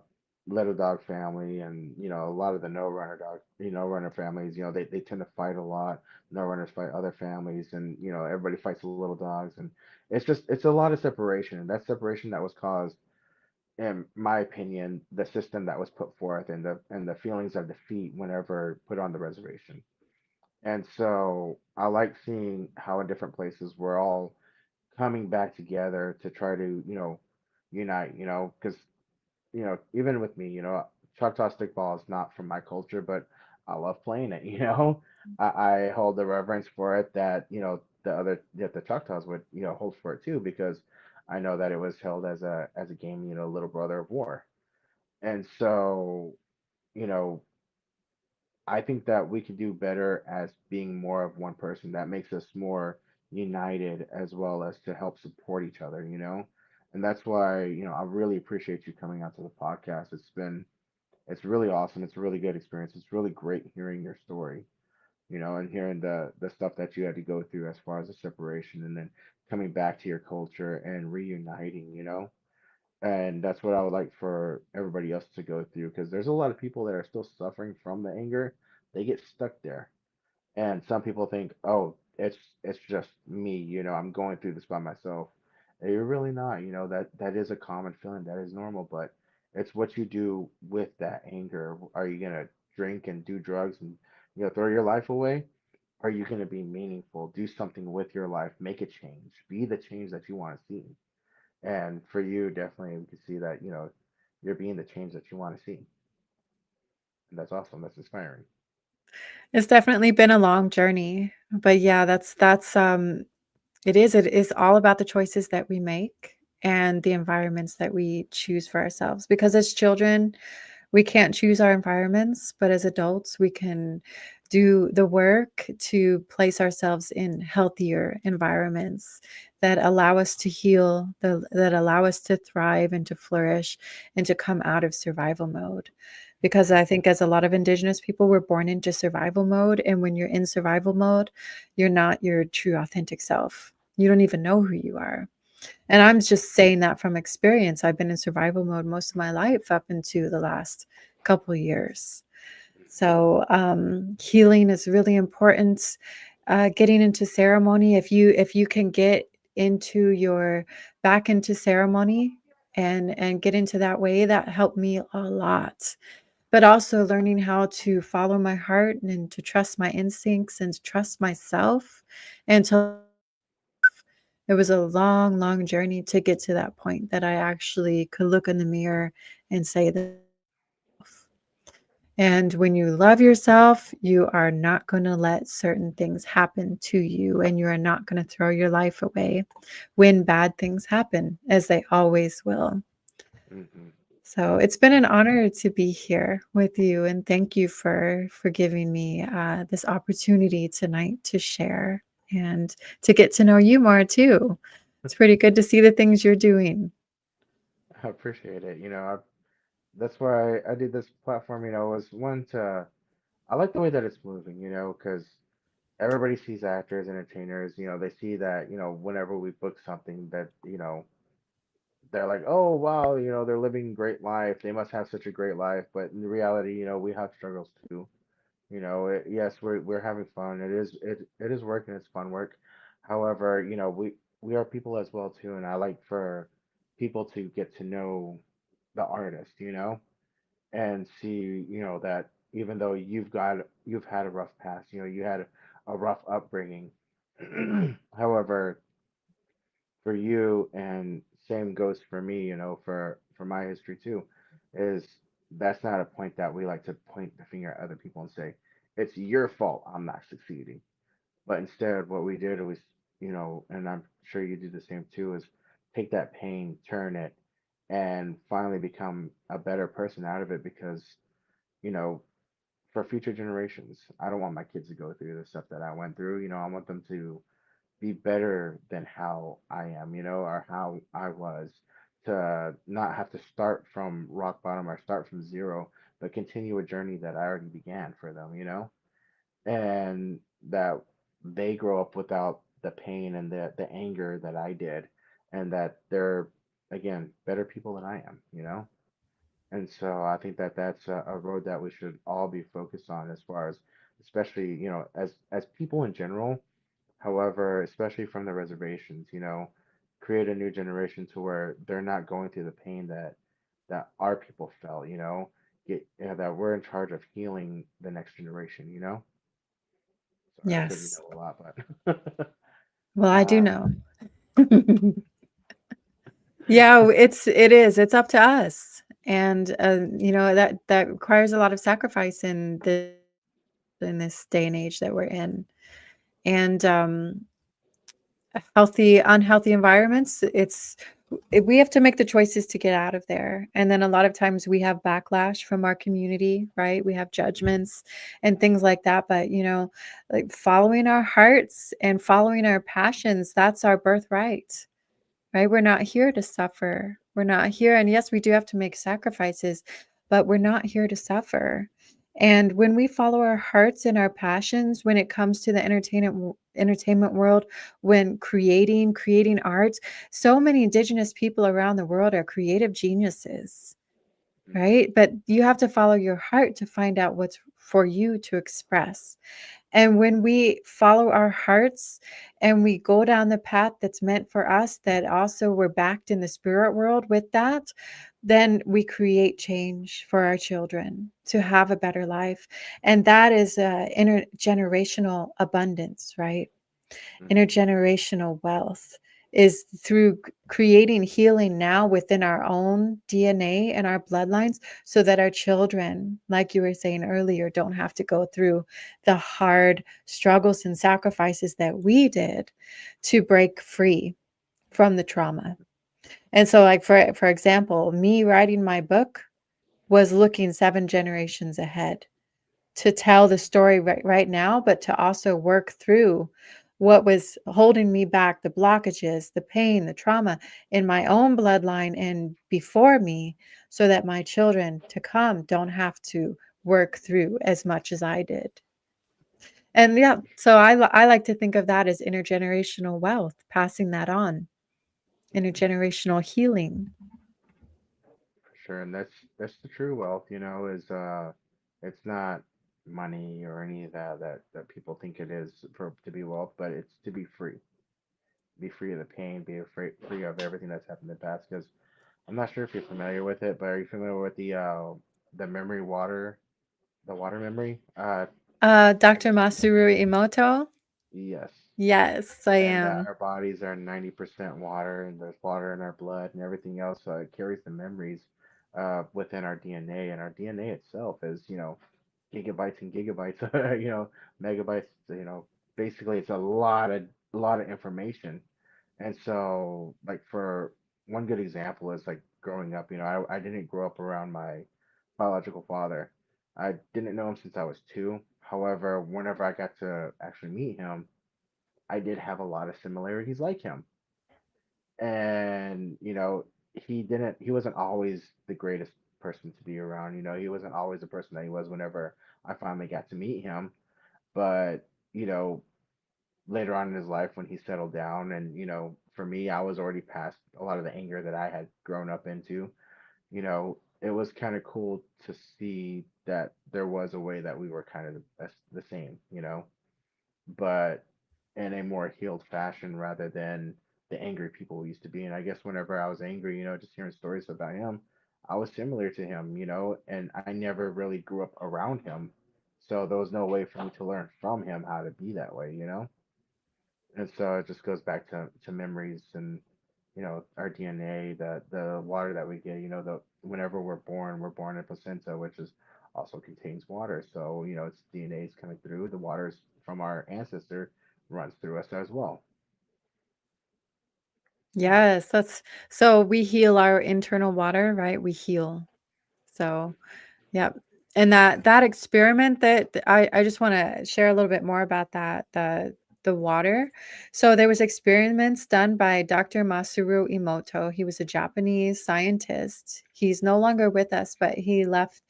Little Dog family, and a lot of the No Runner dog, No Runner families, they tend to fight a lot. No Runners fight other families, and everybody fights the little dogs, and it's a lot of separation, and that separation that was caused, in my opinion, the system that was put forth and the feelings of defeat whenever put on the reservation. And so I like seeing how in different places we're all coming back together to try to unite, because even with me, Choctaw stickball is not from my culture, but I love playing it. I hold the reverence for it that the Choctaws would hold for it too, because I know that it was held as a game, little brother of war. And so you know I think that we could do better as being more of one person. That makes us more united, as well as to help support each other. And that's why, I really appreciate you coming out to the podcast. It's really awesome. It's a really good experience. It's really great hearing your story, and hearing the stuff that you had to go through as far as the separation and then coming back to your culture and reuniting. And that's what I would like for everybody else to go through, because there's a lot of people that are still suffering from the anger. They get stuck there. And some people think, oh, it's just me, I'm going through this by myself. And you're really not. That is a common feeling. That is normal, but it's what you do with that anger. Are you gonna drink and do drugs and throw your life away? Are you gonna be meaningful? Do something with your life. Make a change. Be the change that you want to see. And for you, definitely, we can see that you're being the change that you want to see, and that's awesome. That's inspiring. It's definitely been a long journey, but yeah, it is all about the choices that we make and the environments that we choose for ourselves. Because as children, we can't choose our environments, but as adults, we can do the work to place ourselves in healthier environments that allow us to heal, that allow us to thrive and to flourish and to come out of survival mode. Because I think as a lot of Indigenous people, we're born into survival mode. And when you're in survival mode, you're not your true authentic self. You don't even know who you are. And I'm just saying that from experience. I've been in survival mode most of my life up into the last couple of years. So healing is really important. Getting into ceremony, if you can get back into ceremony and get into that way, that helped me a lot. but also learning how to follow my heart and to trust my instincts and to trust myself. And to it was a long, long journey to get to that point that I actually could look in the mirror and say that. And when you love yourself, you are not going to let certain things happen to you, and you are not going to throw your life away when bad things happen, as they always will. Hmm. So it's been an honor to be here with you, and thank you for giving me this opportunity tonight to share and to get to know you more too. It's pretty good to see the things you're doing. I appreciate it. That's why I did this platform. Was one to I like the way that it's moving. Because everybody sees actors, entertainers. They see that. Whenever we book something that they're like, oh wow, they're living a great life. They must have such a great life. But in reality, we have struggles too. Yes, we're having fun. It is work and it's fun work. However, we are people as well too, and I like for people to get to know the artist, and see, that even though you've had a rough past, you had a rough upbringing. However, for you, and same goes for me, for my history too, is that's not a point that we like to point the finger at other people and say it's your fault I'm not succeeding. But instead, what we did was, and I'm sure you do the same too, is take that pain, turn it, and finally become a better person out of it because, you know, for future generations, I don't want my kids to go through the stuff that I went through. I want them to be better than how I am, or how I was, to not have to start from rock bottom or start from zero, but continue a journey that I already began for them, and that they grow up without the pain and the anger that I did, and that they're, again, better people than I am, And so I think that that's a road that we should all be focused on, as far as, especially, as people in general. However, especially from the reservations, create a new generation to where they're not going through the pain that our people felt, that we're in charge of healing the next generation, Sorry, I said Yes. a lot, but Well, I do um, know. Yeah, it is. It's up to us. And that requires a lot of sacrifice in this day and age that we're in. And healthy, unhealthy environments, we have to make the choices to get out of there. And then a lot of times we have backlash from our community, right? We have judgments and things like that. But like following our hearts and following our passions, that's our birthright, right? We're not here to suffer. We're not here. And yes, we do have to make sacrifices, but we're not here to suffer. And when we follow our hearts and our passions, when it comes to the entertainment world, when creating art, so many indigenous people around the world are creative geniuses, right? But you have to follow your heart to find out what's for you to express. And when we follow our hearts and we go down the path that's meant for us, that also we're backed in the spirit world with that, then we create change for our children to have a better life. And that is intergenerational abundance, right? mhm. Intergenerational wealth is through creating healing now within our own DNA and our bloodlines, so that our children, like you were saying earlier, don't have to go through the hard struggles and sacrifices that we did to break free from the trauma. And so, like, for example, me writing my book was looking 7 generations ahead to tell the story right now, but to also work through what was holding me back, the blockages, the pain, the trauma in my own bloodline and before me, so that my children to come don't have to work through as much as I did. And yeah, so I like to think of that as intergenerational wealth, passing that on, intergenerational healing. For sure, and that's the true wealth, is it's not money or any of that people think it is for to be wealth, but it's to be free of the pain, free of everything that's happened in the past. Because I'm not sure if you're familiar with it, but are you familiar with the the memory water, the water memory. Dr. Masaru Emoto? Yes. Yes, I And that am. our bodies are 90% water, and there's water in our blood and everything else. So it carries the memories within our DNA, and our DNA itself is, gigabytes and gigabytes, megabytes. Basically, it's a lot of information. And so, like, for one good example is like growing up. I didn't grow up around my biological father. I didn't know him since I was 2. However, whenever I got to actually meet him, I did have a lot of similarities like him. And, he wasn't always the greatest person to be around. He wasn't always the person that he was whenever I finally got to meet him. But, you know, later on in his life when he settled down, and, for me, I was already past a lot of the anger that I had grown up into. It was kind of cool to see that there was a way that we were kind of the same, but in a more healed fashion rather than the angry people we used to be. And I guess whenever I was angry, just hearing stories about him, I was similar to him, and I never really grew up around him. So there was no way for me to learn from him how to be that way. And so it just goes back to memories and, our DNA, the water that we get, whenever we're born in placenta, which is also contains water. So, it's DNA is coming through, the waters from our ancestor runs through us as well. Yes, that's so we heal our internal water, right? We heal. So, yeah. And that experiment that I just want to share a little bit more about that, the water. So there was experiments done by Dr. Masaru Emoto. He was a Japanese scientist. He's no longer with us, but he left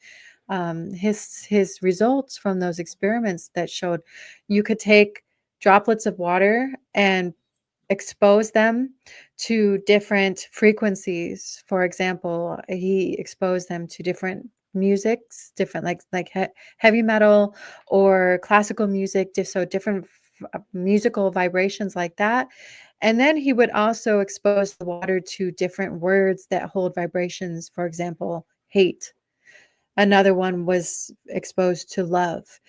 his results from those experiments that showed you could take droplets of water and expose them to different frequencies. For example, he exposed them to different musics, different heavy metal or classical music, so different musical vibrations like that. And then he would also expose the water to different words that hold vibrations. For example, hate. Another one was exposed to love.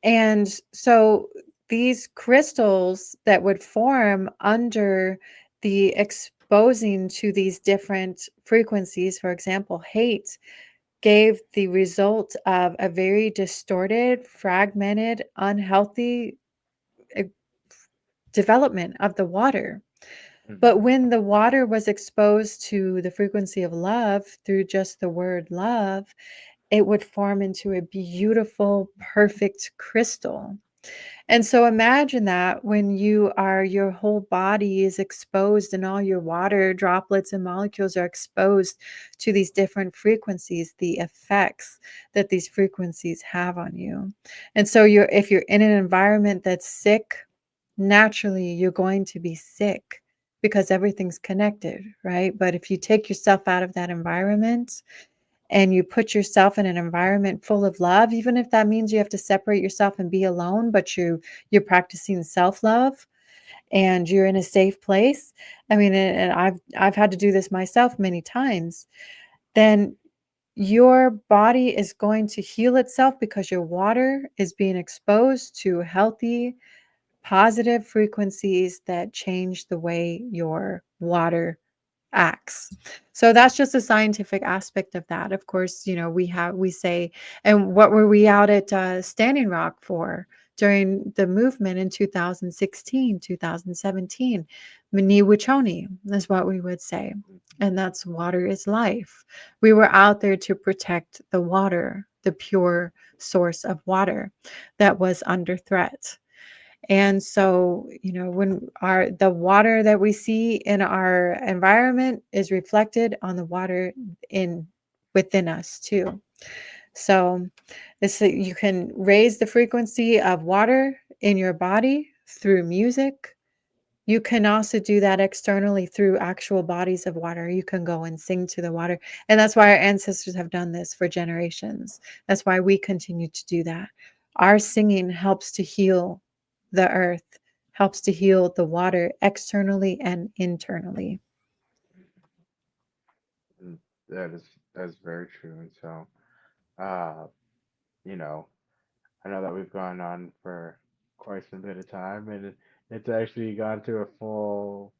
And so these crystals that would form under the exposing to these different frequencies, for example, hate, gave the result of a very distorted, fragmented, unhealthy uh, development of the water. But Hmm. when the water was exposed to the frequency of love through just the word love, it would form into a beautiful, perfect crystal. And so imagine that when your whole body is exposed and all your water droplets and molecules are exposed to these different frequencies, the effects that these frequencies have on you. And so if you're in an environment that's sick, naturally you're going to be sick because everything's connected, right? But if you take yourself out of that environment, and you put yourself in an environment full of love, even if that means you have to separate yourself and be alone, but you're practicing self-love and you're in a safe place. I mean, and I've had to do this myself many times. Then your body is going to heal itself because your water is being exposed to healthy, positive frequencies that change the way your water acts. So that's just a scientific aspect of that. Of course, we say, and what were we out at Standing Rock for during the movement in 2016, 2017? Mni Wachoni is what we would say. And that's water is life. We were out there to protect the water, the pure source of water that was under threat. And so, when the water that we see in our environment is reflected on the water in within us too. So, you can raise the frequency of water in your body through music. You can also do that externally through actual bodies of water. You can go and sing to the water. And that's why our ancestors have done this for generations. That's why we continue to do that. Our singing helps to heal the earth, helps to heal the water externally and internally. And that is very true. And so, Uh, you know, I know that we've gone on for quite some bit of time, and it's actually gone to a full.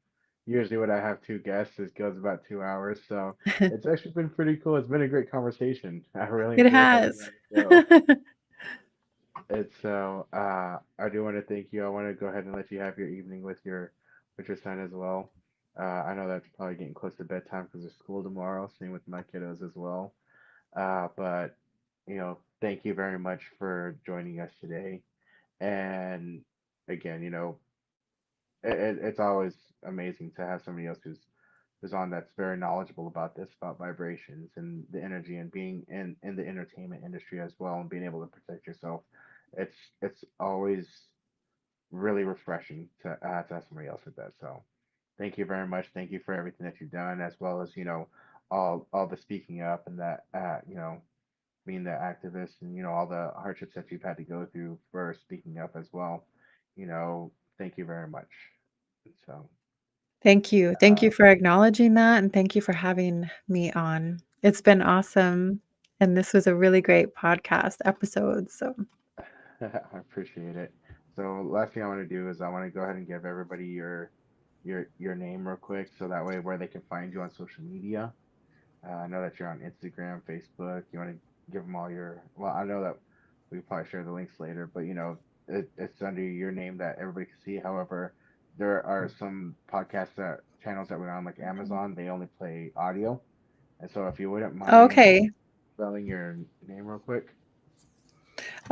Usually, when I have two guests, it goes about 2 hours. So it's actually been pretty cool. It's been a great conversation. I really It enjoyed having you has. on the show. And so I do want to thank you. I want to go ahead and let you have your evening with your son as well. I know that's probably getting close to bedtime because there's school tomorrow. Same with my kiddos as well. But thank you very much for joining us today. And again, it's always amazing to have somebody else who's on that's very knowledgeable about this, about vibrations and the energy and being in the entertainment industry as well and being able to protect yourself. It's always really refreshing to have somebody else with that. So thank you very much. Thank you for everything that you've done, as well as all the speaking up and that being the activist and all the hardships that you've had to go through for speaking up as well. Thank you very much. So Thank you. Thank uh, you for acknowledging that, and thank you for having me on. It's been awesome, and this was a really great podcast episode. So, I appreciate it. So last thing I want to do is I want to go ahead and give everybody your name real quick, so that way where they can find you on social media. I know that you're on Instagram, Facebook. You want to give them all your. Well, I know that we probably share the links later, but it's under your name that everybody can see. However, there are some channels that we're on, like Amazon. They only play audio, and so if you wouldn't mind okay. spelling your name real quick.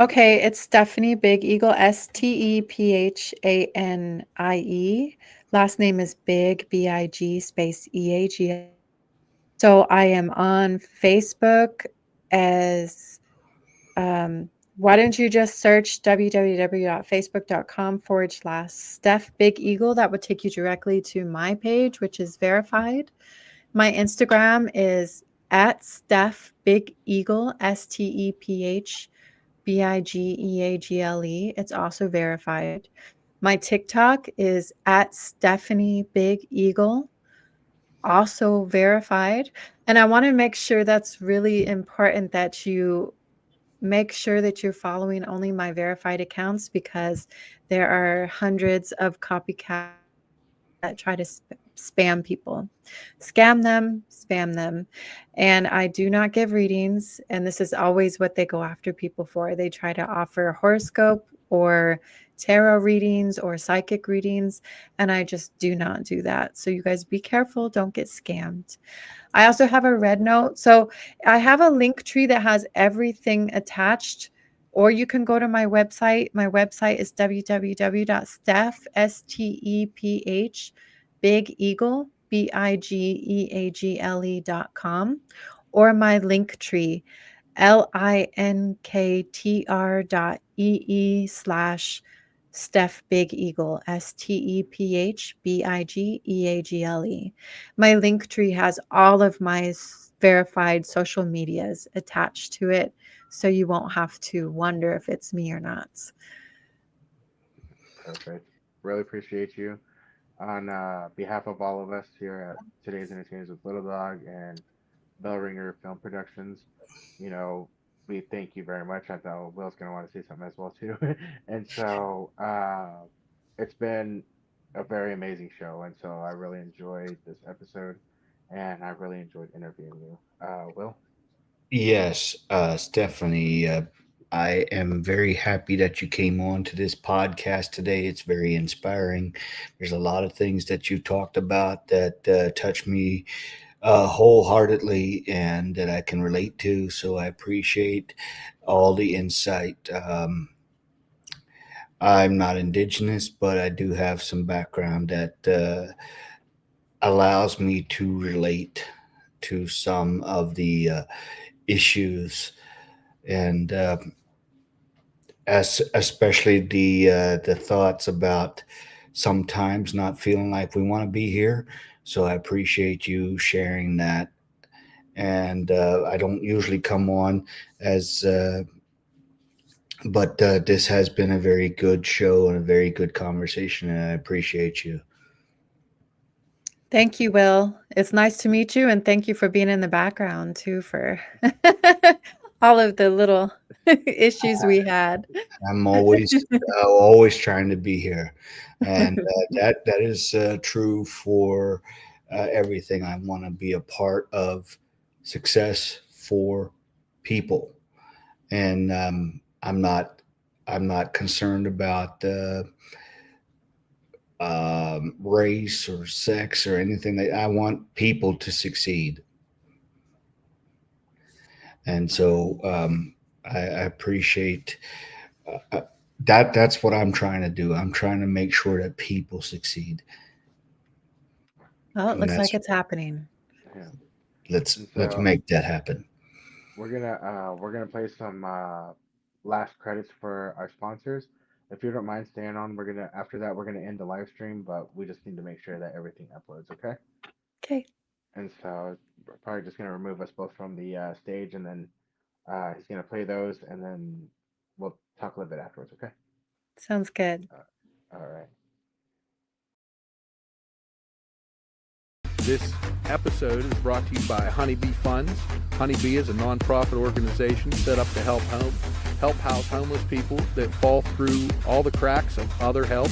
Okay, it's Stephanie Big Eagle, Stephanie. Last name is Big, Big space EAG. So I am on Facebook as, why don't you just search www.facebook.com/Steph Big Eagle? That would take you directly to my page, which is verified. My Instagram is at Steph Big Eagle, STEPHBIGEAGLE. It's also verified. My TikTok is at Stephanie Big Eagle, also verified. And I want to make sure that's really important that you make sure that you're following only my verified accounts, because there are hundreds of copycats that try to spam people, scam them, spam them. And I do not give readings. And this is always what they go after people for. They try to offer a horoscope or tarot readings or psychic readings. And I just do not do that. So you guys be careful. Don't get scammed. I also have a red note. So I have a link tree that has everything attached, or you can go to my website. My website is www.stephbigeagle.com, or my link tree, linktr.ee/Steph Big Eagle, STEPHBIGEAGLE. My link tree has all of my verified social medias attached to it, so you won't have to wonder if it's me or not. Perfect. Really appreciate you. On behalf of all of us here at Today's Entertainers with Little Dog and Bell Ringer Film Productions, you know, we thank you very much. I know Will's going to want to say something as well too. And so it's been a very amazing show, and so I really enjoyed this episode, and I really enjoyed interviewing you. Will? Yes, Stephanie, I am very happy that you came on to this podcast today. It's very inspiring. There's a lot of things that you talked about that touch me wholeheartedly and that I can relate to. So I appreciate all the insight. I'm not indigenous, but I do have some background that allows me to relate to some of the issues, and as especially the thoughts about sometimes not feeling like we want to be here. So I appreciate you sharing that. And I don't usually come on as but this has been a very good show and a very good conversation, and I appreciate you. Thank you, Will. It's nice to meet you, and thank you for being in the background too for all of the little issues we had. I'm always trying to be here, and that is true for everything. I want to be a part of success for people, and I'm not concerned about race or sex or anything. I want people to succeed, and so I appreciate that. That's what I'm trying to do. I'm trying to make sure that people succeed. Well, it And looks that's like it's happening. Yeah. let's So make that happen. we're gonna play some last credits for our sponsors. If you don't mind staying on, after that we're gonna end the live stream, but we just need to make sure that everything uploads, okay? Okay, And so we're probably just gonna remove us both from the stage, and then he's gonna play those, and then we'll talk a little bit afterwards, okay? sounds good. All right. This episode is brought to you by Honeybee Funds. Honeybee is a nonprofit organization set up to help house homeless people that fall through all the cracks of other help.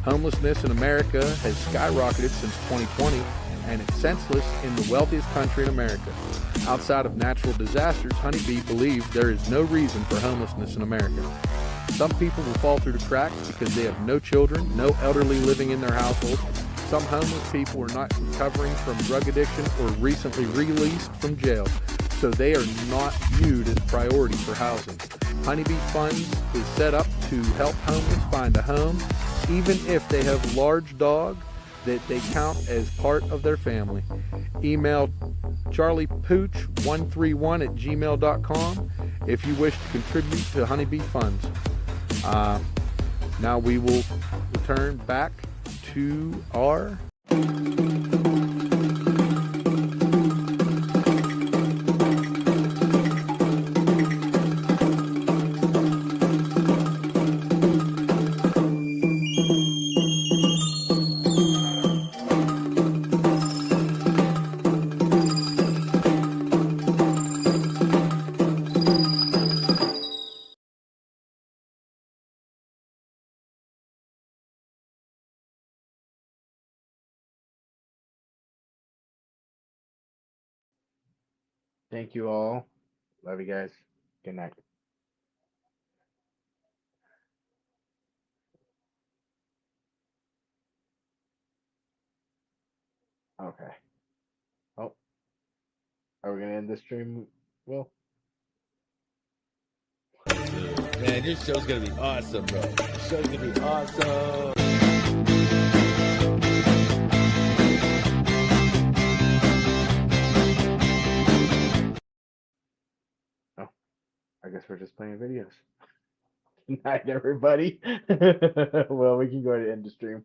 Homelessness in America has skyrocketed since 2020, and it's senseless in the wealthiest country in America. Outside of natural disasters, Honeybee believes there is no reason for homelessness in America. Some people will fall through the cracks because they have no children, no elderly living in their household. Some homeless people are not recovering from drug addiction or recently released from jail, so they are not viewed as priority for housing. Honeybee Funds is set up to help homeless find a home, even if they have large dog that they count as part of their family. Email charliepooch131@gmail.com if you wish to contribute to Honeybee Funds. Now we will return back to our Thank you all. Love you guys. Good night. Okay. Oh, are we gonna end the stream, Will? Man, this show's gonna be awesome, bro. This show's gonna be awesome. Oh, I guess we're just playing videos. Good night, everybody. Well, we can go ahead and end the stream.